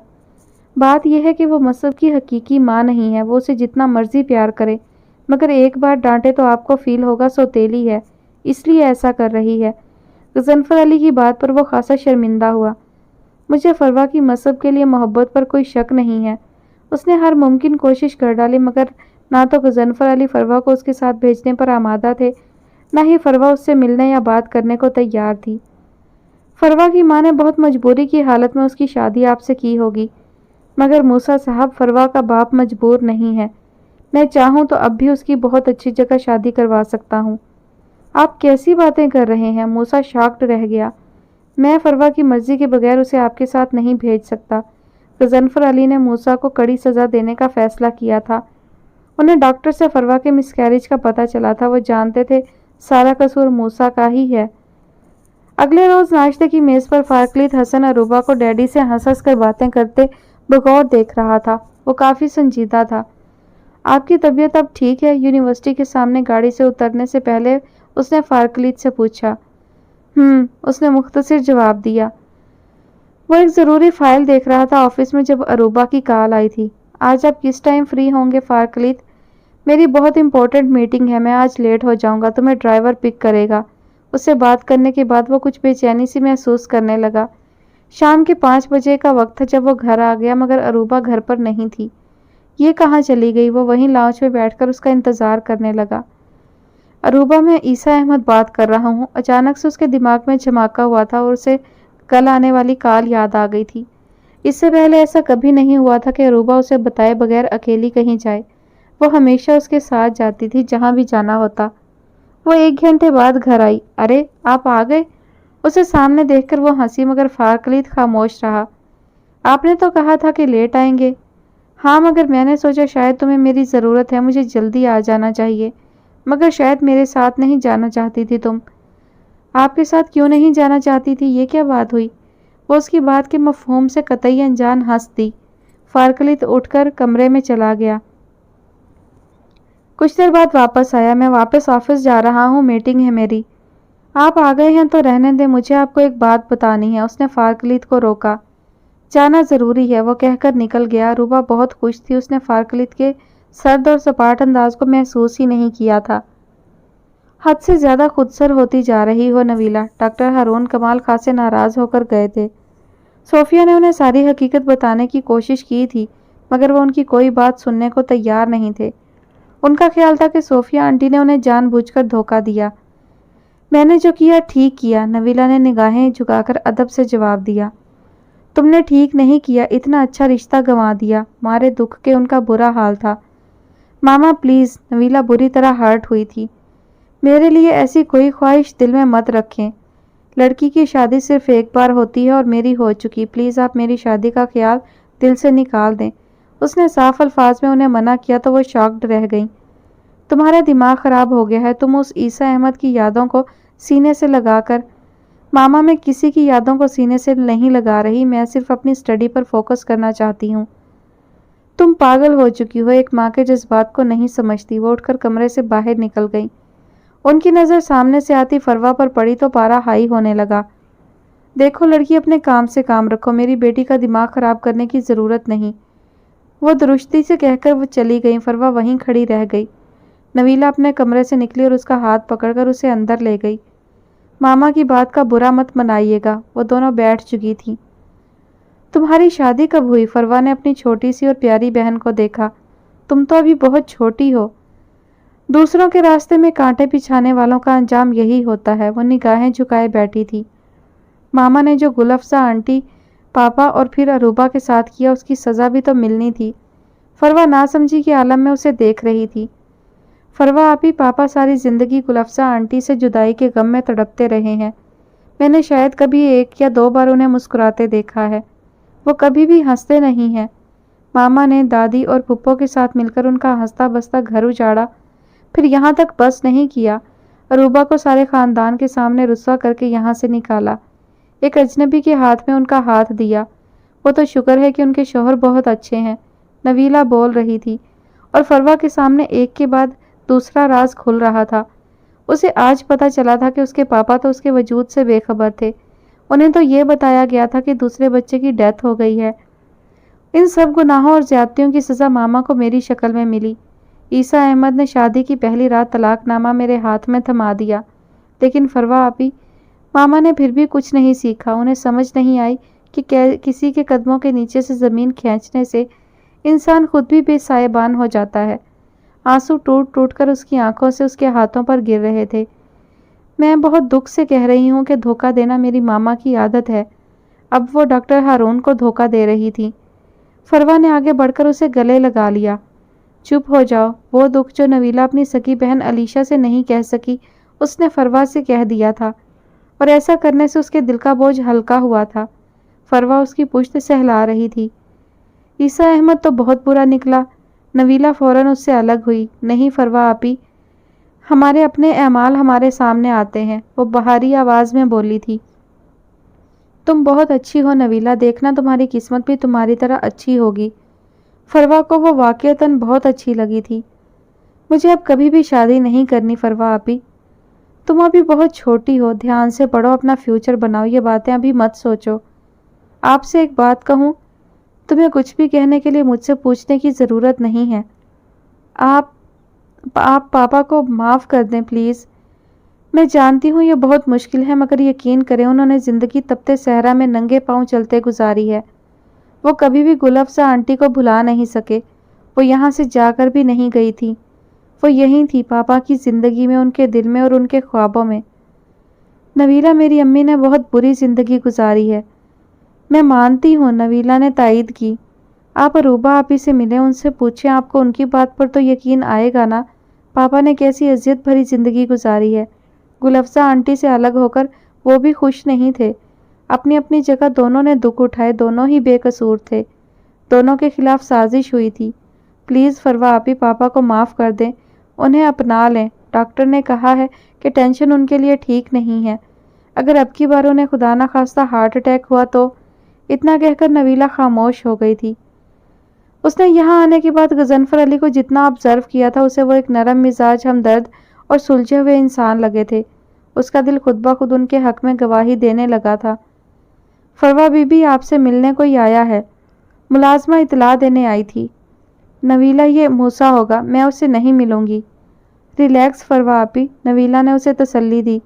S2: بات یہ ہے کہ وہ مصب کی حقیقی ماں نہیں ہے۔ وہ اسے جتنا مرضی پیار کرے مگر ایک بار ڈانٹے تو آپ کو فیل ہوگا سوتیلی ہے، اس لیے ایسا کر رہی ہے۔ غضنفر علی کی بات پر وہ خاصا شرمندہ ہوا۔ مجھے فروا کی مصب کے لیے محبت پر کوئی شک نہیں ہے۔ اس نے ہر ممکن کوشش کر ڈالی مگر نہ تو غضنفر علی فروا کو اس کے ساتھ بھیجنے پر آمادہ تھے، نہ ہی فروا اس سے ملنے یا بات کرنے کو تیار تھی۔ فروا کی ماں نے بہت مجبوری کی حالت میں اس کی شادی آپ سے کی ہوگی مگر موسیٰ صاحب، فروا کا باپ مجبور نہیں ہے۔ میں چاہوں تو اب بھی اس کی بہت اچھی جگہ شادی کروا سکتا ہوں۔ آپ کیسی باتیں کر رہے ہیں؟ موسیٰ شاکڈ رہ گیا۔ میں فروا کی مرضی کے بغیر اسے آپ کے ساتھ نہیں بھیج سکتا۔ غضنفر علی نے موسیٰ کو کڑی سزا دینے کا فیصلہ کیا تھا۔ انہیں ڈاکٹر سے فروا کے مسکیریج کا پتہ چلا تھا۔ وہ جانتے تھے سارا قصور موسیٰ کا ہی ہے۔ اگلے روز ناشتے کی میز پر فارکلیت حسن عروبہ کو ڈیڈی سے ہنس ہنس کر باتیں کرتے بغور دیکھ رہا تھا۔ وہ کافی سنجیدہ تھا۔ آپ کی طبیعت اب ٹھیک ہے؟ یونیورسٹی کے سامنے گاڑی سے اترنے سے پہلے اس نے فارکلیت سے پوچھا۔ اس نے مختصر جواب دیا۔ وہ ایک ضروری فائل دیکھ رہا تھا آفس میں جب عروبہ کی کال آئی تھی۔ آج آپ کس ٹائم فری ہوں گے فارکلیت؟ میری بہت امپورٹنٹ میٹنگ ہے، میں آج لیٹ ہو جاؤں گا، تمہیں ڈرائیور پک کرے گا۔ اس سے بات کرنے کے بعد وہ کچھ بے چینی سی محسوس کرنے لگا۔ شام کے 5 بجے کا وقت تھا جب وہ گھر آ گیا، مگر اروبا گھر پر نہیں تھی۔ یہ کہاں چلی گئی؟ وہ وہیں لاؤنج میں بیٹھ کر اس کا انتظار کرنے لگا۔ اروبا، میں عیسیٰ احمد بات کر رہا ہوں۔ اچانک سے اس کے دماغ میں جھماکا ہوا تھا اور اسے کل آنے والی کال یاد آ گئی تھی۔ اس سے پہلے ایسا کبھی نہیں ہوا تھا کہ اروبا اسے بتائے بغیر اکیلی کہیں جائے۔ وہ ہمیشہ اس کے ساتھ جاتی تھی جہاں بھی جانا ہوتا۔ وہ 1 گھنٹے بعد گھر آئی۔ ارے آپ آ گئے؟ اسے سامنے دیکھ کر وہ ہنسی، مگر فارکلیت خاموش رہا۔ آپ نے تو کہا تھا کہ لیٹ آئیں گے۔ ہاں، مگر میں نے سوچا شاید تمہیں میری ضرورت ہے، مجھے جلدی آ جانا چاہیے۔ مگر شاید میرے ساتھ نہیں جانا چاہتی تھی تم۔ آپ کے ساتھ کیوں نہیں جانا چاہتی تھی؟ یہ کیا بات ہوئی؟ وہ اس کی بات کے مفہوم سے قطعی انجان ہنس دی۔ فارکلیت اٹھ کر کمرے میں چلا گیا۔ کچھ دیر بعد واپس آیا۔ میں واپس آفس جا رہا ہوں، میٹنگ ہے میری۔ آپ آ گئے ہیں تو رہنے دیں، مجھے آپ کو ایک بات بتانی ہے۔ اس نے فارکلیت کو روکا۔ جانا ضروری ہے، وہ کہہ کر نکل گیا۔ روبا بہت خوش تھی، اس نے فارکلیت کے سرد اور سپاٹ انداز کو محسوس ہی نہیں کیا تھا۔ حد سے زیادہ خودسر ہوتی جا رہی ہو نویلا۔ ڈاکٹر ہارون کمال خاصے ناراض ہو کر گئے تھے۔ صوفیہ نے انہیں ساری حقیقت بتانے کی کوشش کی تھی، مگر وہ ان کی کوئی بات سننے کو تیار نہیں تھے۔ ان کا خیال تھا کہ صوفیہ آنٹی نے انہیں جان بوجھ کر دھوکہ دیا۔ میں نے جو کیا ٹھیک کیا، نویلا نے نگاہیں جھکا کر ادب سے جواب دیا۔ تم نے ٹھیک نہیں کیا، اتنا اچھا رشتہ گنوا دیا۔ مارے دکھ کے ان کا برا حال تھا۔ ماما پلیز، نویلا بری طرح ہرٹ ہوئی تھی۔ میرے لیے ایسی کوئی خواہش دل میں مت رکھیں۔ لڑکی کی شادی صرف ایک بار ہوتی ہے اور میری ہو چکی، پلیز آپ میری شادی کا خیال دل سے نکال دیں۔ اس نے صاف الفاظ میں انہیں منع کیا تو وہ شاکڈ رہ گئیں۔ تمہارا دماغ خراب ہو گیا ہے، تم اس عیسیٰ احمد کی یادوں کو سینے سے لگا کر۔ ماما، میں کسی کی یادوں کو سینے سے نہیں لگا رہی، میں صرف اپنی اسٹڈی پر فوکس کرنا چاہتی ہوں۔ تم پاگل ہو چکی ہو، ایک ماں کے جذبات کو نہیں سمجھتی۔ وہ اٹھ کر کمرے سے باہر نکل گئی۔ ان کی نظر سامنے سے آتی فروا پر پڑی تو پارا ہائی ہونے لگا۔ دیکھو لڑکی، اپنے کام سے کام رکھو، میری بیٹی کا دماغ خراب کرنے کی ضرورت نہیں۔ وہ درشتی سے کہہ کر وہ چلی گئی۔ فروا وہیں کھڑی رہ گئی۔ نویلا اپنے کمرے سے نکلی اور اس کا ہاتھ پکڑ کر اسے اندر لے گئی۔ ماما کی بات کا برا مت منائیے گا۔ وہ دونوں بیٹھ چکی تھیں۔ تمہاری شادی کب ہوئی؟ فروا نے اپنی چھوٹی سی اور پیاری بہن کو دیکھا۔ تم تو ابھی بہت چھوٹی ہو۔ دوسروں کے راستے میں کانٹے بچھانے والوں کا انجام یہی ہوتا ہے۔ وہ نگاہیں جھکائے بیٹھی تھی۔ ماما نے جو گل افزا آنٹی، پاپا اور پھر اروبا کے ساتھ کیا، اس کی سزا بھی تو ملنی تھی۔ فروا ناسمجھی کے عالم میں اسے دیکھ رہی تھی۔ فروا آپی، پاپا ساری زندگی گل افزا آنٹی سے جدائی کے غم میں تڑپتے رہے ہیں۔ میں نے شاید کبھی 1 یا 2 بار انہیں مسکراتے دیکھا ہے۔ وہ کبھی بھی ہنستے نہیں ہیں۔ ماما نے دادی اور پھپھو کے ساتھ مل کر ان کا ہنستا بستا گھر اجاڑا، پھر یہاں تک بس نہیں کیا، اروبا کو سارے خاندان کے سامنے رسوا کر کے یہاں سے نکالا، ایک اجنبی کے ہاتھ میں ان کا ہاتھ دیا۔ وہ تو شکر ہے کہ ان کے شوہر بہت اچھے ہیں، نویلا بول رہی تھی، اور فروا کے سامنے ایک کے بعد دوسرا راز کھل رہا تھا۔ اسے آج پتہ چلا تھا کہ اس کے پاپا تو اس کے وجود سے بے خبر تھے۔ انہیں تو یہ بتایا گیا تھا کہ دوسرے بچے کی ڈیتھ ہو گئی ہے۔ ان سب گناہوں اور زیادتیوں کی سزا ماما کو میری شکل میں ملی۔ عیسیٰ احمد نے شادی کی پہلی رات طلاق نامہ میرے ہاتھ میں تھما دیا، لیکن فروا آپی، ماما نے پھر بھی کچھ نہیں سیکھا۔ انہیں سمجھ نہیں آئی کہ کسی کے قدموں کے نیچے سے زمین کھینچنے سے انسان خود بھی بے سایبان ہو جاتا ہے۔ آنسو ٹوٹ ٹوٹ کر اس کی آنکھوں سے اس کے ہاتھوں پر گر رہے تھے۔ میں بہت دکھ سے کہہ رہی ہوں کہ دھوکہ دینا میری ماما کی عادت ہے۔ اب وہ ڈاکٹر ہارون کو دھوکہ دے رہی تھی۔ فروا نے آگے بڑھ کر اسے گلے لگا لیا۔ چپ ہو جاؤ۔ وہ دکھ جو نویلا اپنی سکی بہن علیشا سے نہیں کہہ سکی، اس نے فروا سے کہہ دیا تھا، اور ایسا کرنے سے اس کے دل کا بوجھ ہلکا ہوا تھا۔ فروا اس کی پشت سہلا رہی تھی۔ عیسیٰ احمد تو بہت برا نکلا۔ نویلا فوراً اس سے الگ ہوئی۔ نہیں فروا آپی، ہمارے اپنے اعمال ہمارے سامنے آتے ہیں، وہ بہاری آواز میں بولی تھی۔ تم بہت اچھی ہو نویلا، دیکھنا تمہاری قسمت بھی تمہاری طرح اچھی ہوگی۔ فروا کو وہ واقعتاً بہت اچھی لگی تھی۔ مجھے اب کبھی بھی شادی نہیں کرنی فروا آپی۔ تم ابھی بہت چھوٹی ہو، دھیان سے پڑھو، اپنا فیوچر بناؤ، یہ باتیں ابھی مت سوچو۔ آپ سے ایک بات کہوں، تمہیں کچھ بھی کہنے کے لیے مجھ سے پوچھنے کی ضرورت نہیں ہے۔ آپ پاپا کو معاف کر دیں پلیز۔ میں جانتی ہوں یہ بہت مشکل ہے، مگر یقین کریں انہوں نے زندگی تپتے صحرا میں ننگے پاؤں چلتے گزاری ہے۔ وہ کبھی بھی گل افزا آنٹی کو بھلا نہیں سکے۔ وہ یہاں سے جا کر بھی نہیں گئی تھی۔ وہ یہیں تھی، پاپا کی زندگی میں، ان کے دل میں اور ان کے خوابوں میں۔ نویلا، میری امی نے بہت بری زندگی گزاری ہے۔ میں مانتی ہوں، نویلا نے تائید کی۔ آپ اروبا آپی سے ملیں، ان سے پوچھیں، آپ کو ان کی بات پر تو یقین آئے گا نا، پاپا نے کیسی اذیت بھری زندگی گزاری ہے۔ گل افزا آنٹی سے الگ ہو کر وہ بھی خوش نہیں تھے۔ اپنی اپنی جگہ دونوں نے دکھ اٹھائے، دونوں ہی بے قصور تھے، دونوں کے خلاف سازش ہوئی تھی۔ پلیز فروا آپی پاپا کو معاف کر دیں، انہیں اپنا لیں۔ ڈاکٹر نے کہا ہے کہ ٹینشن ان کے لیے ٹھیک نہیں ہے۔ اگر اب کی بار انہیں خدا نہ خواستہ ہارٹ اٹیک ہوا تو… اتنا کہہ کر نویلا خاموش ہو گئی تھی۔ اس نے یہاں آنے کے بعد غضنفر علی کو جتنا آبزرو کیا تھا، اسے وہ ایک نرم مزاج، ہمدرد اور سلجھے ہوئے انسان لگے تھے۔ اس کا دل خود بخود ان کے حق میں گواہی دینے لگا تھا۔ فروا بی بی آپ سے ملنے کوئی آیا ہے، ملازمہ اطلاع دینے آئی تھی۔ نویلا، یہ موسیٰ ہوگا، میں اس سے نہیں ملوں گی۔ ریلیکس فروا آپی، نویلا نے اسے تسلی دی۔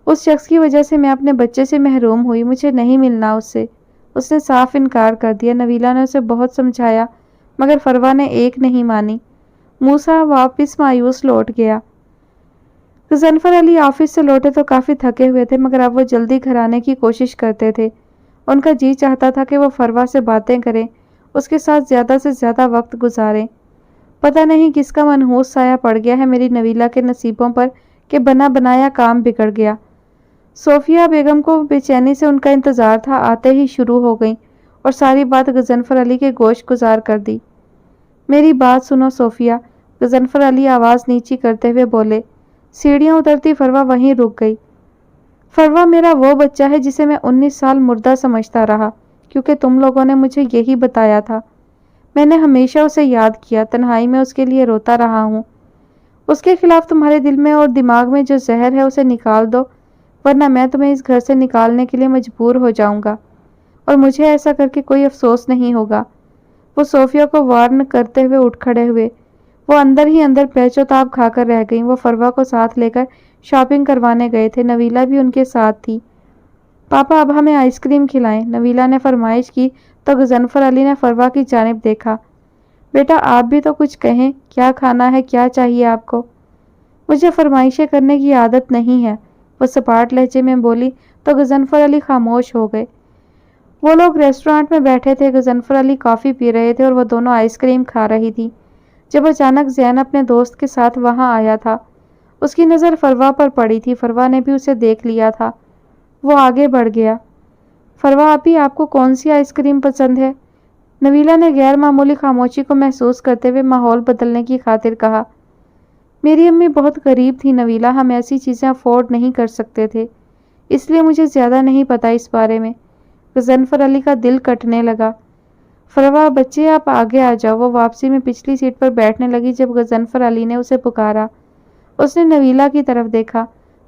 S2: اس شخص کی وجہ سے میں اپنے بچے سے محروم ہوئی، مجھے نہیں ملنا اس سے۔ اس نے صاف انکار کر دیا۔ نویلا نے اسے بہت سمجھایا مگر فروا نے ایک نہیں مانی۔ موسیٰ واپس مایوس لوٹ گیا۔ غضنفر علی آفس سے لوٹے تو کافی تھکے ہوئے تھے، مگر اب وہ جلدی گھر آنے کی کوشش کرتے تھے۔ ان کا جی چاہتا تھا کہ وہ فروا سے باتیں کریں، اس کے ساتھ زیادہ سے زیادہ وقت گزاریں۔ پتہ نہیں کس کا منحوس سایہ پڑ گیا ہے میری نویلا کے نصیبوں پر کہ بنا بنایا کام بگڑ گیا۔ صوفیہ بیگم کو بے چینی سے ان کا انتظار تھا، آتے ہی شروع ہو گئیں اور ساری بات غضنفر علی کے گوش گزار کر دی۔ میری بات سنو صوفیہ، غضنفر علی آواز نیچی کرتے ہوئے بولے۔ سیڑھیاں اترتی فروا وہیں رک گئی۔ فروا میرا وہ بچہ ہے جسے میں 19 سال مردہ سمجھتا رہا، کیونکہ تم لوگوں نے مجھے یہی بتایا تھا۔ میں نے ہمیشہ اسے یاد کیا، تنہائی میں اس کے لیے روتا رہا ہوں۔ اس کے خلاف تمہارے دل میں اور دماغ میں جو زہر ہے اسے نکال دو، ورنہ میں تمہیں اس گھر سے نکالنے کے لیے مجبور ہو جاؤں گا، اور مجھے ایسا کر کے کوئی افسوس نہیں ہوگا۔ وہ صوفیہ کو وارن کرتے ہوئے اٹھ کھڑے ہوئے۔ وہ اندر ہی اندر پیچ و تاب کھا کر رہ گئیں۔ وہ فروا کو ساتھ لے کر شاپنگ کروانے گئے تھے، نویلا بھی ان کے ساتھ تھی۔ پاپا اب ہمیں آئس کریم کھلائیں، نویلا نے فرمائش کی تو غضنفر علی نے فروا کی جانب دیکھا۔ بیٹا آپ بھی تو کچھ کہیں، کیا کھانا ہے، کیا چاہیے آپ کو؟ مجھے فرمائشیں کرنے کی عادت نہیں ہے، وہ سپاٹ لہجے میں بولی تو غضنفر علی خاموش ہو گئے۔ وہ لوگ ریسٹورانٹ میں بیٹھے تھے، غضنفر علی کافی پی رہے تھے اور وہ دونوں آئس کریم کھا رہی تھی، جب اچانک زین اپنے دوست کے ساتھ وہاں آیا تھا۔ اس کی نظر فروا پر پڑی تھی، فروا نے بھی اسے دیکھ لیا تھا۔ وہ آگے بڑھ گیا۔ فروا آپی آپ کو کون سی آئس کریم پسند ہے؟ نویلا نے غیر معمولی خاموشی کو محسوس کرتے ہوئے ماحول بدلنے کی خاطر کہا۔ میری امی بہت غریب تھی نویلا، ہم ایسی چیزیں افورڈ نہیں کر سکتے تھے، اس لیے مجھے زیادہ نہیں پتا اس بارے میں۔ غضنفر علی کا دل کٹنے لگا۔ فروا بچے آپ آگے آ جاؤ۔ وہ واپسی میں پچھلی سیٹ پر بیٹھنے لگی جب غضنفر علی نے اسے پکارا۔ اس نے نویلا کی طرف دیکھا۔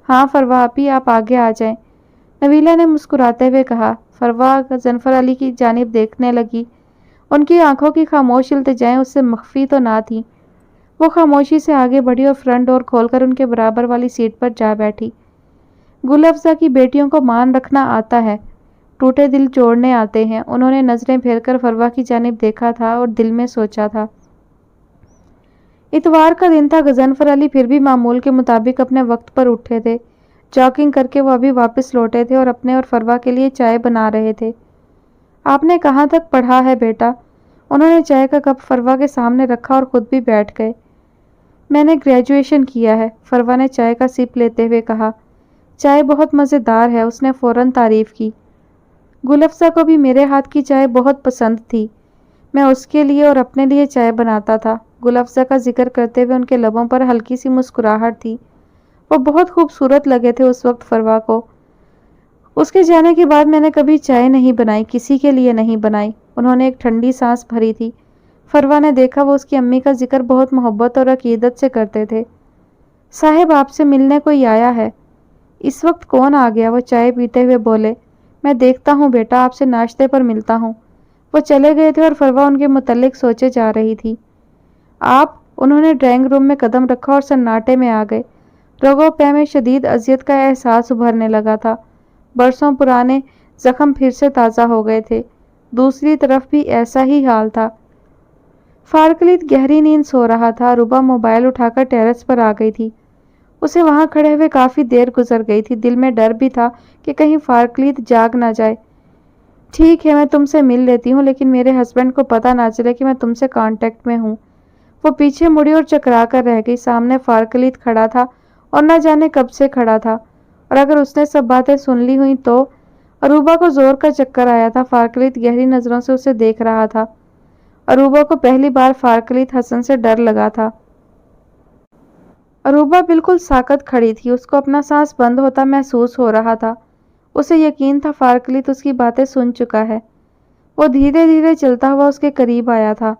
S2: ہاں فروا آپی آپ آگے آ جائیں، نویلا نے مسکراتے ہوئے کہا۔ فروا غضنفر علی کی جانب دیکھنے لگی۔ ان کی آنکھوں کی خاموش التجائیں اس سے مخفی تو نہ تھیں۔ وہ خاموشی سے آگے بڑھی اور فرنٹ ڈور کھول کر ان کے برابر والی سیٹ پر جا بیٹھی۔ گل افزا کی بیٹیوں کو مان رکھنا آتا ہے، ٹوٹے دل جوڑنے آتے ہیں۔ انہوں نے نظریں پھیر کر فروا کی جانب دیکھا تھا اور دل میں سوچا تھا۔ اتوار کا دن تھا، غضنفر علی پھر بھی معمول کے مطابق اپنے وقت پر اٹھے تھے۔ جاگنگ کر کے وہ ابھی واپس لوٹے تھے اور اپنے اور فروا کے لیے چائے بنا رہے تھے۔ آپ نے کہاں تک پڑھا ہے بیٹا؟ انہوں نے چائے کا کپ فروا کے سامنے رکھا اور خود بھی بیٹھ گئے۔ میں نے گریجویشن کیا ہے، فروا نے چائے کا سپ لیتے ہوئے کہا۔ چائے بہت مزیدار ہے، اس نے فوراً تعریف کی۔ گل افزا کو بھی میرے ہاتھ کی چائے بہت پسند تھی، میں اس کے لیے اور اپنے لیے چائے بناتا تھا۔ گل افزا کا ذکر کرتے ہوئے ان کے لبوں پر ہلکی سی مسکراہٹ تھی۔ وہ بہت خوبصورت لگے تھے اس وقت فروا کو۔ اس کے جانے کے بعد میں نے کبھی چائے نہیں بنائی، کسی کے لیے نہیں بنائی۔ انہوں نے ایک ٹھنڈی سانس بھری تھی۔ فروا نے دیکھا وہ اس کی امی کا ذکر بہت محبت اور عقیدت سے کرتے تھے۔ صاحب آپ سے ملنے کوئی آیا ہے۔ اس وقت کون آ گیا؟ وہ چائے پیتے ہوئے بولے۔ میں دیکھتا ہوں بیٹا، آپ سے ناشتے پر ملتا ہوں۔ وہ چلے گئے تھے اور فروا ان کے متعلق سوچے جا رہی تھی۔ آپ؟ انہوں نے ڈرائنگ روم میں قدم رکھا اور سناٹے میں آ گئے۔ رگوں پہ میں شدید اذیت کا احساس ابھرنے لگا تھا۔ برسوں پرانے زخم پھر سے تازہ ہو گئے تھے۔ دوسری طرف بھی ایسا ہی حال تھا۔ فارکلیت گہری نیند سو رہا تھا۔ روبا موبائل اٹھا کر ٹیرس پر آ گئی تھی۔ اسے وہاں کھڑے ہوئے کافی دیر گزر گئی تھی۔ دل میں ڈر بھی تھا کہ کہیں فارکلیت جاگ نہ جائے۔ ٹھیک ہے، میں تم سے مل لیتی ہوں، لیکن میرے ہسبینڈ کو پتہ نہ چلے کہ میں تم سے کانٹیکٹ میں ہوں۔ وہ پیچھے مڑی اور چکرا کر رہ گئی۔ سامنے فارکلیت کھڑا تھا اور نہ جانے کب سے کھڑا تھا، اور اگر اس نے سب باتیں سن لی ہوئی تو۔ اروبا کو زور کا چکر آیا تھا۔ فارکلیت گہری نظروں سے اسے دیکھ رہا تھا۔ اروبا کو پہلی بار فارکلیت حسن سے ڈر لگا تھا۔ اروبا بالکل ساکت کھڑی تھی۔ اس کو اپنا سانس بند ہوتا محسوس ہو رہا تھا۔ اسے یقین تھا فارکلیت اس کی باتیں سن چکا ہے۔ وہ دھیرے دھیرے چلتا ہوا اس کے قریب آیا تھا۔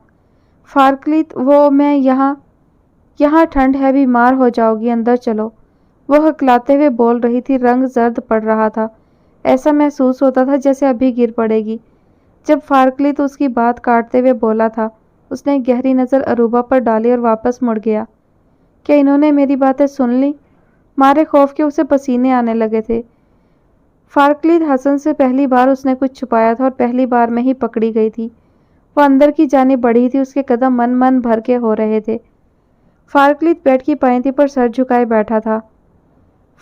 S2: فارکلیت، میں یہاں ٹھنڈ ہے، بیمار ہو جاؤ گی، اندر چلو۔ وہ ہکلاتے ہوئے بول رہی تھی۔ رنگ زرد پڑ رہا تھا۔ ایسا محسوس ہوتا تھا جیسے ابھی گر پڑے گی۔ جب فارکلیت اس کی بات کاٹتے ہوئے بولا تھا، اس نے گہری نظر اروبا پر ڈالی اور واپس مڑ گیا۔ کیا انہوں نے میری باتیں سن لی؟ مارے خوف کے اسے پسینے آنے لگے تھے۔ فارکلیت حسن سے پہلی بار اس نے کچھ چھپایا تھا اور پہلی بار میں ہی پکڑی گئی تھی۔ وہ اندر کی جانب بڑھی تھی۔ اس کے قدم من بھر کے ہو رہے تھے۔ فارکلیت بیڈ کی پائنتی پر سر جھکائے بیٹھا تھا۔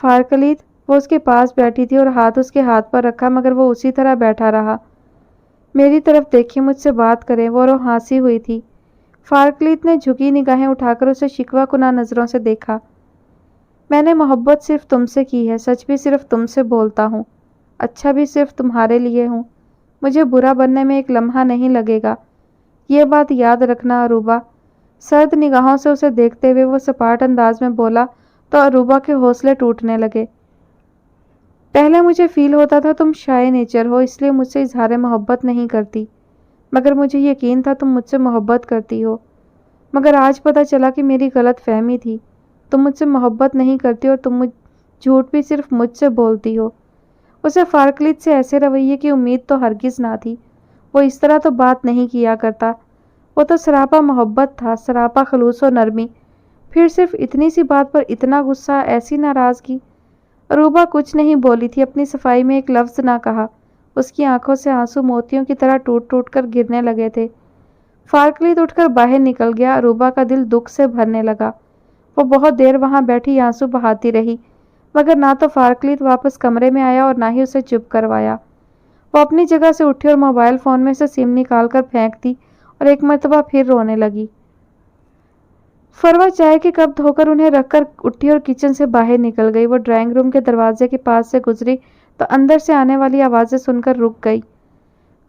S2: فارکلیت، وہ اس کے پاس بیٹھی تھی اور ہاتھ اس کے ہاتھ پر رکھا، مگر وہ اسی طرح بیٹھا رہا۔ میری طرف دیکھیں، مجھ سے بات کریں۔ وہ ہنسی ہوئی تھی۔ فارکلیت نے جھکی نگاہیں اٹھا کر اسے شکوہ کناں نظروں سے دیکھا۔ میں نے محبت صرف تم سے کی ہے، سچ بھی صرف تم سے بولتا ہوں، اچھا بھی صرف تمہارے لیے ہوں۔ مجھے برا بننے میں ایک لمحہ نہیں لگے گا، یہ بات یاد رکھنا اروبا۔ سرد نگاہوں سے اسے دیکھتے ہوئے وہ سپاٹ انداز میں بولا تو اروبا کے حوصلے ٹوٹنے لگے۔ پہلے مجھے فیل ہوتا تھا تم شائع نیچر ہو، اس لیے مجھ سے اظہار محبت نہیں کرتی، مگر مجھے یقین تھا تم مجھ سے محبت کرتی ہو۔ مگر آج پتہ چلا کہ میری غلط فہمی تھی۔ تم مجھ سے محبت نہیں کرتی اور تم جھوٹ بھی صرف مجھ سے بولتی ہو۔ اسے فارکلیت سے ایسے رویے کی امید تو ہرگز نہ تھی۔ وہ اس طرح تو بات نہیں کیا کرتا۔ وہ تو سراپا محبت تھا، سراپا خلوص و نرمی۔ پھر صرف اتنی سی بات پر اتنا غصہ، ایسی ناراضگی۔ اروبا کچھ نہیں بولی تھی، اپنی صفائی میں ایک لفظ نہ کہا۔ اس کی آنکھوں سے آنسو موتیوں کی طرح ٹوٹ ٹوٹ کر گرنے لگے تھے۔ فارکلیت اٹھ کر باہر نکل گیا۔ اروبا کا دل دکھ سے بھرنے لگا۔ وہ بہت دیر وہاں بیٹھی آنسو بہاتی رہی، مگر نہ تو فارکلیت واپس کمرے میں آیا اور نہ ہی اسے چپ کروایا۔ وہ اپنی جگہ سے اٹھی اور موبائل فون میں سے سم نکال کر پھینک دی اور ایک مرتبہ پھر رونے لگی۔ فروا چائے کے کپ دھو کر انہیں رکھ کر اٹھی اور کچن سے باہر نکل گئی۔ وہ ڈرائنگ روم کے دروازے کے پاس سے گزری تو اندر سے آنے والی آوازیں سن کر رک گئی۔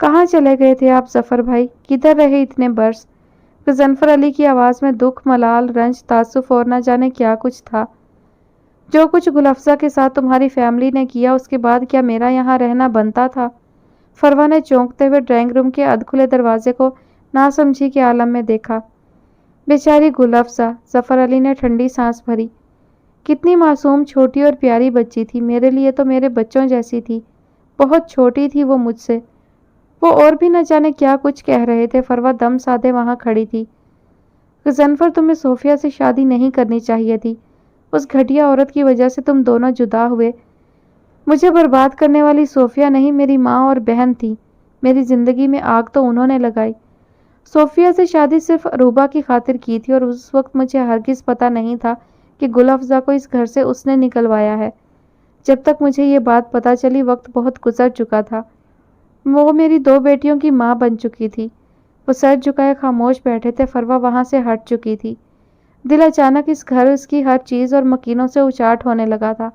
S2: کہاں چلے گئے تھے آپ ظفر بھائی؟ کدھر رہے اتنے برس؟ غضنفر علی کی آواز میں دکھ، ملال، رنج، تاسف اور نہ جانے کیا کچھ تھا۔ جو کچھ گل افزا کے ساتھ تمہاری فیملی نے کیا، اس کے بعد کیا میرا یہاں رہنا بنتا تھا؟ فروا نے چونکتے ہوئے ڈرائنگ روم کے ادھ کھلے دروازے کو ناسمجھی کے عالم میں دیکھا۔ بیچاری گل افزا، ظفر علی نے ٹھنڈی سانس بھری۔ کتنی معصوم، چھوٹی اور پیاری بچی تھی، میرے لیے تو میرے بچوں جیسی تھی۔ بہت چھوٹی تھی وہ مجھ سے۔ وہ اور بھی نہ جانے کیا کچھ کہہ رہے تھے۔ فروا دم سادے وہاں کھڑی تھی۔ غضنفر، تمہیں صوفیہ سے شادی نہیں کرنی چاہیے تھی۔ اس گھٹیا عورت کی وجہ سے تم دونوں جدا ہوئے۔ مجھے برباد کرنے والی صوفیہ نہیں، میری ماں اور بہن تھی۔ میری زندگی میں آگ تو انہوں نے لگائی۔ صوفیہ سے شادی صرف اروبا کی خاطر کی تھی، اور اس وقت مجھے ہرگز پتہ نہیں تھا کہ گل افزا کو اس گھر سے اس نے نکلوایا ہے۔ جب تک مجھے یہ بات پتہ چلی، وقت بہت گزر چکا تھا۔ وہ میری 2 بیٹیوں کی ماں بن چکی تھی۔ وہ سر جھکائے خاموش بیٹھے تھے۔ فروا وہاں سے ہٹ چکی تھی۔ دل اچانک اس گھر، اس کی ہر چیز اور مکینوں سے اچاٹ ہونے لگا تھا۔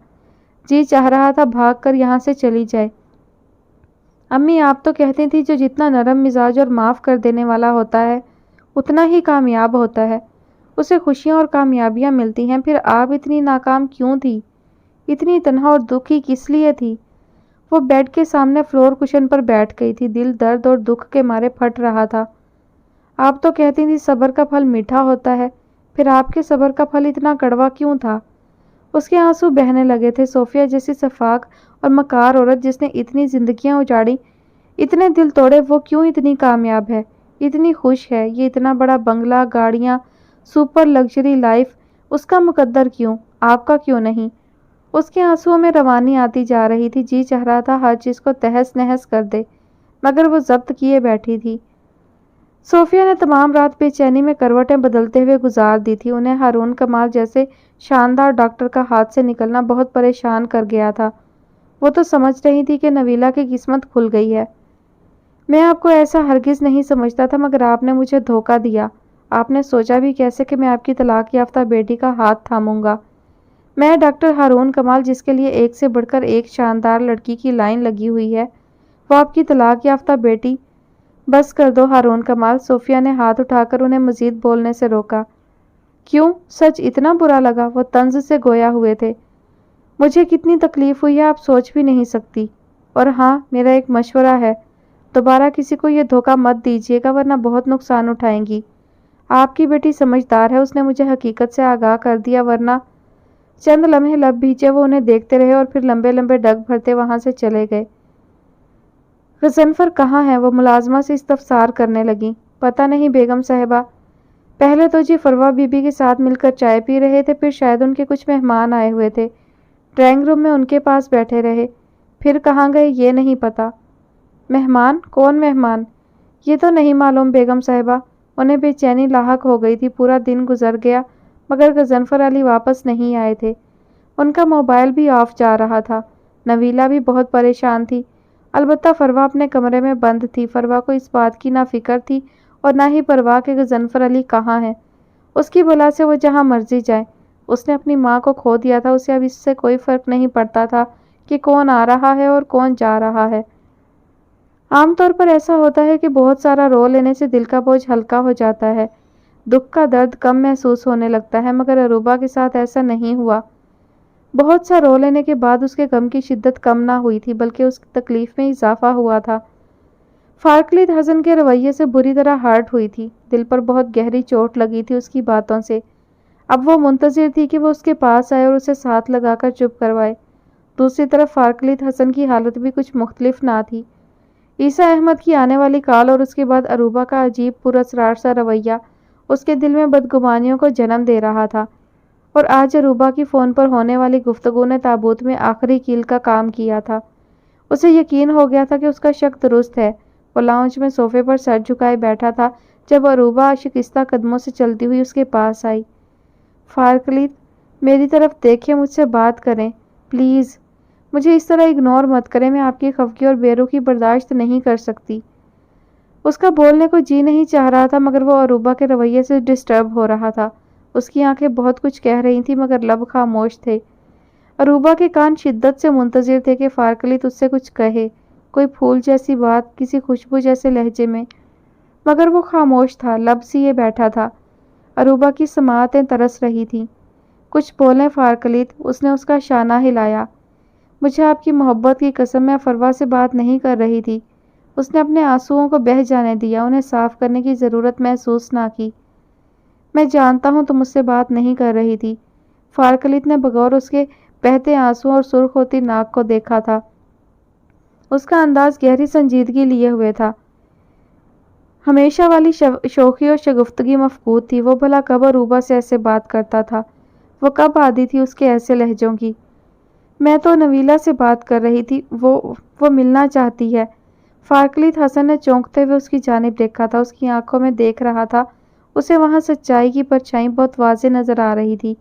S2: جی چاہ رہا تھا بھاگ کر یہاں سے چلی جائے۔ امی آپ تو کہتی تھی جو جتنا نرم مزاج اور معاف کر دینے والا ہوتا ہے اتنا ہی کامیاب ہوتا ہے، اسے خوشیاں اور کامیابیاں ملتی ہیں۔ پھر آپ اتنی ناکام کیوں تھی؟ اتنی تنہا اور دکھی کس لیے تھی؟ وہ بیڈ کے سامنے فلور کشن پر بیٹھ گئی تھی۔ دل درد اور دکھ کے مارے پھٹ رہا تھا۔ آپ تو کہتی تھی صبر کا پھل میٹھا ہوتا ہے، پھر آپ کے صبر کا پھل اتنا کڑوا کیوں تھا؟ اس کے آنسو بہنے لگے تھے۔ صوفیہ جیسی شفاق اور مکار عورت جس نے اتنی زندگیاں اجاڑی، اتنے دل توڑے وہ کیوں اتنی کامیاب ہے، اتنی خوش ہے، یہ اتنا بڑا بنگلہ، گاڑیاں، سپر لگژری لائف اس کا مقدر کیوں، آپ کا کیوں نہیں؟ اس کے آنسوؤں میں روانی آتی جا رہی تھی، جی چاہ رہا تھا ہر چیز کو تہس نہس کر دے، مگر وہ ضبط کیے بیٹھی تھی۔ صوفیہ نے تمام رات بے چینی میں کروٹیں بدلتے ہوئے گزار دی تھی۔ انہیں ہارون کمال جیسے شاندار ڈاکٹر کا ہاتھ سے نکلنا بہت پریشان کر گیا تھا۔ وہ تو سمجھ رہی تھی کہ نویلا کی قسمت کھل گئی ہے۔ میں آپ کو ایسا ہرگز نہیں سمجھتا تھا، مگر آپ نے مجھے دھوکہ دیا۔ آپ نے سوچا بھی کیسے کہ میں آپ کی طلاق یافتہ بیٹی کا ہاتھ تھاموں گا؟ میں ڈاکٹر ہارون کمال، جس کے لیے ایک سے بڑھ کر ایک شاندار لڑکی کی لائن لگی ہوئی ہے، وہ آپ کی طلاق یافتہ بیٹی؟ بس کر دو ہارون کمال، صوفیہ نے ہاتھ اٹھا کر انہیں مزید بولنے سے روکا۔ کیوں؟ سچ اتنا برا لگا؟ وہ طنز سے گویا ہوئے تھے۔ مجھے کتنی تکلیف ہوئی ہے آپ سوچ بھی نہیں سکتی۔ اور ہاں، میرا ایک مشورہ ہے، دوبارہ کسی کو یہ دھوکہ مت دیجیے گا، ورنہ بہت نقصان اٹھائیں گی۔ آپ کی بیٹی سمجھدار ہے، اس نے مجھے حقیقت سے آگاہ کر دیا، ورنہ… چند لمحے لب بھیجے وہ انہیں دیکھتے رہے اور پھر لمبے لمبے ڈگ بھرتے وہاں سے چلے گئے۔ غضنفر کہاں ہے؟ وہ ملازمہ سے استفسار کرنے لگیں۔ پتہ نہیں بیگم صاحبہ، پہلے تو جی فروہ بی بی کے ساتھ مل کر چائے پی رہے تھے، پھر شاید ان کے کچھ مہمان آئے ہوئے تھے، ڈرائنگ روم میں ان کے پاس بیٹھے رہے، پھر کہاں گئے یہ نہیں پتا۔ مہمان؟ کون مہمان؟ یہ تو نہیں معلوم بیگم صاحبہ۔ انہیں بے چینی لاحق ہو گئی تھی۔ پورا دن گزر گیا مگر غضنفر علی واپس نہیں آئے تھے۔ ان کا موبائل بھی آف جا رہا تھا۔ نویلا بھی بہت پریشان تھی، البتہ فروہ اپنے کمرے میں بند تھی۔ فروہ کو اس بات کی نہ فکر تھی اور نہ ہی پرواہ کہ غضنفر علی کہاں ہے۔ اس کی بلا سے وہ جہاں مرضی جائے۔ اس نے اپنی ماں کو کھو دیا تھا، اسے اب اس سے کوئی فرق نہیں پڑتا تھا کہ کون آ رہا ہے اور کون جا رہا ہے۔ عام طور پر ایسا ہوتا ہے کہ بہت سارا رو لینے سے دل کا بوجھ ہلکا ہو جاتا ہے، دکھ کا درد کم محسوس ہونے لگتا ہے، مگر عروبہ کے ساتھ ایسا نہیں ہوا۔ بہت سا رو لینے کے بعد اس کے غم کی شدت کم نہ ہوئی تھی، بلکہ اس کی تکلیف میں اضافہ ہوا تھا۔ فارکلیت حسن کے رویے سے بری طرح ہرٹ ہوئی تھی، دل پر بہت گہری چوٹ لگی تھی اس کی باتوں سے۔ اب وہ منتظر تھی کہ وہ اس کے پاس آئے اور اسے ساتھ لگا کر چپ کروائے۔ دوسری طرف فارکلیت حسن کی حالت بھی کچھ مختلف نہ تھی۔ عیسیٰ احمد کی آنے والی کال اور اس کے بعد عروبہ کا عجیب پراسرار سا رویہ اس کے دل میں بدگمانیوں کو جنم دے رہا تھا، اور آج عروبہ کی فون پر ہونے والی گفتگو نے تابوت میں آخری کیل کا کام کیا تھا۔ اسے یقین ہو گیا تھا کہ اس کا شک درست ہے۔ وہ لاؤنج میں صوفے پر سر جھکائے بیٹھا تھا جب عروبہ شکستہ قدموں سے چلتی ہوئی اس کے پاس آئی۔ فارکلیت، میری طرف دیکھیں، مجھ سے بات کریں پلیز، مجھے اس طرح اگنور مت کریں، میں آپ کی خفگی اور بے رخی برداشت نہیں کر سکتی۔ اس کا بولنے کو جی نہیں چاہ رہا تھا، مگر وہ عروبہ کے رویے سے ڈسٹرب ہو رہا تھا۔ اس کی آنکھیں بہت کچھ کہہ رہی تھیں مگر لب خاموش تھے۔ عروبہ کے کان شدت سے منتظر تھے کہ فارکلیت اس سے کچھ کہے، کوئی پھول جیسی بات، کسی خوشبو جیسے لہجے میں، مگر وہ خاموش تھا، لب سیے بیٹھا تھا۔ عروبہ کی سماعتیں ترس رہی تھیں۔ کچھ بولیں فارکلیت، اس نے اس کا شانہ ہلایا۔ مجھے آپ کی محبت کی قسم، میں فروہ سے بات نہیں کر رہی تھی۔ اس نے اپنے آنسوؤں کو بہہ جانے دیا، انہیں صاف کرنے کی ضرورت محسوس نہ کی۔ میں جانتا ہوں تم مجھ سے بات نہیں کر رہی تھی۔ فارکلیت نے بغور اس کے بہتے آنسوؤں اور سرخ ہوتی ناک کو دیکھا تھا۔ اس کا انداز گہری سنجیدگی لیے ہوئے تھا۔ ہمیشہ والی شوخی اور شگفتگی مفقود تھی۔ وہ بھلا کب عروبہ سے ایسے بات کرتا تھا؟ وہ کب عادی تھی اس کے ایسے لہجوں کی؟ میں تو نویلا سے بات کر رہی تھی، وہ ملنا چاہتی ہے۔ فارکلیت حسن نے چونکتے ہوئے اس کی جانب دیکھا تھا، اس کی آنکھوں میں دیکھ رہا تھا۔ اسے وہاں سچائی کی پرچھائی بہت واضح نظر آ رہی تھی۔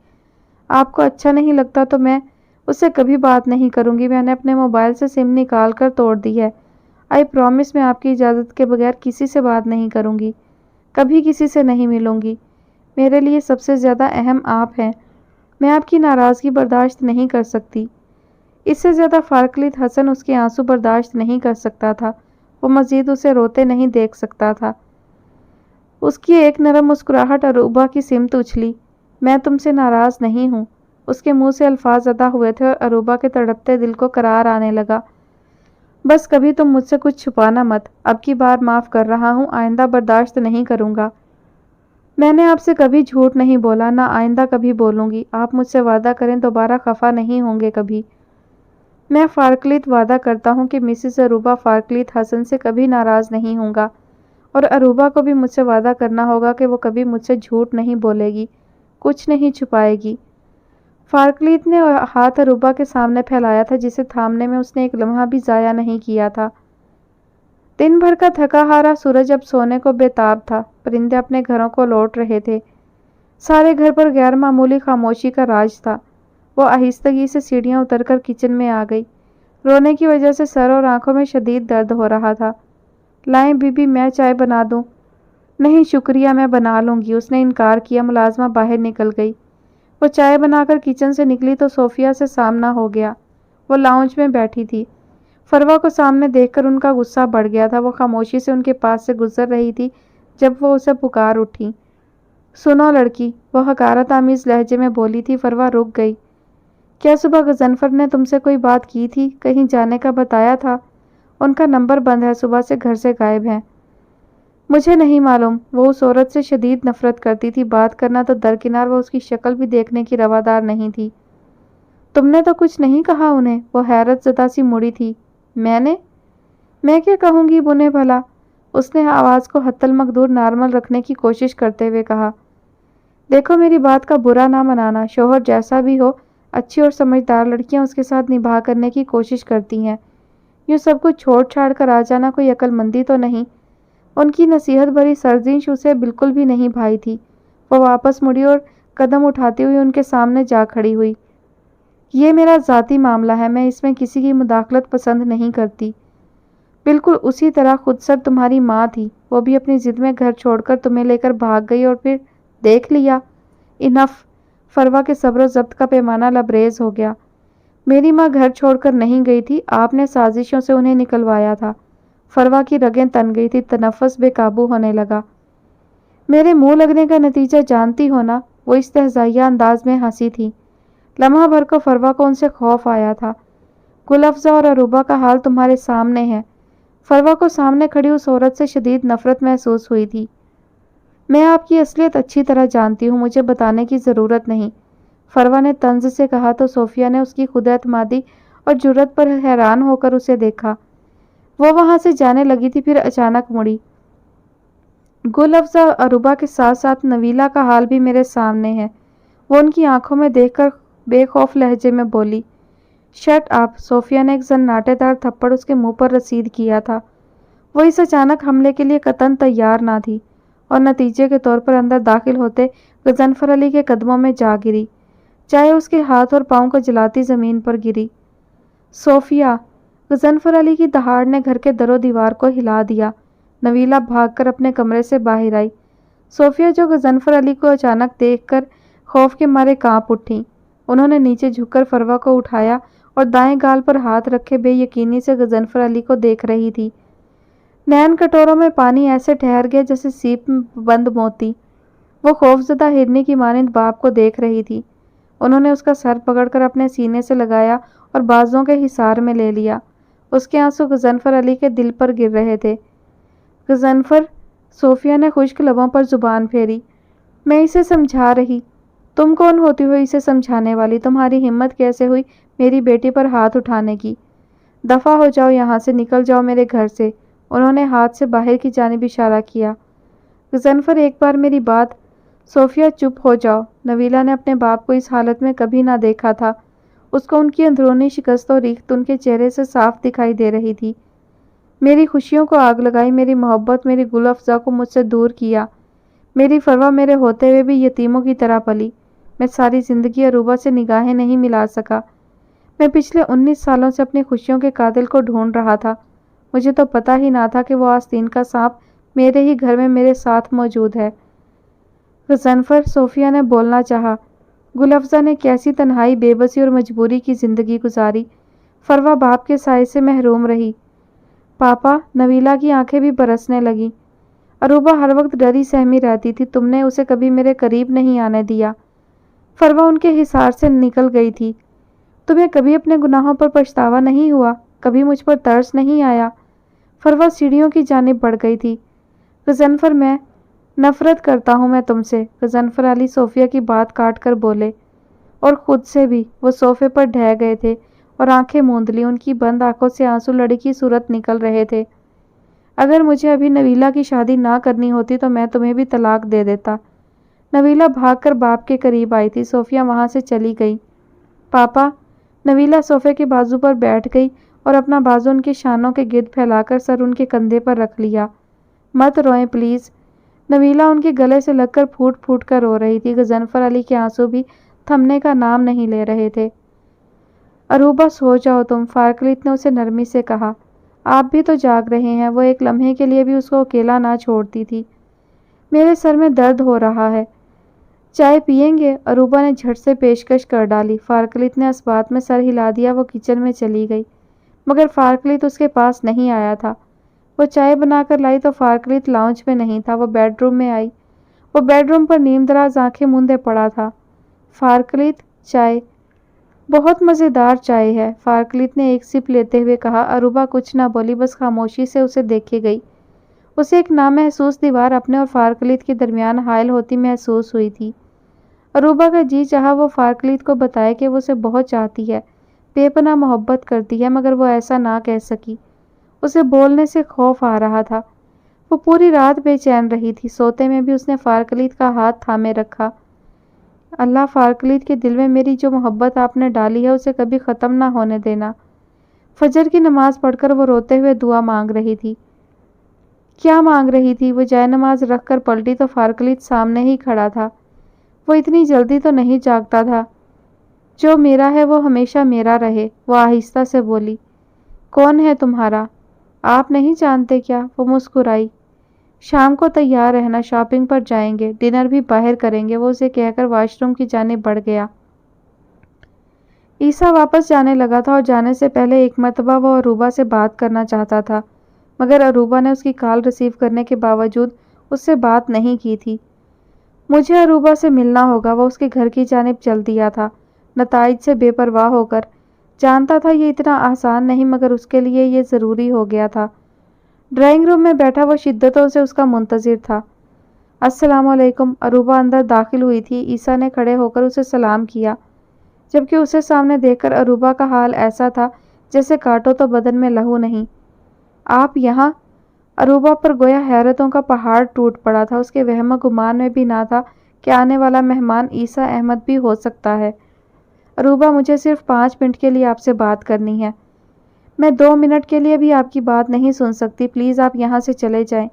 S2: آپ کو اچھا نہیں لگتا تو میں اس سے کبھی بات نہیں کروں گی۔ میں نے اپنے موبائل سے سم نکال کر توڑ دی ہے۔ آئی پرامس، میں آپ کی اجازت کے بغیر کسی سے بات نہیں کروں گی، کبھی کسی سے نہیں ملوں گی۔ میرے لیے سب سے زیادہ اہم آپ ہیں۔ میں آپ کی ناراضگی برداشت نہیں کر سکتی۔ اس سے زیادہ فارکلیت حسن اس کے آنسو برداشت نہیں کر سکتا تھا۔ وہ مزید اسے روتے نہیں دیکھ سکتا تھا۔ اس کی ایک نرم مسکراہٹ عروبہ کی سمت اچھلی۔ میں تم سے ناراض نہیں ہوں۔ اس کے منہ سے الفاظ ادا ہوئے تھے اور عروبہ کے تڑپتے دل کو قرار آنے لگا۔ بس کبھی تم مجھ سے کچھ چھپانا مت۔ اب کی بار معاف کر رہا ہوں، آئندہ برداشت نہیں کروں گا۔ میں نے آپ سے کبھی جھوٹ نہیں بولا، نہ آئندہ کبھی بولوں گی۔ آپ مجھ سے وعدہ کریں دوبارہ خفا نہیں ہوں گے کبھی۔ میں فارکلیت وعدہ کرتا ہوں کہ مسز عروبہ فارکلیت حسن سے کبھی ناراض نہیں ہوں گا، اور عروبہ کو بھی مجھ سے وعدہ کرنا ہوگا کہ وہ کبھی مجھ سے جھوٹ نہیں بولے گی، کچھ نہیں چھپائے گی۔ فارکلیت نے ہاتھ عروبہ کے سامنے پھیلایا تھا، جسے تھامنے میں اس نے ایک لمحہ بھی ضائع نہیں کیا تھا۔ دن بھر کا تھکا ہارا سورج اب سونے کو بے تاب تھا، پرندے اپنے گھروں کو لوٹ رہے تھے، سارے گھر پر غیر معمولی خاموشی کا راج تھا۔ وہ آہستگی سے سیڑھیاں اتر کر کچن میں آ گئی۔ رونے کی وجہ سے سر اور آنکھوں میں شدید درد ہو رہا تھا۔ لائیں بی بی، میں چائے بنا دوں؟ نہیں شکریہ، میں بنا لوں گی، اس نے انکار کیا۔ ملازمہ باہر نکل گئی۔ وہ چائے بنا کر کچن سے نکلی تو صوفیہ سے سامنا ہو گیا۔ وہ لاؤنج میں بیٹھی تھی۔ فروا کو سامنے دیکھ کر ان کا غصہ بڑھ گیا تھا۔ وہ خاموشی سے ان کے پاس سے گزر رہی تھی جب وہ اسے پکار اٹھی۔ سنو لڑکی، وہ حقارت آمیز لہجے میں بولی تھی۔ فروا رک گئی۔ کیا صبح غضنفر نے تم سے کوئی بات کی تھی؟ کہیں جانے کا بتایا تھا؟ ان کا نمبر بند ہے، صبح سے گھر سے غائب ہیں۔ مجھے نہیں معلوم۔ وہ اس عورت سے شدید نفرت کرتی تھی، بات کرنا تو درکنار وہ اس کی شکل بھی دیکھنے کی روادار نہیں تھی۔ تم نے تو کچھ نہیں کہا انہیں؟ وہ حیرت زدہ سی مڑی تھی۔ میں کیا کہوں گی انہیں بھلا؟ اس نے آواز کو حتی المقدور نارمل رکھنے کی کوشش کرتے ہوئے کہا۔ دیکھو میری بات کا برا نہ منانا، شوہر جیسا بھی ہو، اچھی اور سمجھدار لڑکیاں اس کے ساتھ نباہ کرنے کی کوشش کرتی ہیں۔ یوں سب کچھ چھوڑ چھاڑ کر آ جانا کوئی عقل مندی تو نہیں۔ ان کی نصیحت بھری سرزنش اسے بالکل بھی نہیں بھائی تھی۔ وہ واپس مڑی اور قدم اٹھاتی ہوئی ان کے سامنے جا کھڑی ہوئی۔ یہ میرا ذاتی معاملہ ہے، میں اس میں کسی کی مداخلت پسند نہیں کرتی۔ بالکل اسی طرح خودسر تمہاری ماں تھی، وہ بھی اپنی ضد میں گھر چھوڑ کر تمہیں لے کر بھاگ گئی اور پھر دیکھ لیا۔ انف۔ فروا کے صبر و ضبط کا پیمانہ لبریز ہو گیا۔ میری ماں گھر چھوڑ کر نہیں گئی تھی، آپ نے سازشوں سے انہیں نکلوایا تھا۔ فروا کی رگیں تن گئی تھی، تنفس بے قابو ہونے لگا۔ میرے منہ لگنے کا نتیجہ جانتی ہو نا؟ وہ استہزائیہ انداز میں ہنسی تھی۔ لمحہ بھر کو فروا کو ان سے خوف آیا تھا۔ گل افزا اور عروبہ کا حال تمہارے سامنے ہے۔ فروا کو سامنے کھڑی اس عورت سے شدید نفرت محسوس ہوئی تھی۔ میں آپ کی اصلیت اچھی طرح جانتی ہوں، مجھے بتانے کی ضرورت نہیں، فروا نے طنز سے کہا تو صوفیہ نے اس کی خود اعتمادی اور جرأت پر حیران ہو کر اسے دیکھا۔ وہ وہاں سے جانے لگی تھی، پھر اچانک مڑی۔ گل افزا عروبہ کے ساتھ ساتھ نویلا کا حال بھی میرے سامنے ہے، وہ ان کی آنکھوں میں دیکھ کر بے خوف لہجے میں بولی۔ Shut up! صوفیہ نے ایک زناٹے دار تھپڑ اس کے منہ پر رسید کیا تھا۔ وہ اس اچانک حملے کے لیے قطعاً تیار نہ تھی اور نتیجے کے طور پر اندر داخل ہوتے غضنفر علی کے قدموں میں جا گری، چاہے اس کے ہاتھ اور پاؤں کو جلاتی زمین پر گری۔ صوفیہ! غضنفر علی کی دہاڑ نے گھر کے در و دیوار کو ہلا دیا۔ نویلا بھاگ کر اپنے کمرے سے باہر آئی۔ صوفیہ جو غضنفر علی کو اچانک دیکھ کر خوف کے مارے کانپ اٹھیں۔ انہوں نے نیچے جھک کر فروا کو اٹھایا اور دائیں گال پر ہاتھ رکھے بے یقینی سے غضنفر علی کو دیکھ رہی تھی۔ نین کٹوروں میں پانی ایسے ٹھہر گیا جیسے سیپ میں بند موتی۔ وہ خوفزدہ ہرنی کی مانند باپ کو دیکھ رہی تھی۔ انہوں نے اس کا سر پکڑ کر اپنے سینے سے لگایا اور بازوؤں کے حصار میں لے لیا۔ اس کے آنسو غضنفر علی کے دل پر گر رہے تھے۔ غضنفر! صوفیہ نے خشک لبوں پر زبان پھیری۔ میں اسے سمجھا رہی۔ تم کون ہوتی ہو اسے سمجھانے والی؟ تمہاری ہمت کیسے ہوئی میری بیٹی پر ہاتھ اٹھانے کی؟ دفع ہو جاؤ یہاں سے، نکل جاؤ میرے گھر سے۔ انہوں نے ہاتھ سے باہر کی جانب اشارہ کیا۔ غضنفر ایک بار میری بات… صوفیہ چپ ہو جاؤ۔ نویلا نے اپنے باپ کو اس حالت میں کبھی نہ دیکھا تھا۔ اس کو ان کی اندرونی شکست و ریخت ان کے چہرے سے صاف دکھائی دے رہی تھی۔ میری خوشیوں کو آگ لگائی، میری محبت، میری گل افزا کو مجھ سے دور کیا۔ میری فروا میرے ہوتے ہوئے بھی یتیموں کی طرح پلی۔ میں ساری زندگی عروبہ سے نگاہیں نہیں ملا سکا۔ میں پچھلے 19 سالوں سے اپنی خوشیوں کے قاتل کو ڈھونڈ رہا تھا۔ مجھے تو پتہ ہی نہ تھا کہ وہ آستین کا سانپ میرے ہی گھر میں میرے ساتھ موجود ہے۔ غضنفر! صوفیہ نے بولنا چاہا۔ گل افزا نے کیسی تنہائی، بے بسی اور مجبوری کی زندگی گزاری۔ فروا باپ کے سائے سے محروم رہی۔ پاپا! نویلا کی آنکھیں بھی برسنے لگیں۔ عروبہ ہر وقت ڈری سہمی رہتی تھی، تم نے اسے کبھی میرے قریب نہیں آنے دیا۔ فروا ان کے حصار سے نکل گئی تھی۔ تمہیں کبھی اپنے گناہوں پر پچھتاوا نہیں ہوا؟ کبھی مجھ پر ترس نہیں آیا؟ فروا سیڑھیوں کی جانب بڑھ گئی تھی۔ غضنفر! میں نفرت کرتا ہوں میں تم سے، غضنفر علی صوفیہ کی بات کاٹ کر بولے، اور خود سے بھی۔ وہ صوفے پر ڈھہ گئے تھے اور آنکھیں موند لی۔ ان کی بند آنکھوں سے آنسو لڑی کی صورت نکل رہے تھے۔ اگر مجھے ابھی نویلا کی شادی نہ کرنی ہوتی تو میں تمہیں بھی طلاق دے دیتا۔ نویلا بھاگ کر باپ کے قریب آئی تھی۔ صوفیہ وہاں سے چلی گئی۔ پاپا، نویلا صوفے کے بازو پر بیٹھ گئی اور اپنا بازو ان کے شانوں کے گرد پھیلا کر سر ان کے کندھے پر رکھ لیا۔ مت روئیں پلیز۔ نویلا ان کے گلے سے لگ کر پھوٹ پھوٹ کر رو رہی تھی۔ غضنفر علی کے آنسو بھی تھمنے کا نام نہیں لے رہے تھے۔ عروبہ سو جاؤ تم، فارکلیت نے اسے نرمی سے کہا۔ آپ بھی تو جاگ رہے ہیں۔ وہ ایک لمحے کے لیے بھی اس کو اکیلا نہ چھوڑتی تھی۔ میرے سر میں درد ہو رہا ہے۔ چائے پئیں گے؟ عروبہ نے جھٹ سے پیشکش کر ڈالی۔ فارکلیت نے اس بات میں سر ہلا دیا۔ وہ کچن میں چلی گئی، مگر فارکلیت اس کے پاس نہیں آیا تھا۔ وہ چائے بنا کر لائی تو فارکلیت لاؤنج میں نہیں تھا۔ وہ بیڈ روم میں آئی۔ وہ بیڈ روم پر نیم دراز آنکھیں موندے پڑا تھا۔ فارکلیت، چائے؟ بہت مزیدار چائے ہے، فارکلیت نے ایک سپ لیتے ہوئے کہا۔ عروبہ کچھ نہ بولی، بس خاموشی سے اسے دیکھے گئی۔ اسے ایک نامحسوس دیوار اپنے اور فارکلیت کے درمیان حائل ہوتی محسوس ہوئی تھی۔ عروبہ کا جی چاہا وہ فارکلیت کو بتائے کہ وہ اسے بہت چاہتی ہے، بے پناہ محبت کرتی ہے، مگر وہ ایسا نہ کہہ سکی۔ اسے بولنے سے خوف آ رہا تھا۔ وہ پوری رات بے چین رہی تھی۔ سوتے میں بھی اس نے فارکلیت کا ہاتھ تھامے رکھا۔ اللہ، فارکلیت کے دل میں میری جو محبت آپ نے ڈالی ہے اسے کبھی ختم نہ ہونے دینا۔ فجر کی نماز پڑھ کر وہ روتے ہوئے دعا مانگ رہی تھی۔ کیا مانگ رہی تھی؟ وہ جائے نماز رکھ کر پلٹی تو فارکلیت سامنے ہی کھڑا تھا۔ وہ اتنی جلدی تو نہیں جاگتا تھا۔ جو میرا ہے وہ ہمیشہ میرا رہے، وہ آہستہ سے بولی۔ کون ہے تمہارا؟ آپ نہیں جانتے کیا؟ وہ مسکرائی۔ شام کو تیار رہنا، شاپنگ پر جائیں گے، ڈنر بھی باہر کریں گے، وہ اسے کہہ کر واش روم کی جانب بڑھ گیا۔ عیسیٰ واپس جانے لگا تھا اور جانے سے پہلے ایک مرتبہ وہ عروبہ سے بات کرنا چاہتا تھا، مگر عروبہ نے اس کی کال ریسیو کرنے کے باوجود اس سے بات نہیں کی تھی۔ مجھے عروبہ سے ملنا ہوگا، وہ اس کے گھر کی جانب چل دیا تھا، نتائج سے بے پرواہ ہو کر۔ جانتا تھا یہ اتنا آسان نہیں، مگر اس کے لیے یہ ضروری ہو گیا تھا۔ ڈرائنگ روم میں بیٹھا وہ شدتوں سے اس کا منتظر تھا۔ السلام علیکم۔ عروبہ اندر داخل ہوئی تھی۔ عیسیٰ نے کھڑے ہو کر اسے سلام کیا، جبکہ اسے سامنے دیکھ کر عروبہ کا حال ایسا تھا جیسے کاٹو تو بدن میں لہو نہیں۔ آپ یہاں؟ عروبہ پر گویا حیرتوں کا پہاڑ ٹوٹ پڑا تھا۔ اس کے وہم و گمان میں بھی نہ تھا کہ آنے والا مہمان عیسیٰ احمد بھی ہو سکتا ہے۔ عروبہ، مجھے صرف 5 منٹ کے لیے آپ سے بات کرنی ہے۔ میں 2 منٹ کے لیے بھی آپ کی بات نہیں سن سکتی، پلیز آپ یہاں سے چلے جائیں۔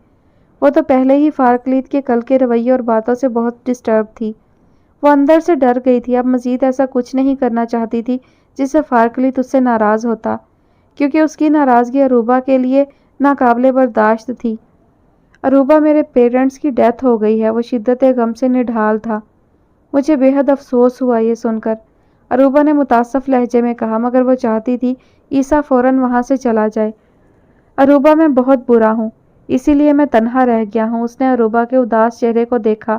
S2: وہ تو پہلے ہی فارکلیت کے کل کے رویے اور باتوں سے بہت ڈسٹرب تھی۔ وہ اندر سے ڈر گئی تھی۔ اب مزید ایسا کچھ نہیں کرنا چاہتی تھی جس سے فارکلیت اس سے ناراض ہوتا، کیونکہ اس کی ناراضگی عروبہ کے لیے ناقابل برداشت تھی۔ عروبہ، میرے پیرنٹس کی ڈیتھ ہو گئی ہے۔ وہ شدت غم سے نڈھال تھا۔ مجھے بے حد افسوس ہوا یہ سن کر، عروبہ نے متاسف لہجے میں کہا، مگر وہ چاہتی تھی عیسیٰ فوراً وہاں سے چلا جائے۔ عروبہ، میں بہت برا ہوں، اسی لیے میں تنہا رہ گیا ہوں۔ اس نے عروبہ کے اداس چہرے کو دیکھا۔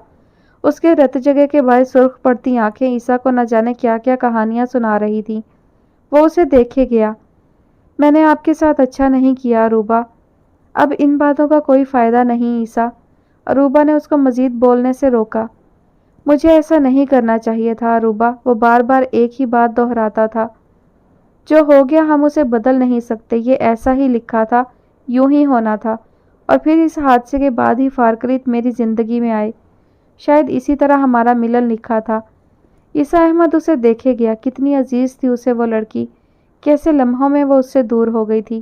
S2: اس کے رت جگہ کے باعث سرخ پڑتی آنکھیں عیسیٰ کو نہ جانے کیا کیا کہانیاں سنا رہی تھیں۔ وہ اسے دیکھے گیا۔ میں نے آپ کے ساتھ اچھا نہیں کیا عروبہ۔ اب ان باتوں کا کوئی فائدہ نہیں عیسیٰ۔ عروبہ نے اس کو مزید بولنے سے روکا۔ مجھے ایسا نہیں کرنا چاہیے تھا عروبہ، وہ بار بار ایک ہی بات دہراتا تھا۔ جو ہو گیا ہم اسے بدل نہیں سکتے، یہ ایسا ہی لکھا تھا، یوں ہی ہونا تھا۔ اور پھر اس حادثے کے بعد ہی فارکلیت میری زندگی میں آئے، شاید اسی طرح ہمارا ملن لکھا تھا۔ عیسیٰ احمد اسے دیکھے گیا۔ کتنی عزیز تھی اسے وہ لڑکی، کیسے لمحوں میں وہ اس سے دور ہو گئی تھی۔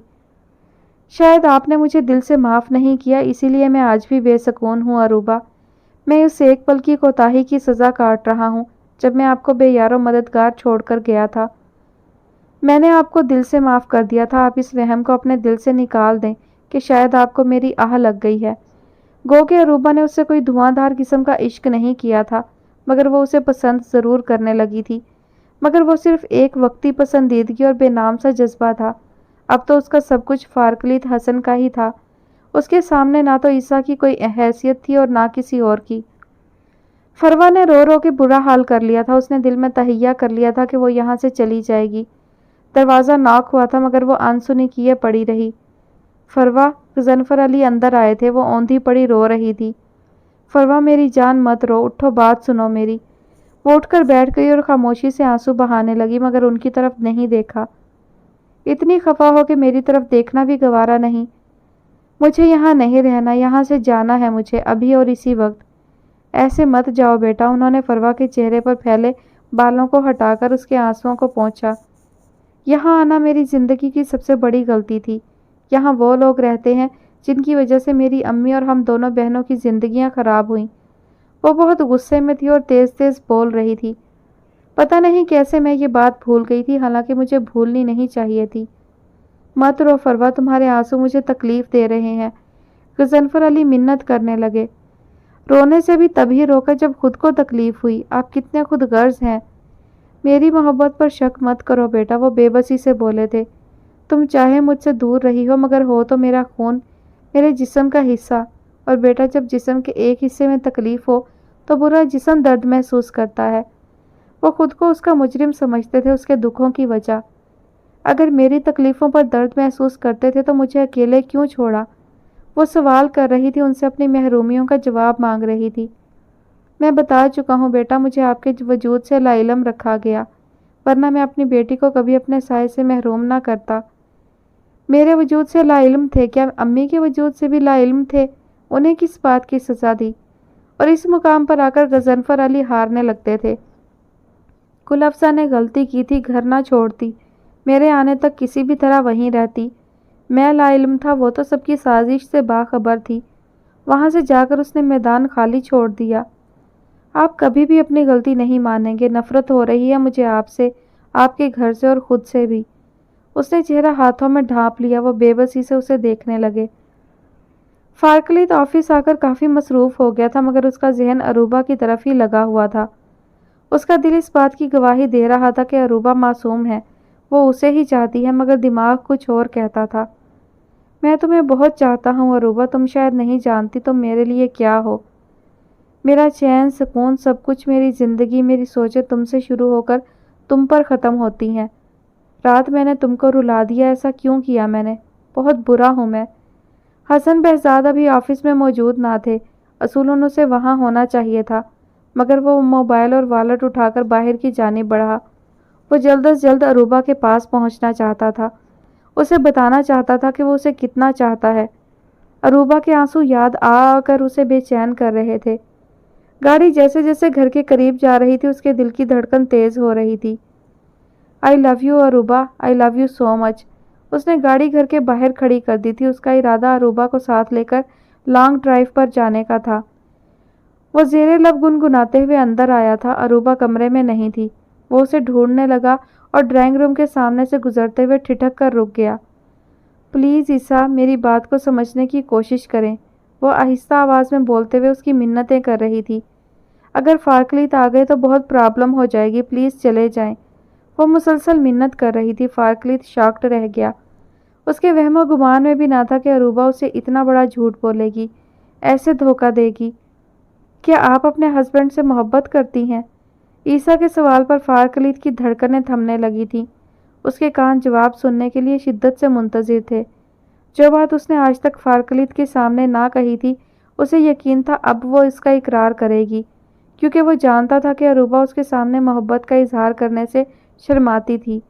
S2: شاید آپ نے مجھے دل سے معاف نہیں کیا، اسی لیے میں آج بھی بے سکون ہوں عروبہ۔ میں اس ایک پل کی کوتاہی کی سزا کاٹ رہا ہوں جب میں آپ کو بے یار و مددگار چھوڑ کر گیا تھا۔ میں نے آپ کو دل سے معاف کر دیا تھا۔ آپ اس وہم کو اپنے دل سے نکال دیں کہ شاید آپ کو میری آہ لگ گئی ہے۔ گو کہ عروبہ نے اس سے کوئی دھواں دھار قسم کا عشق نہیں کیا تھا، مگر وہ اسے پسند ضرور کرنے لگی تھی، مگر وہ صرف ایک وقتی پسندیدگی اور بے نام سا جذبہ تھا۔ اب تو اس کا سب کچھ فارکلیت حسن کا ہی تھا۔ اس کے سامنے نہ تو عیسیٰ کی کوئی حیثیت تھی اور نہ کسی اور کی۔ فروا نے رو رو کے برا حال کر لیا تھا۔ اس نے دل میں تہیہ کر لیا تھا کہ وہ یہاں سے چلی جائے گی۔ دروازہ ناک ہوا تھا، مگر وہ انسنی کیے پڑی رہی۔ فروا، غضنفر علی اندر آئے تھے۔ وہ اوندھی پڑی رو رہی تھی۔ فروا، میری جان مت رو، اٹھو، بات سنو میری۔ وہ اٹھ کر بیٹھ گئی اور خاموشی سے آنسو بہانے لگی، مگر ان کی طرف نہیں دیکھا۔ اتنی خفا ہو کہ میری طرف دیکھنا بھی گوارا نہیں۔ مجھے یہاں نہیں رہنا، یہاں سے جانا ہے مجھے، ابھی اور اسی وقت۔ ایسے مت جاؤ بیٹا، انہوں نے فروا کے چہرے پر پھیلے بالوں کو ہٹا کر اس کے آنسوؤں کو پونچھا۔ یہاں آنا میری زندگی کی سب سے بڑی غلطی تھی۔ یہاں وہ لوگ رہتے ہیں جن کی وجہ سے میری امی اور ہم دونوں بہنوں کی زندگیاں خراب ہوئیں۔ وہ بہت غصے میں تھی اور تیز تیز بول رہی تھی۔ پتہ نہیں کیسے میں یہ بات بھول گئی تھی، حالانکہ مجھے بھولنی نہیں چاہیے تھی۔ مت رو فروا، تمہارے آنسو مجھے تکلیف دے رہے ہیں، غضنفر علی منت کرنے لگے۔ رونے سے بھی تبھی روکا جب خود کو تکلیف ہوئی۔ آپ کتنے خود غرض ہیں۔ میری محبت پر شک مت کرو بیٹا، وہ بے بسی سے بولے تھے۔ تم چاہے مجھ سے دور رہی ہو مگر ہو تو میرا خون، میرے جسم کا حصہ، اور بیٹا جب جسم کے ایک حصے میں تکلیف ہو تو پورا جسم درد محسوس کرتا ہے۔ وہ خود کو اس کا مجرم سمجھتے تھے، اس کے دکھوں کی وجہ۔ اگر میری تکلیفوں پر درد محسوس کرتے تھے تو مجھے اکیلے کیوں چھوڑا؟ وہ سوال کر رہی تھی، ان سے اپنی محرومیوں کا جواب مانگ رہی تھی۔ میں بتا چکا ہوں بیٹا، مجھے آپ کے وجود سے لا علم رکھا گیا، ورنہ میں اپنی بیٹی کو کبھی اپنے سائے سے محروم نہ کرتا۔ میرے وجود سے لا علم تھے، کیا امی کے وجود سے بھی لا علم تھے؟ انہیں کس بات کی سزا دی؟ اور اس مقام پر آ کر غضنفر علی ہارنے لگتے تھے۔ کل افزا نے غلطی کی تھی، گھر نہ چھوڑتی، میرے آنے تک کسی بھی طرح وہیں رہتی۔ میں لا علم تھا، وہ تو سب کی سازش سے باخبر تھی۔ وہاں سے جا کر اس نے میدان خالی چھوڑ دیا۔ آپ کبھی بھی اپنی غلطی نہیں مانیں گے۔ نفرت ہو رہی ہے مجھے آپ سے، آپ کے گھر سے اور خود سے بھی۔ اس نے چہرہ ہاتھوں میں ڈھانپ لیا، وہ بے بسی سے اسے دیکھنے لگے۔ فارکلیت آفس آ کر کافی مصروف ہو گیا تھا مگر اس کا ذہن عروبہ کی طرف ہی لگا ہوا تھا۔ اس کا دل اس بات کی گواہی دے رہا تھا کہ عروبہ معصوم ہے، وہ اسے ہی چاہتی ہے، مگر دماغ کچھ اور کہتا تھا۔ میں تمہیں بہت چاہتا ہوں عروبہ، تم شاید نہیں جانتی تم میرے لیے کیا ہو۔ میرا چین، سکون، سب کچھ، میری زندگی، میری سوچیں تم سے شروع ہو کر تم پر ختم ہوتی ہیں۔ رات میں نے تم کو رلا دیا، ایسا کیوں کیا میں نے؟ بہت برا ہوں میں۔ حسن بہزاد ابھی آفس میں موجود نہ تھے، اصولاً اسے وہاں ہونا چاہیے تھا، مگر وہ موبائل اور والٹ اٹھا کر باہر کی جانب بڑھا۔ وہ جلد از جلد عروبہ کے پاس پہنچنا چاہتا تھا، اسے بتانا چاہتا تھا کہ وہ اسے کتنا چاہتا ہے۔ عروبہ کے آنسو یاد آ کر اسے بے چین کر رہے تھے۔ گاڑی جیسے جیسے گھر کے قریب جا رہی تھی اس کے دل کی دھڑکن تیز ہو رہی تھی۔ آئی love you عروبہ، I love you so مچ۔ اس نے گاڑی گھر کے باہر کھڑی کر دی تھی، اس کا ارادہ عروبہ کو ساتھ لے کر لانگ ڈرائیو پر جانے کا تھا۔ وہ زیر لب گنگناتے ہوئے اندر آیا تھا، عروبہ کمرے میں نہیں تھی۔ وہ اسے ڈھونڈنے لگا اور ڈرائنگ روم کے سامنے سے گزرتے ہوئے ٹھٹک کر رک گیا۔ پلیز عیسیٰ، میری بات کو سمجھنے کی کوشش کریں، وہ آہستہ آواز میں بولتے ہوئے اس کی منتیں کر رہی تھی۔ اگر فارکلیت آ گئے تو بہت پرابلم ہو جائے گی، پلیز چلے جائیں۔ وہ مسلسل منت کر رہی تھی۔ فارکلیت شاکڈ رہ گیا۔ اس کے وہم و گمان میں بھی نہ تھا کہ عروبہ اسے اتنا بڑا جھوٹ بولے گی، ایسے دھوکہ دے گی۔ کیا آپ اپنے ہسبینڈ سے محبت کرتی ہیں؟ عیسیٰ کے سوال پر فارکلیت کی دھڑکنیں تھمنے لگی تھیں۔ اس کے کان جواب سننے کے لیے شدت سے منتظر تھے۔ جو بات اس نے آج تک فارکلیت کے سامنے نہ کہی تھی، اسے یقین تھا اب وہ اس کا اقرار کرے گی، کیونکہ وہ جانتا تھا کہ عروبہ اس کے سامنے محبت کا اظہار کرنے سے شرماتی تھی۔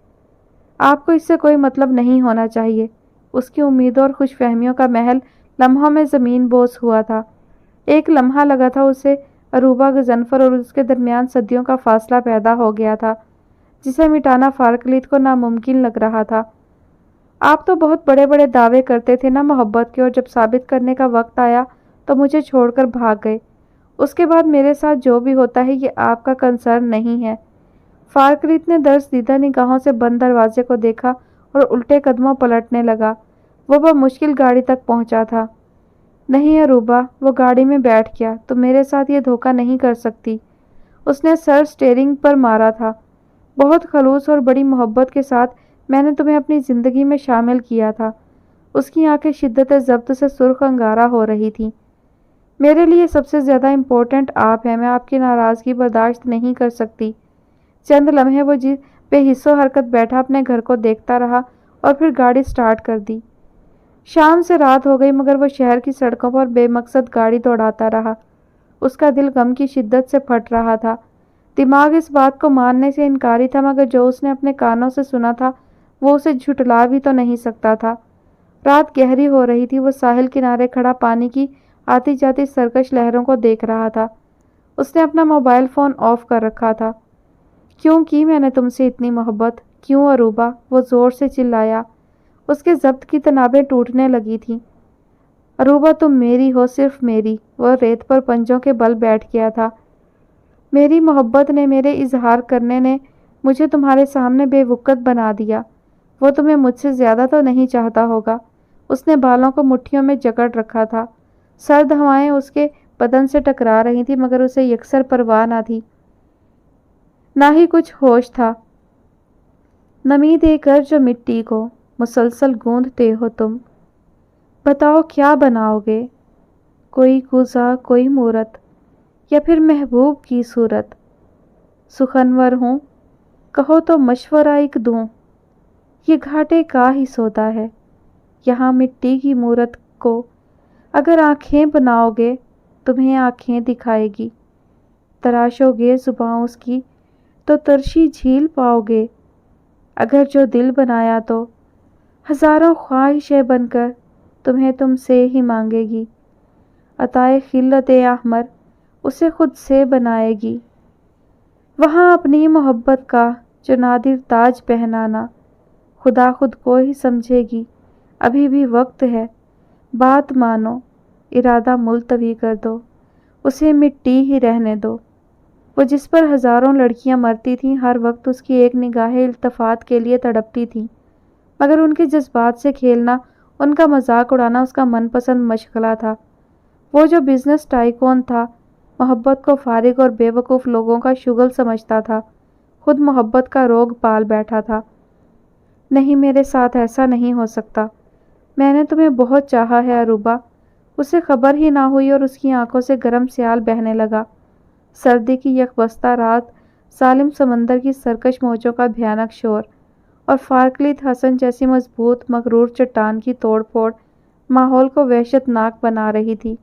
S2: آپ کو اس سے کوئی مطلب نہیں ہونا چاہیے۔ اس کی امیدوں اور خوش فہمیوں کا محل لمحوں میں زمین بوس ہوا تھا۔ ایک لمحہ لگا تھا اسے عروبہ، غضنفر اور اس کے درمیان صدیوں کا فاصلہ پیدا ہو گیا تھا، جسے مٹانا فارکلیت کو ناممکن لگ رہا تھا۔ آپ تو بہت بڑے بڑے دعوے کرتے تھے نا محبت کے، اور جب ثابت کرنے کا وقت آیا تو مجھے چھوڑ کر بھاگ گئے۔ اس کے بعد میرے ساتھ جو بھی ہوتا ہے یہ آپ کا کنسرن نہیں ہے۔ فارکلیت نے درس دیدہ نگاہوں سے بند دروازے کو دیکھا اور الٹے قدموں پلٹنے لگا۔ وہ بمشکل گاڑی تک پہنچا تھا۔ نہیں عروبہ، وہ گاڑی میں بیٹھ گیا، تم میرے ساتھ یہ دھوکہ نہیں کر سکتی۔ اس نے سر اسٹیئرنگ پر مارا تھا۔ بہت خلوص اور بڑی محبت کے ساتھ میں نے تمہیں اپنی زندگی میں شامل کیا تھا۔ اس کی آنکھیں شدت ضبط سے سرخ انگارہ ہو رہی تھیں۔ میرے لیے سب سے زیادہ امپورٹنٹ آپ ہیں، میں آپ کی ناراضگی برداشت نہیں کر سکتی۔ چند لمحے وہ بے حس و حرکت بیٹھا اپنے گھر کو دیکھتا رہا اور پھر گاڑی سٹارٹ کر دی۔ شام سے رات ہو گئی مگر وہ شہر کی سڑکوں پر بے مقصد گاڑی دوڑاتا رہا۔ اس کا دل غم کی شدت سے پھٹ رہا تھا۔ دماغ اس بات کو ماننے سے انکاری تھا، مگر جو اس نے اپنے کانوں سے سنا تھا وہ اسے جھٹلا بھی تو نہیں سکتا تھا۔ رات گہری ہو رہی تھی، وہ ساحل کنارے کھڑا پانی کی آتی جاتی سرکش لہروں کو دیکھ رہا تھا۔ اس نے اپنا موبائل فون آف کر رکھا تھا۔ کیوں کی میں نے تم سے اتنی محبت؟ کیوں عروبہ؟ وہ زور سے چلایا۔ اس کے ضبط کی تنابیں ٹوٹنے لگی تھیں۔ عروبہ تم میری ہو، صرف میری۔ وہ ریت پر پنجوں کے بل بیٹھ گیا تھا۔ میری محبت نے، میرے اظہار کرنے نے مجھے تمہارے سامنے بے وقت بنا دیا۔ وہ تمہیں مجھ سے زیادہ تو نہیں چاہتا ہوگا۔ اس نے بالوں کو مٹھیوں میں جکڑ رکھا تھا۔ سرد ہوائیں اس کے بدن سے ٹکرا رہی تھی، مگر اسے یکسر پرواہ نہ تھی، نہ ہی کچھ ہوش تھا۔ نمی دے کر جو مٹی کو مسلسل گوندتے ہو تم، بتاؤ کیا بناؤ گے؟ کوئی کوزہ، کوئی مورت، یا پھر محبوب کی صورت؟ سخنور ہوں، کہو تو مشورہ ایک دوں، یہ گھاٹے کا ہی سودا ہے۔ یہاں مٹی کی مورت کو اگر آنکھیں بناؤ گے، تمہیں آنکھیں دکھائے گی۔ تراشو گے زباں اس کی تو ترشی جھیل پاؤ گے۔ اگر جو دل بنایا تو ہزاروں خواہشیں بن کر تمہیں تم سے ہی مانگے گی۔ عطائے خلت احمر اسے خود سے بنائے گی۔ وہاں اپنی محبت کا جو نادر تاج پہنانا، خدا خود کو ہی سمجھے گی۔ ابھی بھی وقت ہے، بات مانو، ارادہ ملتوی کر دو، اسے مٹی ہی رہنے دو۔ وہ جس پر ہزاروں لڑکیاں مرتی تھیں، ہر وقت اس کی ایک نگاہ التفات کے لیے تڑپتی تھیں، مگر ان کے جذبات سے کھیلنا، ان کا مذاق اڑانا اس کا من پسند مشغلہ تھا۔ وہ جو بزنس ٹائکون تھا، محبت کو فارغ اور بے وقوف لوگوں کا شغل سمجھتا تھا، خود محبت کا روگ پال بیٹھا تھا۔ نہیں، میرے ساتھ ایسا نہیں ہو سکتا۔ میں نے تمہیں بہت چاہا ہے عروبہ۔ اسے خبر ہی نہ ہوئی اور اس کی آنکھوں سے گرم سیال بہنے لگا۔ سردی کی یکبستہ رات، ظالم سمندر کی سرکش موجوں کا بھیانک شور، اور فارکلیت حسن جیسی مضبوط مغرور چٹان کی توڑ پھوڑ ماحول کو وحشت ناک بنا رہی تھی۔